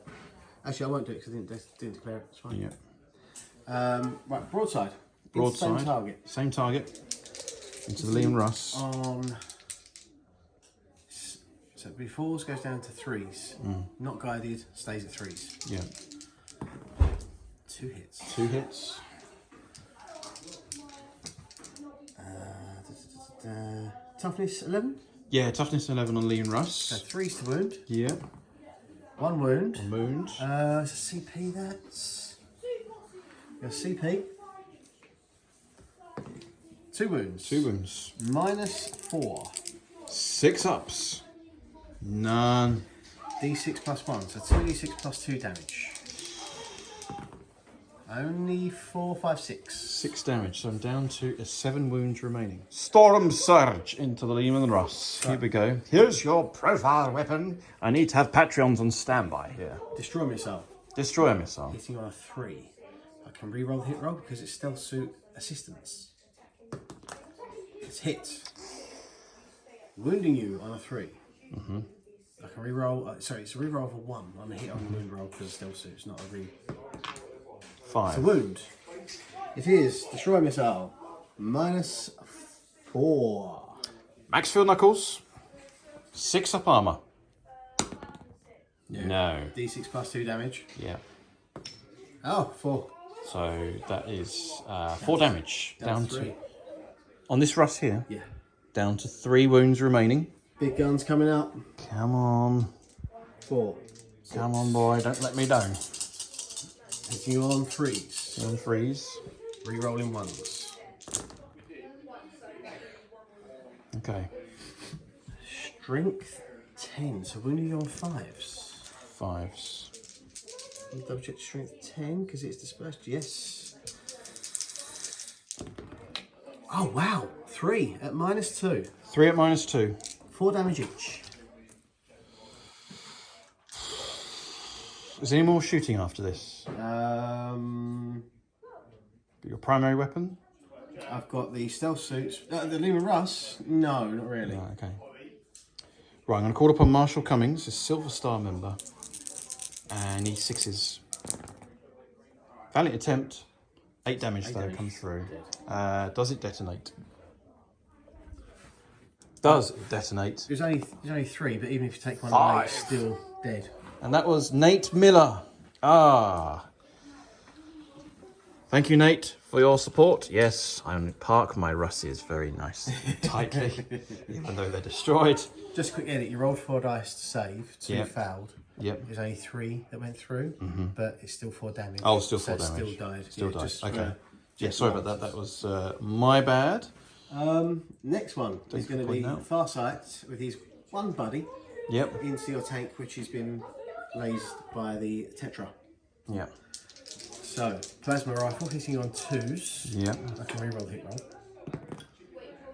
Actually, I won't do it because I didn't declare it. It's fine. Yeah. Right, broadside. Broadside. Same target. Same target. Into the Liam Russ. So B4s goes down to 3s. Not guided, stays at 3s. Yeah. 2 hits. 2 hits. Toughness 11. Yeah, toughness 11 on Liam So Russ. 3s to wound. Yeah. 1 wound. Wound. It's a CP that's. Your CP. 2 wounds. 2 wounds. Minus 4. 6 ups. None. D6 plus 1. So 2d6 plus 2 damage. Only 4, 5, 6. 6 damage, so I'm down to 7 wounds remaining. Storm Surge into the Lehman Russ. Here we go. Here's your profile weapon. I need to have Patreons on standby here. Destroy missile. Destroyer missile. Hitting on a 3. I can re-roll the hit roll because it's stealth suit assistance. It's hit. Wounding you on a 3. I can re-roll. Sorry, it's a re-roll for 1 on the hit on the wound roll because it's stealth suit. It's not a re. 5. It's a wound. It is destroy missile. Minus 4. Maxfield Knuckles. 6 up armor. Yeah. No. D6 plus 2 damage. Yeah. Oh, 4. So that is 4 damage. Down to 3. on this Russ here. Yeah. Down to 3 wounds remaining. Big guns coming out. Come on. 4. Come on, boy. Don't let me down. Hitting you on 3s. On 3s. Re-rolling 1s. Okay. Strength 10. So we need you on 5s. 5s. Double check strength 10 because it's dispersed. Yes. Oh wow. 3 at -2. 3 at -2. 4 damage each. Is there any more shooting after this? Your primary weapon? I've got the stealth suits. The Lehman Russ? No, not really. No, okay. Right, I'm going to call upon Marshal Cummings, a Silver Star member. And he 6s. Valiant attempt. 8 damage though comes through. Does it detonate? Does it detonate? There's only 3, but even if you take one 5. away, it's still dead. And that was Nate Miller. Ah. Thank you, Nate, for your support. Yes, I park my Russes very nice tightly, even though they're destroyed. Just a quick edit. You rolled 4 dice to save. 2 failed. Yep. There's only 3 that went through, but it's still 4 damage. Oh, still 4 so damage. Still died. Still died. Just, okay. Yeah, sorry about that. That was my bad. Next one is going to be Farsight with his one buddy. Yep. Into your tank, which has been lazed by the Tetra. Yep. So, plasma rifle hitting you on 2s. Yep. I can reroll the hit roll.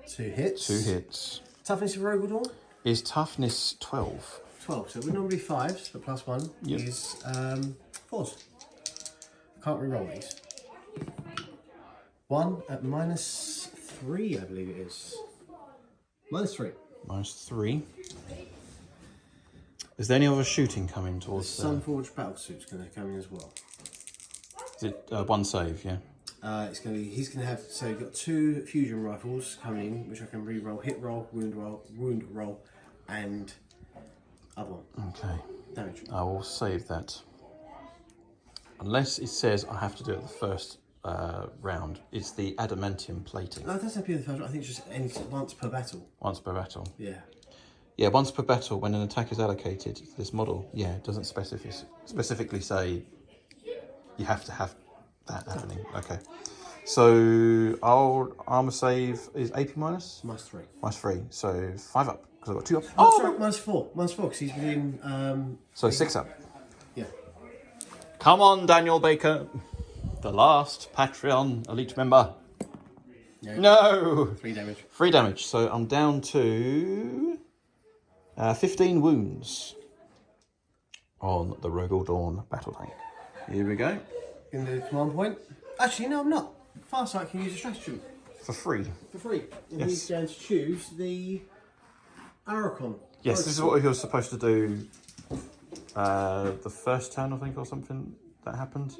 2 hits. 2 hits. Toughness of Rogue Dawn? Is toughness 12. 12. So we normally 5s, but +1 is 4s. Can't reroll these. 1 at -3, I believe it is. -3. -3. Is there any other shooting coming The towards Sunforged battlesuit's going to come in as well. Is it 1 save, yeah? It's going to be. He's going to have. So you've got 2 fusion rifles coming in, which I can re-roll, hit roll, wound roll, and other one. Okay. Damage. I will save that. Unless it says I have to do it the first round. It's the adamantium plating. No, it doesn't have to be the first round. I think it's just once per battle. Once per battle. Yeah. Yeah, once per battle, when an attack is allocated to this model, yeah, it doesn't specifically say you have to have that happening. Okay. So, our armor save is AP minus? -3. -3. So, 5 up, because I've got 2 up. Oh, sorry, -4. -4, because he's within... So, 6 up. Yeah. Come on, Daniel Baker. The last Patreon elite member. No! 3 damage. 3 damage. So, I'm down to 15 wounds on the Rogue Dawn battle tank. Here we go. In the command point. Actually, no, I'm not. Farsight can use a stratagem. For free. For free. And Yes. he's going to choose the Aracon. Yes, this is what he was supposed to do the first turn, I think, or something that happened.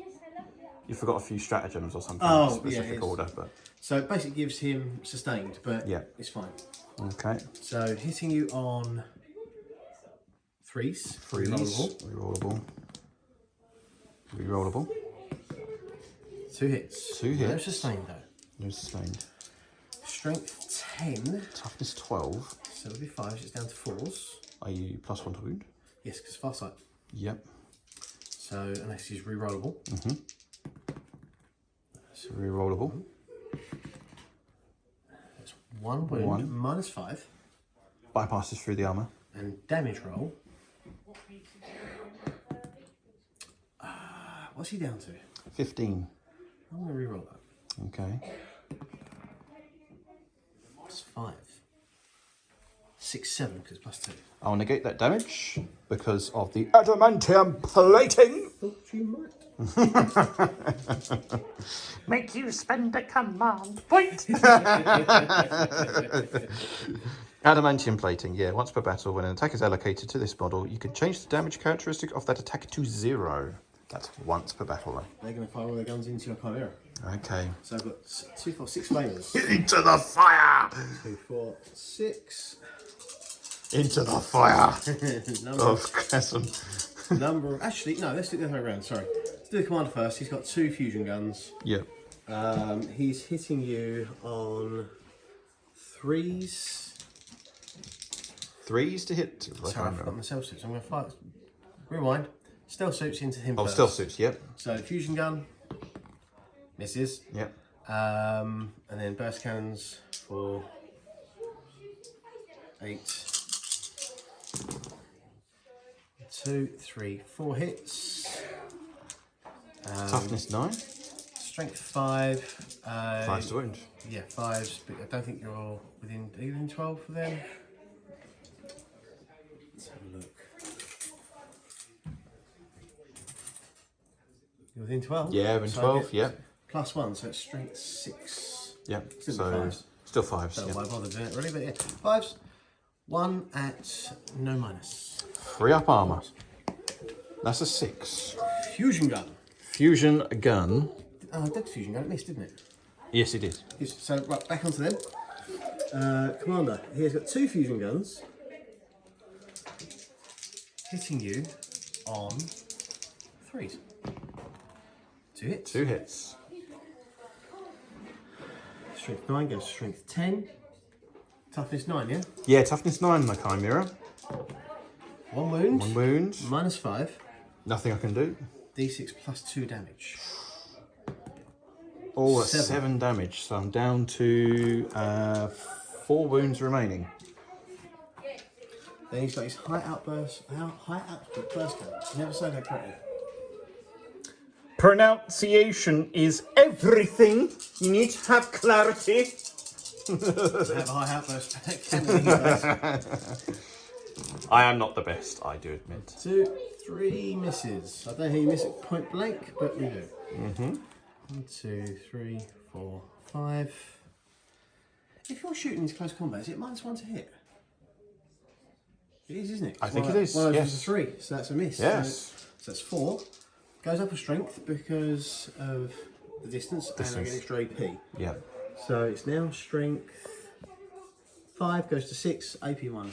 You forgot a few stratagems or something in a specific order, but... So it basically gives him sustained, but it's fine. Okay. So hitting you on 3s. 3s. Rerollable. Rerollable. 2 hits. 2 hits. No sustained though. No sustained. Strength 10. Toughness 12. So it'll be 5s, it's down to 4s. Are you +1 to wound? Yes, because Farsight. Yep. So, and this is rerollable. So rerollable. That's 1 wound, -5. Bypasses through the armour. And damage roll. What's he down to? 15. I'm going to reroll that. Okay. It's 5. 6, 7, because it's +2. I'll negate that damage because of the adamantium plating. Thought you might. Make you spend a command point. Adamantium plating, yeah. Once per battle, when an attack is allocated to this model, you can change the damage characteristic of that attack to 0. That's once per battle, though. They're going to fire all their guns into your Chimera. Okay. So I've got 2, 4, 6 flamers. Into the fire! 2, 4, 6. Into the fire Number of Crescent. Number of... Actually, no, let's do it the other way around, sorry. Let's do the commander first. He's got 2 fusion guns. Yep. He's hitting you on 3s, 3s to hit. Sorry, I forgot my stealth suits. I'm going to fire. Rewind. Stealth suits into him first. Stealth suits, yep. So fusion gun misses. Yep. And then burst cannons for 8. 2, 3, 4 hits. Toughness 9. Strength 5. 5's to wound. Yeah, 5s, but I don't think you're within. Are you within 12 for them? Let's have a look. You're within 12? Yeah, within 12, yeah. +1, so it's strength 6. Yeah, Still so 5s. still 5s. Don't Yeah. know why I bothered doing it really, but yeah. 5s. 1 at no minus. 3 up armour. That's a 6. Fusion gun. Fusion gun. Oh, dead fusion gun. It missed, didn't it? Yes, it is. Yes, so, right, back onto them. Commander, he's got 2 fusion guns. Hitting you on 3s. 2 hits. 2 hits. Strength 9 goes to strength 10. Toughness 9, yeah? Yeah, toughness 9, my Chimera. 1 wound. 1 wound. -5. Nothing I can do. D6 +2 damage. Oh, that's 7. 7 damage. So I'm down to 4 wounds remaining. Then he's got his high output burst cannon. Never said that correctly. Pronunciation is everything. You need to have clarity. Have a high outburst cannon. I am not the best, I do admit. 2, 3 misses. I don't hear you miss it point blank, but we do. 1, 2, 3, 4, 5. If you're shooting into close combat, is it -1 to hit? It is, isn't it? I think it is, One yes. is a 3, so that's a miss. Yes. So that's 4. Goes up a strength because of the distance, and I get extra AP. Yeah. So it's now strength 5 goes to 6, AP -1.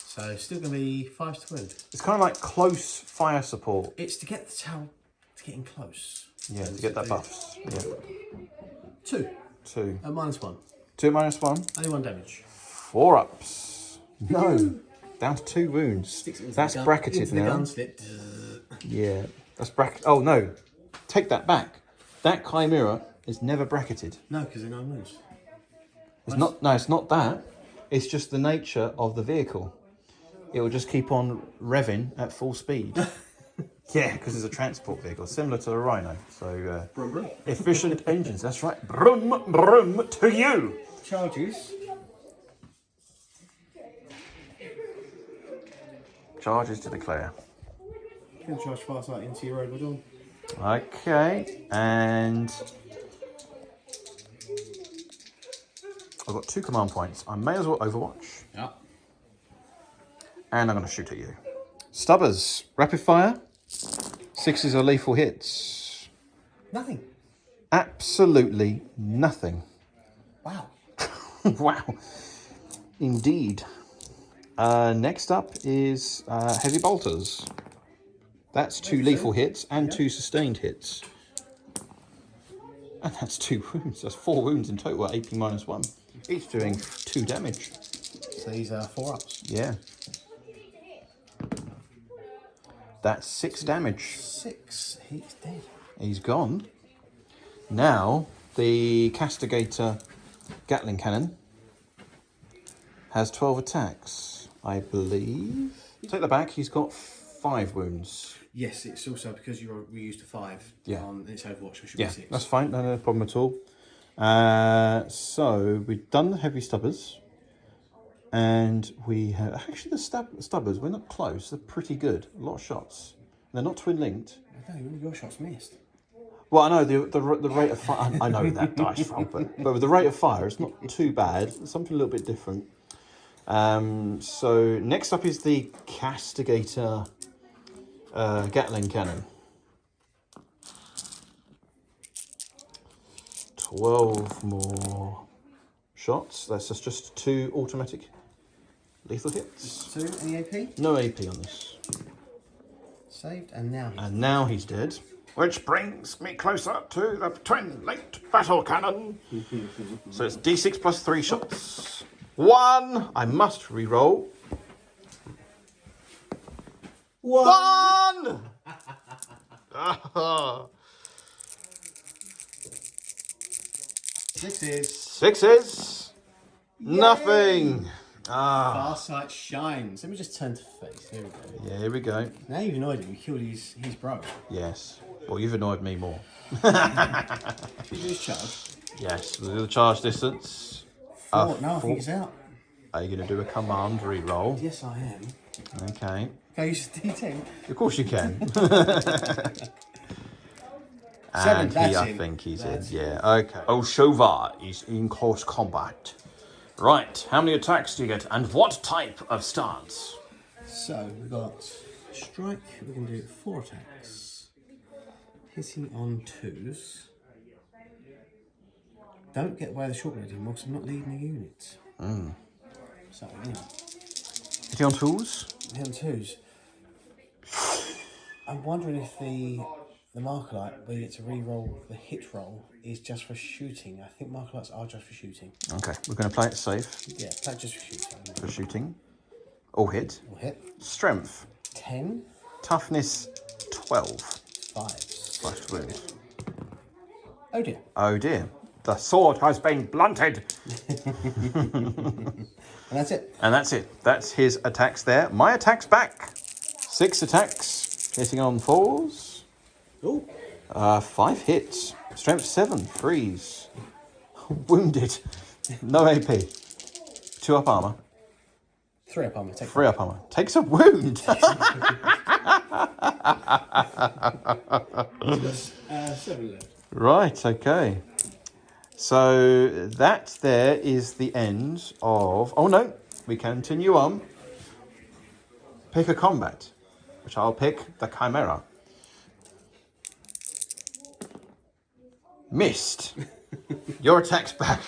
So still going to be 5 to wound. It's kind of like close fire support. It's to get the towel to get in close. Yeah, to get that buffs. Yeah. 2 2. at -1. 2 -1. Only 1 damage. 4 ups. No. Down to 2 wounds. That's gun, bracketed into now. The gun slip. Yeah. That's bracket. Oh no. Take that back. That Chimera is never bracketed. No, because they're 9 wounds. It's not. No, it's not that. It's just the nature of the vehicle. It will just keep on revving at full speed. Yeah, because it's a transport vehicle, similar to the Rhino. So Brum, brum. efficient engines. That's right. Brum brum to you. Charges. Charges to declare. You can charge fast light into your road with all. Okay, and I've got 2 command points. I may as well overwatch. Yeah. And I'm going to shoot at you. Stubbers, rapid fire. 6s are lethal hits. Nothing. Absolutely nothing. Wow. Wow. Indeed. Next up is heavy bolters. That's 2 lethal hits and 2 sustained hits. And that's 2 wounds. That's 4 wounds in total at AP -1. Each doing 2 damage. So these are 4 ups. Yeah. That's 6 damage. 6. He's dead. He's gone. Now, the Castigator Gatling Cannon has 12 attacks, I believe. Take that back, he's got 5 wounds. Yes, it's also because we used a 5 Yeah. on its Overwatch, so it should Yeah, be 6. that's fine, no problem at all. So, we've done the heavy stubbers. And we have... Actually, the stubbers, we're not close. They're pretty good. A lot of shots. They're not twin-linked. I don't know, your shots missed. Well, I know the rate of fire... I know that dice roll, but with the rate of fire, it's not too bad. It's something a little bit different. So, next up is the Castigator Gatling Cannon. 12 more shots. That's just 2 automatic lethal hits. 2, any AP? No AP on this. Saved, and now. And now he's dead. Which brings me closer to the twin-linked battle cannon. So it's D6 plus 3 shots. 1. I must re-roll. 1! Sixes. Yay! Nothing. Farsight shines. Let me just turn to face. Here we go. Yeah, here we go. Now you've annoyed him. You killed his bro. Yes. Well, you've annoyed me more. Did you do his charge? Yes, we'll do the charge distance. 4. No, I think it's out. Are you going to do a command re-roll? Yes, I am. Okay. Can I use a D10? Of course you can. 7, And I think he's in. Yeah, okay. Oshova is in close combat. Right, how many attacks do you get, and what type of stance? So, we've got strike. We can do 4 attacks. Hitting on 2s. Don't get away with the short blade anymore because I'm not leading a unit. So, anyway. Hitting on 2s? Hit on 2s. I'm wondering if the Markerite, where you get to re-roll the hit roll, is just for shooting. I think Markerites are just for shooting. Okay, we're going to play it safe. Yeah, play just for shooting. For shooting. All hit. All hit. Strength. 10. Toughness 12. 5. 5 to wound. Oh dear. Oh dear. The sword has been blunted. And that's it. And that's it. That's his attacks there. My attacks back. 6 attacks. Hitting on 4s. Oh. 5 hits. Strength 7. Freeze. Wounded. No AP. 2 up armor. 3 up armor. 3 up armor. Takes a wound. 7 left. Right, okay. So that there is the end of... Oh no, we continue on. Pick a combat, which I'll pick the Chimera. Missed. Your attack's back.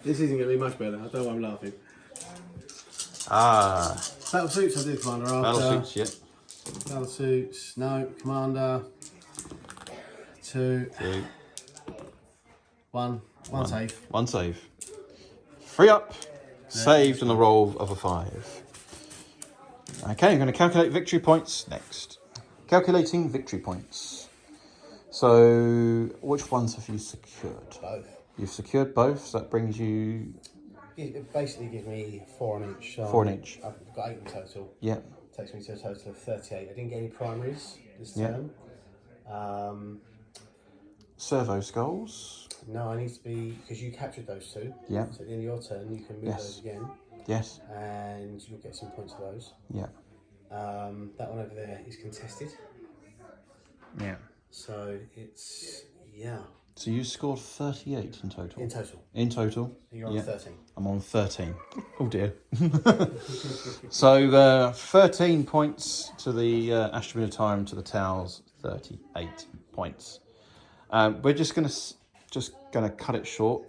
This isn't going to be much better. I don't know why I'm laughing. Battle suits, I did commander after. Battle suits, yeah. Battle suits, no. Commander. 2. 1. 1 save. 1 save. 3 up. Saved on the roll of a 5. Okay, I'm going to calculate victory points next. Calculating victory points. So, which ones have you secured? Both. You've secured both, so that brings you... It basically gives me 4 on each. 4 on each. I've got 8 in total. Yeah. Takes me to a total of 38. I didn't get any primaries this Yeah. term. Servo skulls. No, I need to be... Because you captured those 2. Yeah. So at the end of your turn, you can move those again. Yes. And you'll get some points for those. Yeah. That one over there is contested. Yeah. So it's... Yeah. So you scored 38 in total? In total. In total? You're on 13. I'm on 13. Oh dear. So 13 points to the Astra Militarum, to the Towers, 38 points. We're just gonna cut it short.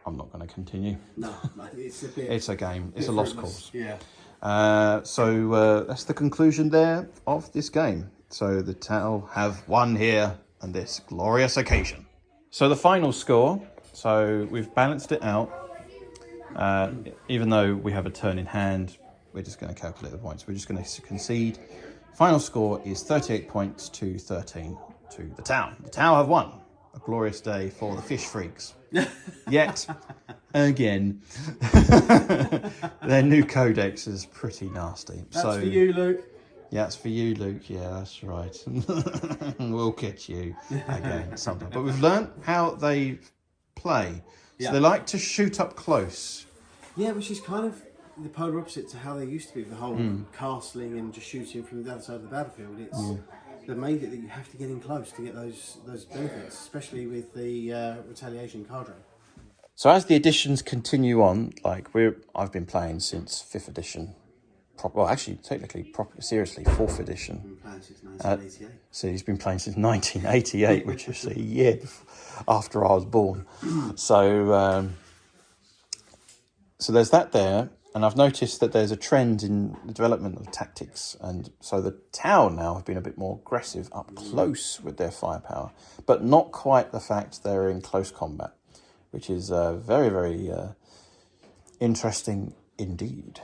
I'm not going to continue. No, it's a bit... It's a game. It's a lost cause. Yeah. So that's the conclusion there of this game. So the Tau have won here on this glorious occasion. So the final score, so we've balanced it out. Even though we have a turn in hand, we're just going to calculate the points. We're just going to concede. Final score is 38 points to 13 to the Tau. The Tau have won. A glorious day for the fish freaks. Yet, again, their new codex is pretty nasty. That's for you, Luke. Yeah, it's for you, Luke. Yeah, that's right. We'll get you again sometime. But we've learnt how they play. So they like to shoot up close. Yeah, which is kind of the polar opposite to how they used to be with the whole castling and just shooting from the other side of the battlefield. It's they've made it that you have to get in close to get those benefits, especially with the retaliation card draw. So as the editions continue on, like I've been playing since 5th edition. Well, actually, technically, seriously, 4th edition. Been playing since 1988. So he's been playing since 1988, which is a year after I was born. So there's that there. And I've noticed that there's a trend in the development of tactics. And so the Tau now have been a bit more aggressive up close with their firepower, but not quite the fact they're in close combat, which is very, very interesting Indeed.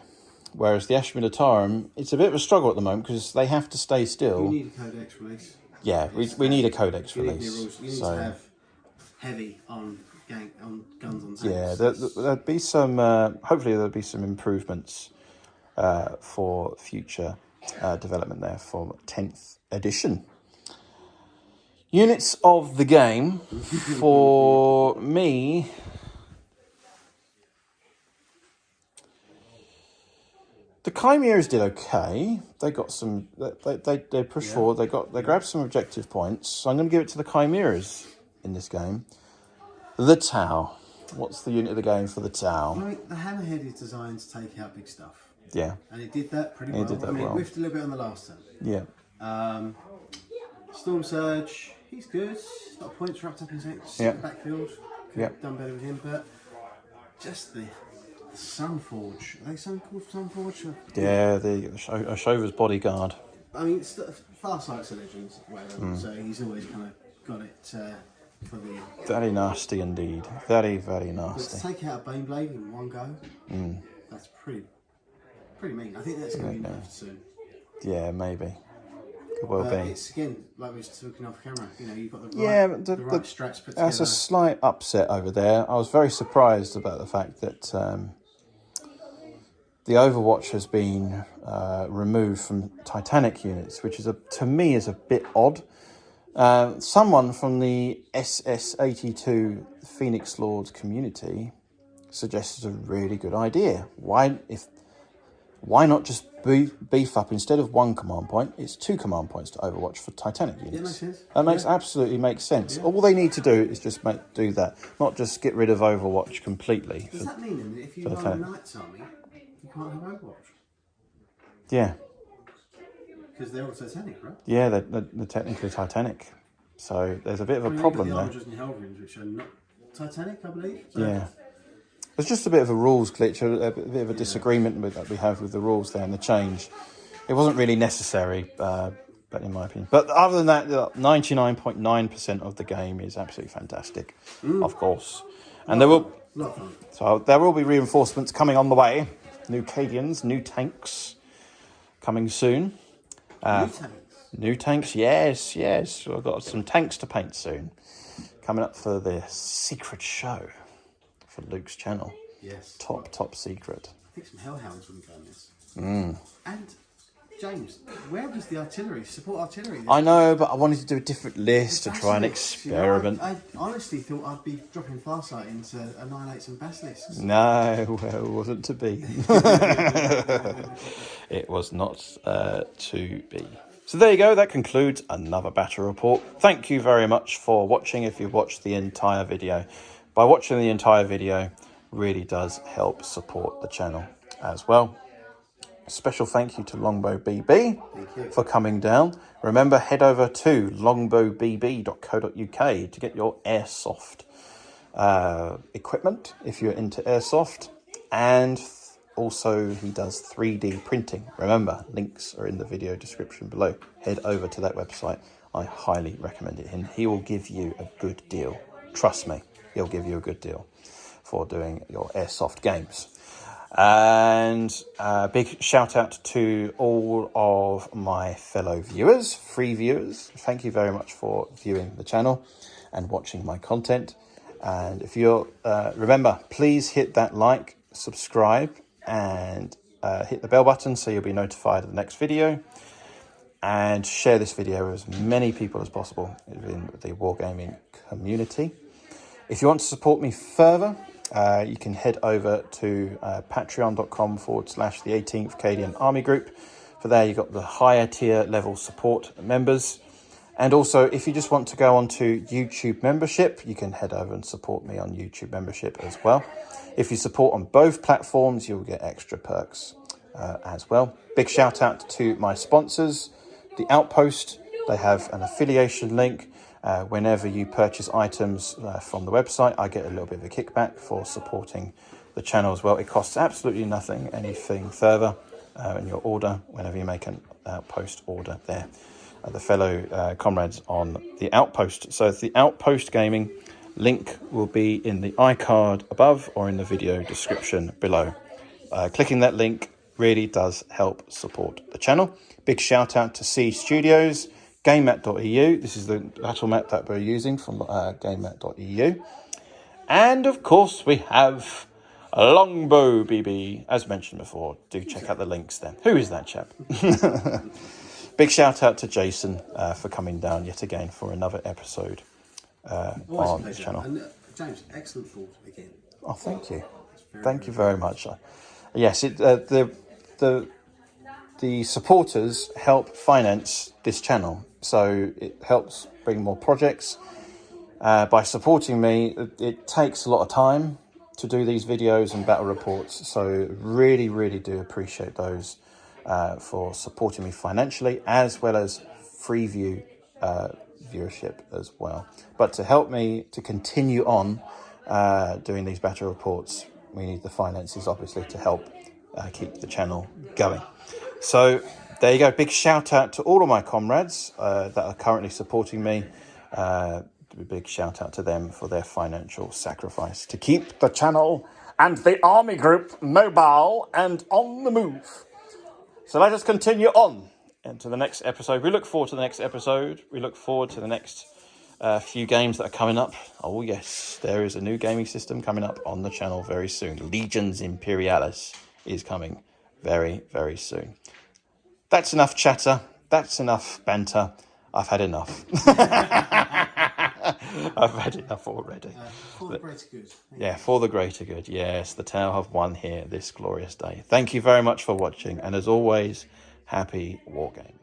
Whereas the Astra Militarum, it's a bit of a struggle at the moment because they have to stay still. You need a Codex release. Yeah, we need a Codex release. You need to have heavy on guns on tanks. Yeah, there'll be some. Hopefully, there'll be some improvements for future development there for 10th edition. Units of the game for me. The Chimeras did okay. They got some. They pushed forward. They grabbed some objective points. So I'm going to give it to the Chimeras in this game. The Tau. What's the unit of the game for the Tau? I mean, the Hammerhead is designed to take out big stuff. Yeah. And it did that pretty well. It whiffed a little bit on the last turn. Yeah. Storm Surge, he's good. Got points wrapped up in his backfield. Could have done better with him, but just the Sunforge. Are they called Sunforge? Yeah, the Ashova's bodyguard. I mean, Farsight's a legend, so he's always kind of got it for the... Very nasty indeed. Very, very nasty. But to take out a Baneblade in one go, that's pretty mean. I think that's going to be nerfed soon. Yeah, maybe. Could well be. It's, again, like we were talking off camera, you know, you've got the right, the right strats put together. That's a slight upset over there. I was very surprised about the fact that the Overwatch has been removed from Titanic units, which is to me is a bit odd. Someone from the SS82 Phoenix Lords community suggested a really good idea. Why not just beef up, instead of 1 command point, it's 2 command points to Overwatch for Titanic units. Yeah, makes sense. That absolutely makes sense. Yeah. All they need to do is just do that, not just get rid of Overwatch completely. Does that mean that if you run a Knights army, you can't have Overwatch? Yeah. Because they're all Titanic, right? Yeah, they're technically Titanic. So there's a bit of a problem there. The Hellrings, which are not Titanic, I believe. So yeah. There's just a bit of a rules glitch, a bit of a disagreement that we have with the rules there and the change. It wasn't really necessary, but in my opinion. But other than that, 99.9% of the game is absolutely fantastic, of course. And there will be reinforcements coming on the way. New Cadians, new tanks coming soon. New tanks, yes. I've got some tanks to paint soon. Coming up for the secret show. For Luke's channel. Yes. Top secret. I think some Hellhounds wouldn't go in this. And, James, where was the artillery? Support artillery? I know, but I wanted to do a different list to try and experiment. I honestly thought I'd be dropping Farsight into annihilate some basilisks. No, well, it wasn't to be. It was not to be. So there you go, that concludes another battle report. Thank you very much for watching if you've watched the entire video. By watching the entire video really does help support the channel as well. A special thank you to LongbowBB for coming down. Remember, head over to longbowbb.co.uk to get your airsoft equipment if you're into airsoft. And also he does 3D printing. Remember, links are in the video description below. Head over to that website. I highly recommend it. And he will give you a good deal. Trust me. He'll give you a good deal for doing your airsoft games. And a big shout out to all of my fellow viewers, free viewers. Thank you very much for viewing the channel and watching my content. And if you're, remember, please hit that like, subscribe, and hit the bell button so you'll be notified of the next video. And share this video with as many people as possible in the wargaming community. If you want to support me further, you can head over to patreon.com/the 18th Cadian Army Group. For there, you've got the higher tier level support members. And also, if you just want to go on to YouTube membership, you can head over and support me on YouTube membership as well. If you support on both platforms, you'll get extra perks as well. Big shout out to my sponsors, the Outpost. They have an affiliation link. Whenever you purchase items from the website, I get a little bit of a kickback for supporting the channel as well. It costs absolutely nothing, anything further in your order, whenever you make an Outpost order there. The fellow comrades on the Outpost. So the Outpost Gaming link will be in the iCard above or in the video description below. clicking that link really does help support the channel. Big shout out to C Studios, Gammat.eu. This is the battle map that we're using from Gammat.eu. And of course we have LongbowBB, as mentioned before. Do check out the links then. Who is that chap? Big shout out to Jason for coming down yet again for another episode on the channel. And, James, excellent thought again. Oh, thank you. Thank you very much. Yes, the supporters help finance this channel, so it helps bring more projects. By supporting me, it takes a lot of time to do these videos and battle reports, so really, really do appreciate those for supporting me financially, as well as free viewership as well. But to help me to continue on doing these battle reports, we need the finances, obviously, to help keep the channel going. So there you go. Big shout out to all of my comrades that are currently supporting me. A big shout out to them for their financial sacrifice to keep the channel and the army group mobile and on the move. So let us continue on into the next episode. We look forward to the next episode. We look forward to the next few games that are coming up. Oh yes, there is a new gaming system coming up on the channel very soon. Legions Imperialis is coming very, very soon. That's enough chatter. That's enough banter. I've had enough. I've had enough already. For the greater good. For the greater good. Yes, the Tau have won here this glorious day. Thank you very much for watching. And as always, happy wargaming.